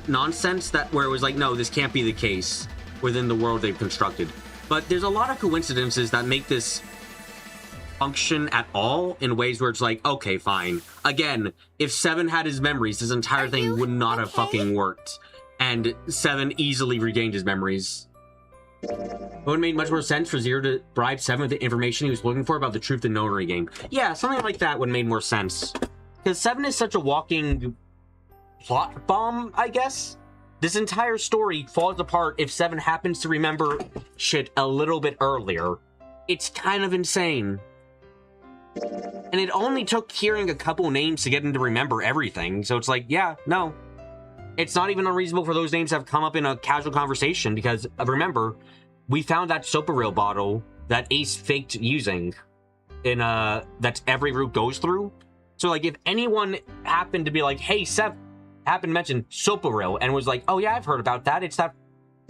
nonsense where it was like, no, this can't be the case within the world they've constructed. But there's a lot of coincidences that make this function at all in ways where it's like, okay, fine. Again, if Seven had his memories, this entire thing would not have fucking worked. And Seven easily regained his memories. It would have made much more sense for Zero to bribe Seven with the information he was looking for about the Truth and Notary game. Yeah, something like that would have made more sense. Because Seven is such a walking plot bomb, I guess. This entire story falls apart if Seven happens to remember shit a little bit earlier. It's kind of insane. And it only took hearing a couple names to get him to remember everything. So it's like, yeah, no. It's not even unreasonable for those names to have come up in a casual conversation because, remember, we found that Soparil bottle that Ace faked using in that every route goes through. So like if anyone happened to be like, hey, Seth happened to mention Soparil and was like, oh yeah, I've heard about that. It's that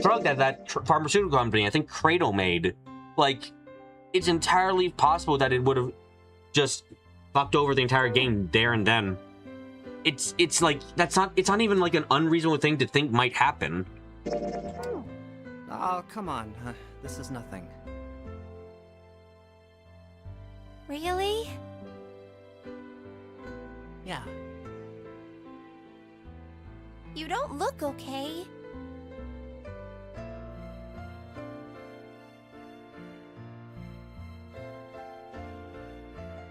drug that pharmaceutical company, I think Cradle made. Like, it's entirely possible that it would have just fucked over the entire game there and then. It's like, it's not even like an unreasonable thing to think might happen. Oh, come on. This is nothing. Really? Yeah. You don't look okay.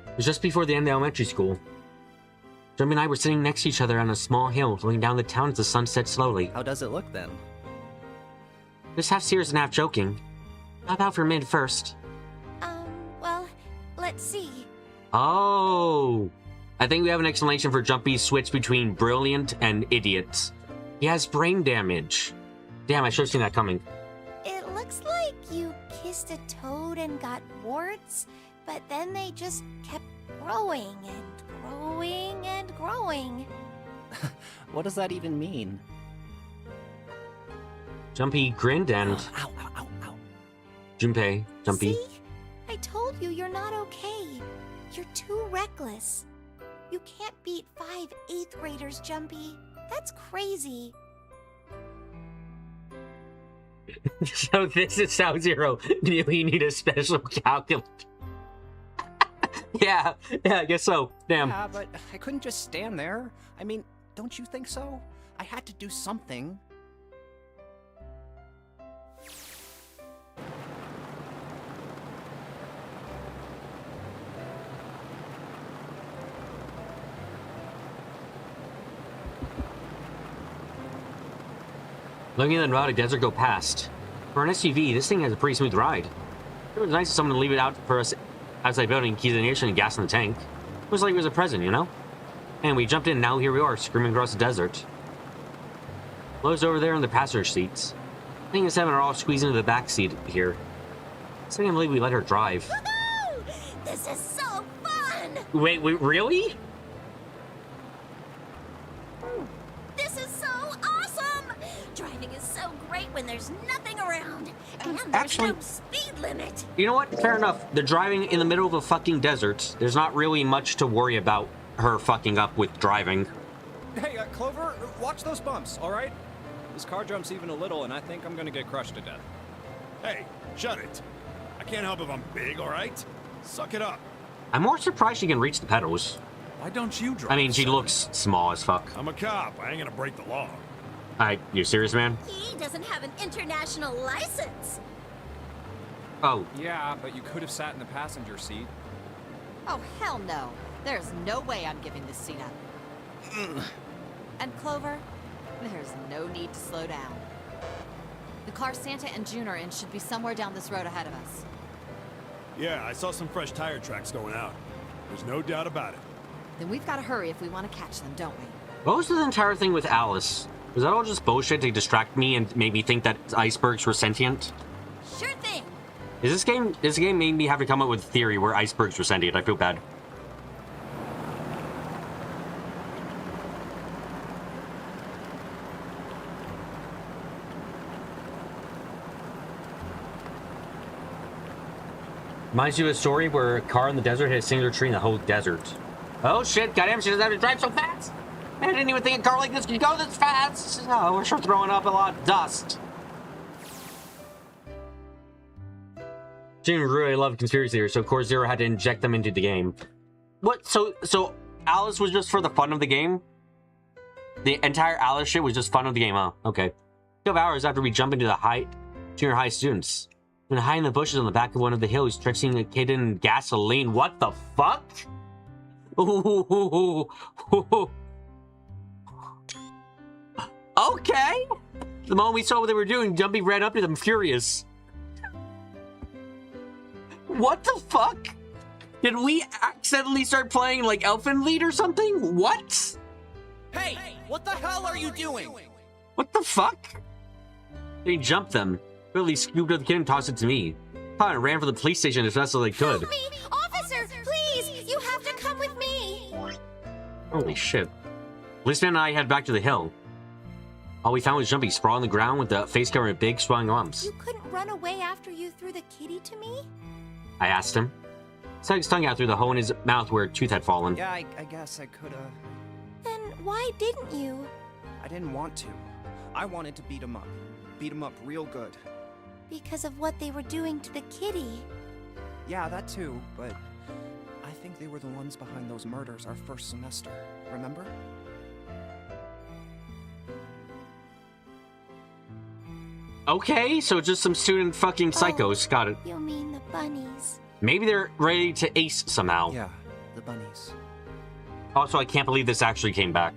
It was just before the end of elementary school. Jumpy and I were sitting next to each other on a small hill, looking down the town as the sun set slowly. How does it look then? Just half serious and half joking. How about for mid first? Well, let's see. Oh! I think we have an explanation for Jumpy's switch between brilliant and idiot. He has brain damage. Damn, I should have seen that coming. It looks like you kissed a toad and got warts, but then they just kept growing and growing and growing. What does that even mean? Jumpy grinned and... Ow, ow, ow, ow. Junpei, Jumpy. See? I told you you're not okay. You're too reckless. You can't beat 5 8th graders, Jumpy. That's crazy. So this is how Zero knew he needed a special calculator. yeah, I guess so. Damn. Yeah, but I couldn't just stand there. I mean, don't you think so? I had to do something. Looking at the Nevada desert go past. For an SUV, this thing has a pretty smooth ride. It was nice of someone to leave it out for us outside building, keys in the ignition and gas in the tank. It was like it was a present, you know? And we jumped in, and now here we are, screaming across the desert. Lo's over there in the passenger seats. I think and Seven are all squeezed into the back seat here. I can't believe we let her drive. Woohoo! This is so fun! Wait, really? This is so awesome! Driving is so great when there's nothing around. And there's Actually- no speed limit. You know what? Fair enough. They're driving in the middle of a fucking desert. There's not really much to worry about her fucking up with driving. Hey, Clover, watch those bumps, all right? This car jumps even a little, and I think I'm gonna get crushed to death. Hey, shut it. I can't help if I'm big, all right? Suck it up. I'm more surprised she can reach the pedals. Why don't you drive? I mean, she Seven? looks small as fuck. I'm a cop. I ain't gonna break the law. You serious, man? He doesn't have an international license. Oh, Yeah, but you could have sat in the passenger seat. Oh, hell no. There's no way I'm giving this seat up. And Clover, there's no need to slow down. The car Santa and June are in should be somewhere down this road ahead of us. Yeah, I saw some fresh tire tracks going out. There's no doubt about it. Then we've got to hurry if we want to catch them, don't we? what was the entire thing with Alice? Was that all just bullshit to distract me and make me think that icebergs were sentient? Sure thing. This game made me have to come up with a theory where icebergs were sentient. I feel bad. Reminds you of a story where a car in the desert hit a singular tree in the whole desert. Oh shit, goddamn, she doesn't have to drive so fast! I didn't even think a car like this could go this fast! Oh, we're sure throwing up a lot of dust. Jim really loved conspiracy theories, so of course Zero had to inject them into the game. What? So Alice was just for the fun of the game? The entire Alice shit was just fun of the game, huh? Okay. 12 hours after we jump into the junior high students. Been hiding in the bushes on the back of one of the hills, stretching a kid in gasoline. What the fuck? Ooh. Okay. The moment we saw what they were doing, Jumpy ran up to them furious. What the fuck? Did we accidentally start playing like Elfen Lied or something? What? Hey, what the hell are you doing? What the fuck? They jumped them. Billy scooped up the kid and tossed it to me. Probably ran for the police station as fast as they could. Help me! Officer, please! You have to come with me! Holy shit. Policeman and I head back to the hill. All we found was Jumpy sprawled on the ground with the face covered in big swelling lumps. You couldn't run away after you threw the kitty to me? I asked him. Stuck his tongue out through the hole in his mouth where a tooth had fallen. Yeah, I guess I could've... Then why didn't you? I didn't want to. I wanted to beat him up. Beat him up real good. Because of what they were doing to the kitty. Yeah, that too, but... I think they were the ones behind those murders our first semester. Remember? Okay, so just some student fucking psychos. Got it. You mean the bunnies? Maybe they're ready to ace somehow. Yeah, the bunnies. Also, I can't believe this actually came back.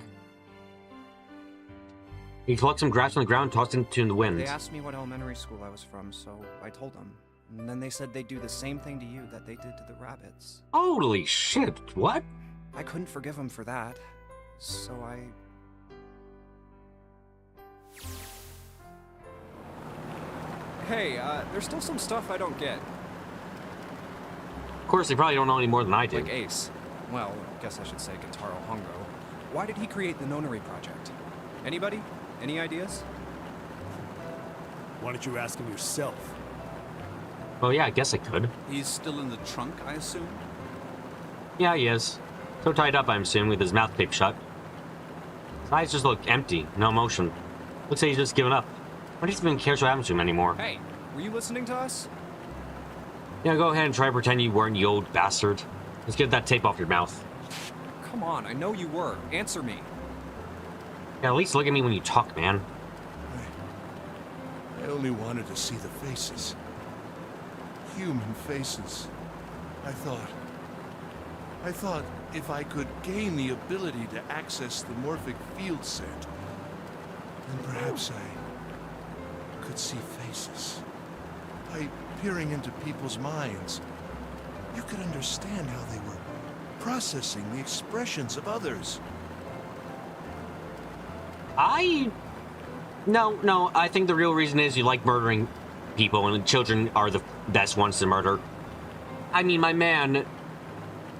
He plucked some grass from the ground and tossed it into the wind. They asked me what elementary school I was from, so I told them. And then they said they'd do the same thing to you that they did to the rabbits. Holy shit, what? I couldn't forgive them for that, so I... Hey, there's still some stuff I don't get. Of course, they probably don't know any more than I do. Like Ace. Well, I guess I should say Kentaro Hongo. Why did he create the Nonary Project? Anybody? Any ideas? Why don't you ask him yourself? Well, yeah, I guess I could. He's still in the trunk, I assume? Yeah, he is. So tied up, I'm assuming, with his mouth taped shut. His eyes just look empty, no emotion. Looks like he's just given up. I don't even care what happens to him anymore. Hey, were you listening to us? Yeah, go ahead and try to pretend you weren't, you old bastard. Let's get that tape off your mouth. Come on, I know you were. Answer me. Yeah, at least look at me when you talk, man. I only wanted to see the faces. Human faces. I thought if I could gain the ability to access the morphic field set, then perhaps I could see faces. By peering into people's minds, you could understand how they were processing the expressions of others. No, I think the real reason is you like murdering people, and children are the best ones to murder. I mean, my man,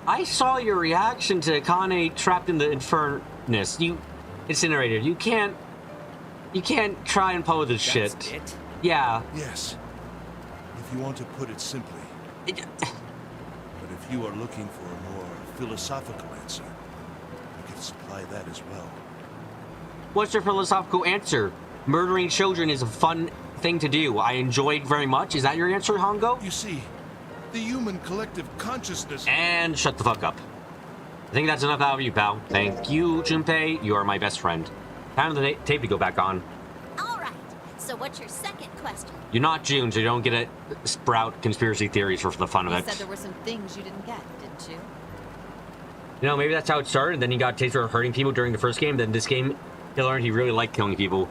I saw your reaction to Kane trapped in the infernus. You incinerated. You can't try and pull this shit. That's it? Yeah. Yes. If you want to put it simply. But if you are looking for a more philosophical answer, I can supply that as well. What's your philosophical answer? Murdering children is a fun thing to do. I enjoyed very much. Is that your answer, Hongo? You see, the human collective consciousness... And shut the fuck up. I think that's enough out of you, pal. Thank you, Junpei. You are my best friend. Time for the tape to go back on. Alright, so what's your second question? You're not June, so you don't get to sprout conspiracy theories for the fun of You it. said there were some things you didn't get, didn't you? You know, maybe that's how it started. Then he got a taste for hurting people during the first game. Then this game, he learned he really liked killing people.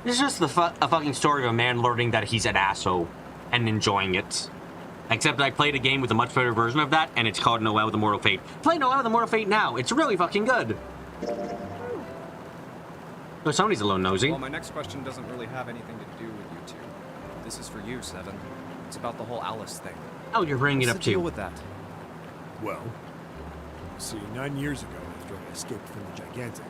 It's just a fucking story of a man learning that he's an asshole and enjoying it. Except I played a game with a much better version of that, and it's called Noel with Immortal Fate. Play Noel with Immortal Fate now. It's really fucking good. Oh, somebody's a little nosy. Well, my next question doesn't really have anything to do with you two. This is for you, Seven. It's about the whole Alice thing. Oh, you're bringing it up What's the deal too. with that? Well, see, 9 years ago, after I escaped from the Gigantic,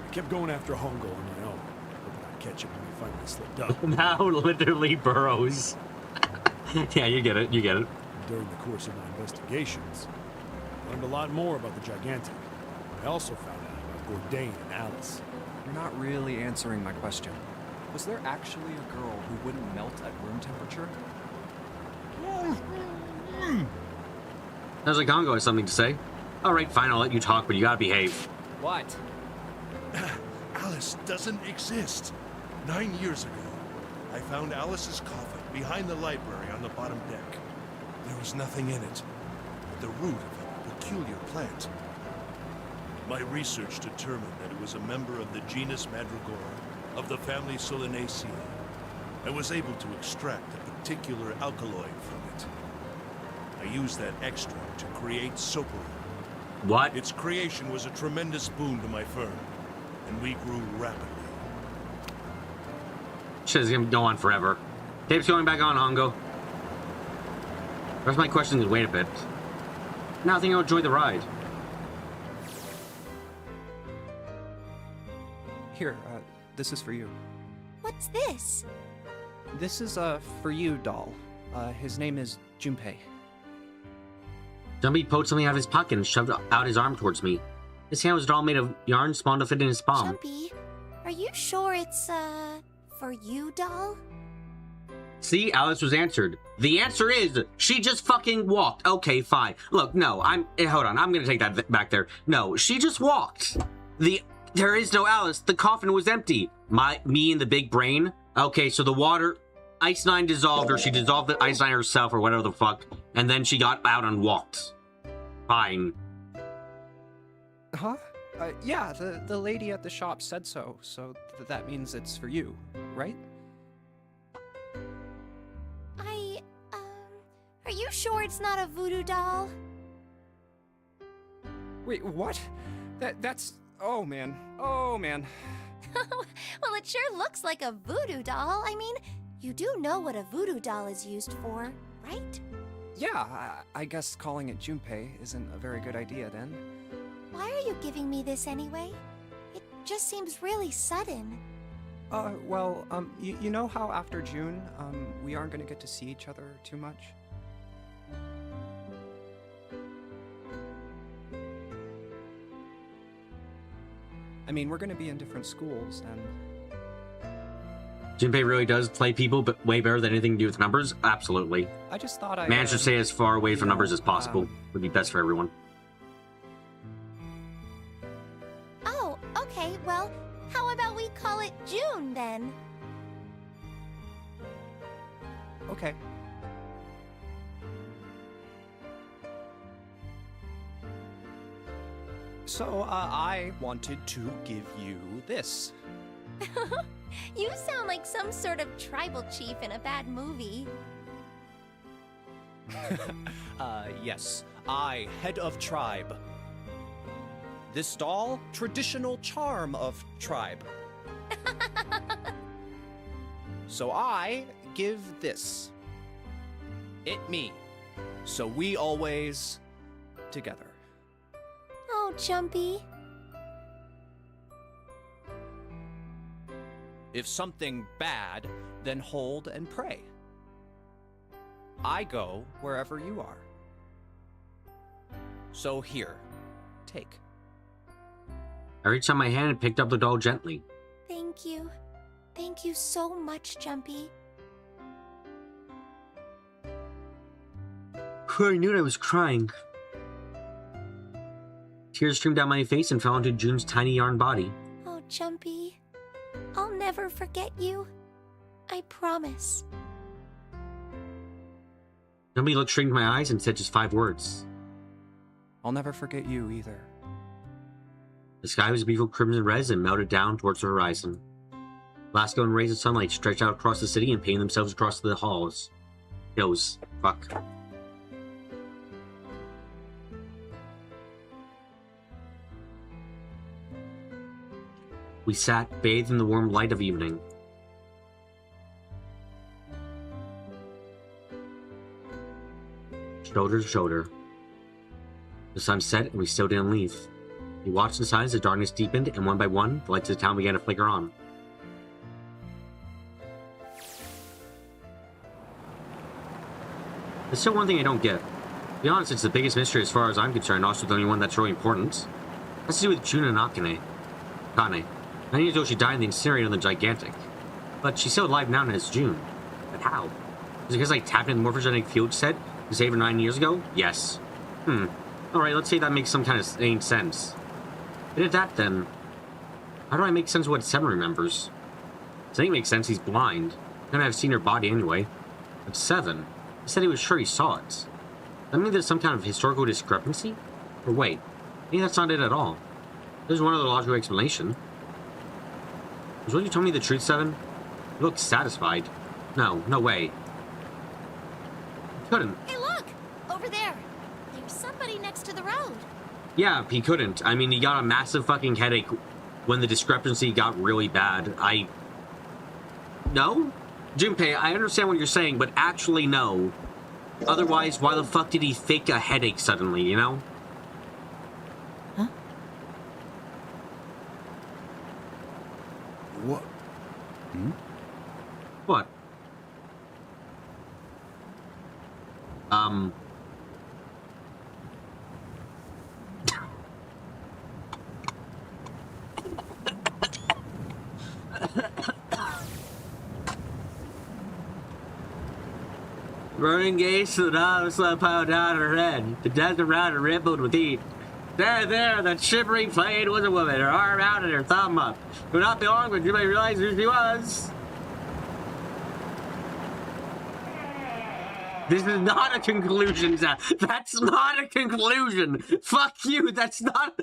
I kept going after Hongo on my own, hoping I'd catch him when he finally slipped up. Now literally burrows. Yeah, you get it. During the course of my investigations, I learned a lot more about the Gigantic. I also found out about Gordain and Alice. You're not really answering my question. Was there actually a girl who wouldn't melt at room temperature? Sounds like Hongo has something to say. All right, fine, I'll let you talk, but you gotta behave. What? Alice doesn't exist. 9 years ago, I found Alice's coffin behind the library on the bottom deck. There was nothing in it but the root of a peculiar plant. My research determined that it was a member of the genus Mandragora of the family Solanaceae. I was able to extract a particular alkaloid from it. I I used that extract to create Soapary. What? Its creation was a tremendous boon to my firm, and we grew rapidly. Shit is gonna go on forever. Tape's going back on, Hongo. The rest of my questions is wait a bit. Now I think I'll enjoy the ride. Here, this is for you. What's this? This is for you, doll. His name is Junpei. Jumpy poked something out of his pocket and shoved out his arm towards me. His hand was a doll made of yarn spawned to fit in his palm. Jumpy, are you sure it's, for you, doll? See, Alice was answered. The answer is, she just fucking walked. Okay, fine. Look, no, hold on, I'm gonna take that back there. No, she just walked. There is no Alice. The coffin was empty. Me and the big brain. Okay, so the water, Ice Nine dissolved, or she dissolved the Ice Nine herself, or whatever the fuck, and then she got out and walked. Fine. Huh? Yeah, the lady at the shop said so, so that means it's for you, right? Are you sure it's not a voodoo doll? Wait, what? That's... Oh, man. Oh, man. Well, it sure looks like a voodoo doll. I mean, you do know what a voodoo doll is used for, right? Yeah, I guess calling it Junpei isn't a very good idea then. Why are you giving me this anyway? It just seems really sudden. Well, you know how after June, we aren't gonna get to see each other too much? I mean, we're gonna be in different schools, and... Junpei really does play people, but way better than anything to do with numbers? Absolutely. I just thought I... Man should stay as far away from numbers as possible. Would be best for everyone. Oh, okay, well, how about we call it June, then? Okay. So, I wanted to give you this. You sound like some sort of tribal chief in a bad movie. Yes. I, head of tribe. This doll, traditional charm of tribe. So I give this. It me. So we always together. Oh, Jumpy. If something bad, then hold and pray. I go wherever you are. So here, take. I reached out my hand and picked up the doll gently. Thank you. Thank you so much, Jumpy. I knew I was crying. Tears streamed down my face and fell into June's tiny yarn body. Oh, Jumpy. I'll never forget you. I promise. Jumpy looked straight into my eyes and said just 5 words. I'll never forget you either. The sky was beautiful crimson red and melted down towards the horizon. Last golden rays of sunlight stretched out across the city and painted themselves across the halls. Hills. Fuck. We sat, bathed in the warm light of evening. Shoulder to shoulder. The sun set and we still didn't leave. We watched in silence as the darkness deepened, and one by one, the lights of the town began to flicker on. There's still one thing I don't get. To be honest, it's the biggest mystery as far as I'm concerned, also the only one that's really important. It has to do with June and Kane. 9 years ago she died in the incinerator on the Gigantic. But she's still alive now and it's June. But how? Is it because I tapped into the morphogenic field set to save her 9 years ago? Yes. Alright, let's say that makes some kind of sane sense. And if that, then... how do I make sense of what 7 remembers? Does it make sense he's blind? Couldn't have seen her body anyway. But 7? He said he was sure he saw it. Does that mean there's some kind of historical discrepancy? Or wait, maybe that's not it at all. There's one other logical explanation. Was what you told me the truth, 7? You looked satisfied. No way. You couldn't. Hey, look! A over there. There's somebody next to the road. Yeah, he couldn't. I mean, he got a massive fucking headache when the discrepancy got really bad. No? Junpei, I understand what you're saying, but actually no. Otherwise, why the fuck did he fake a headache suddenly, you know? Huh? What? What? Burning gaze to the down, slow piled down her head. The desert around her rippled with heat. There, that shivering flame was a woman, her arm out and her thumb up. It would not be long when Jimmy realized who she was. This is not a conclusion, Zach. That's not a conclusion. Fuck you. That's not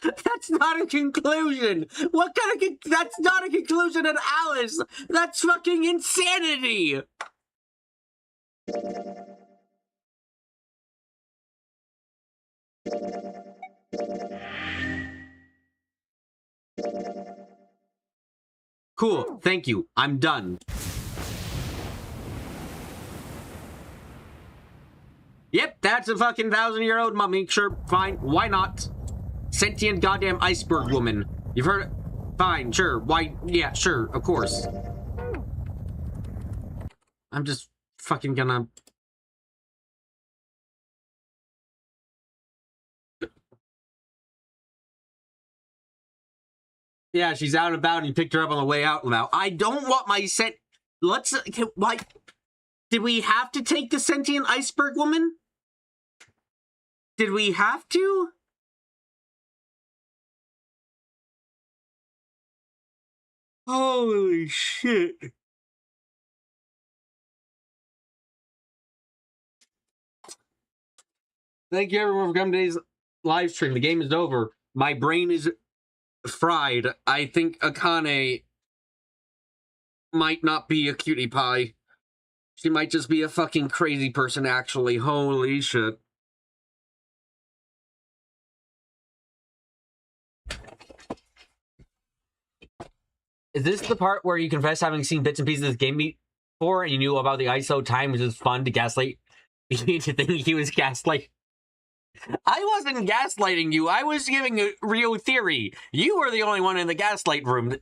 a conclusion. What kind of that's not a conclusion at Alice. That's fucking insanity. Cool. Thank you. I'm done. Yep, that's a fucking 1,000-year-old mummy. Sure, fine. Why not? Sentient goddamn iceberg woman. You've heard it? Fine, sure. Why? Yeah, sure, of course. I'm just fucking gonna... Yeah, she's out and about and you picked her up on the way out now. I don't want my Let's... Why... Did we have to take the sentient iceberg woman? Did we have to? Holy shit. Thank you everyone for coming to today's live stream. The game is over. My brain is fried. I think Akane might not be a cutie pie. She might just be a fucking crazy person, actually. Holy shit. Is this the part where you confess having seen bits and pieces of this game before and you knew about the ISO time, which is fun to gaslight? You need to think he was gaslight. I wasn't gaslighting you. I was giving a real theory. You were the only one in the gaslight room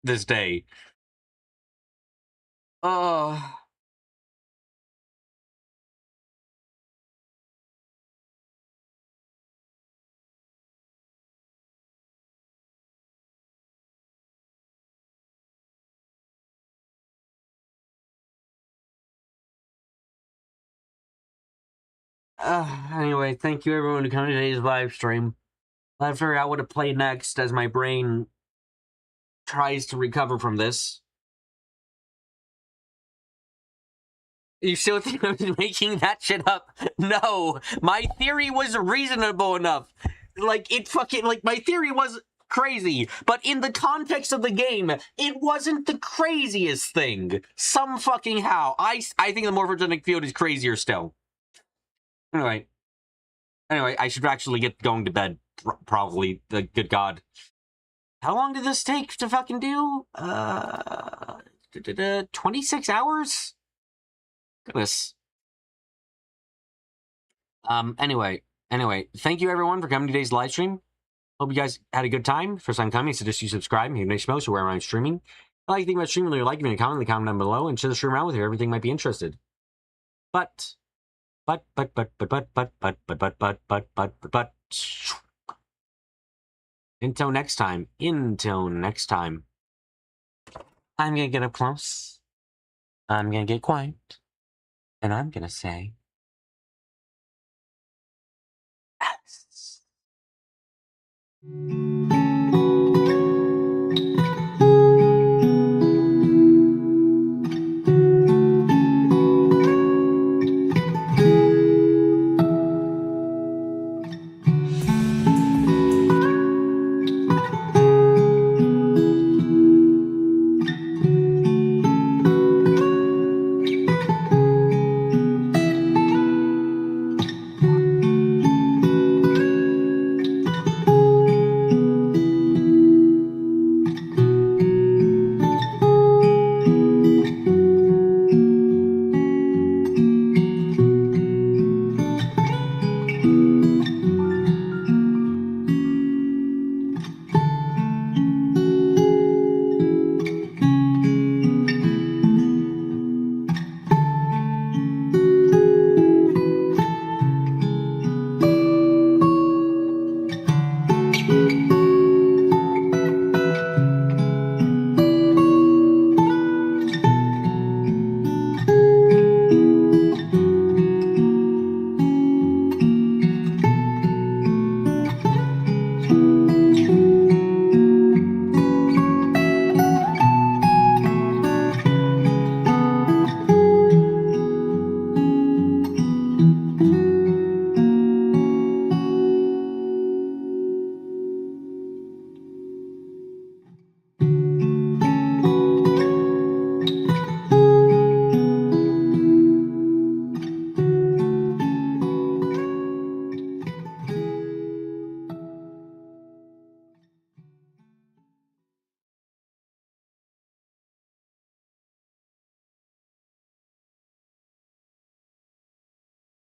this day. Anyway, thank you everyone to come to today's live stream. I'll have to figure out what to play next as my brain tries to recover from this. You still think I was making that shit up? No, my theory was reasonable enough. Like, my theory was crazy, but in the context of the game, it wasn't the craziest thing. Some fucking how. I think the morphogenic field is crazier still. Anyway, I should actually get going to bed, probably. The good God. How long did this take to fucking do? 26 hours? Goodness. Anyway, thank you everyone for coming to today's live stream. Hope you guys had a good time. First time coming, suggest you subscribe, hit nice most wherever I'm streaming. If you like to think about streaming, leave a like, leave a comment in the comment down below, and share the stream around with you. Everything might be interested. But until next time, I'm gonna get up close, I'm gonna get quiet, and I'm gonna say, Alice.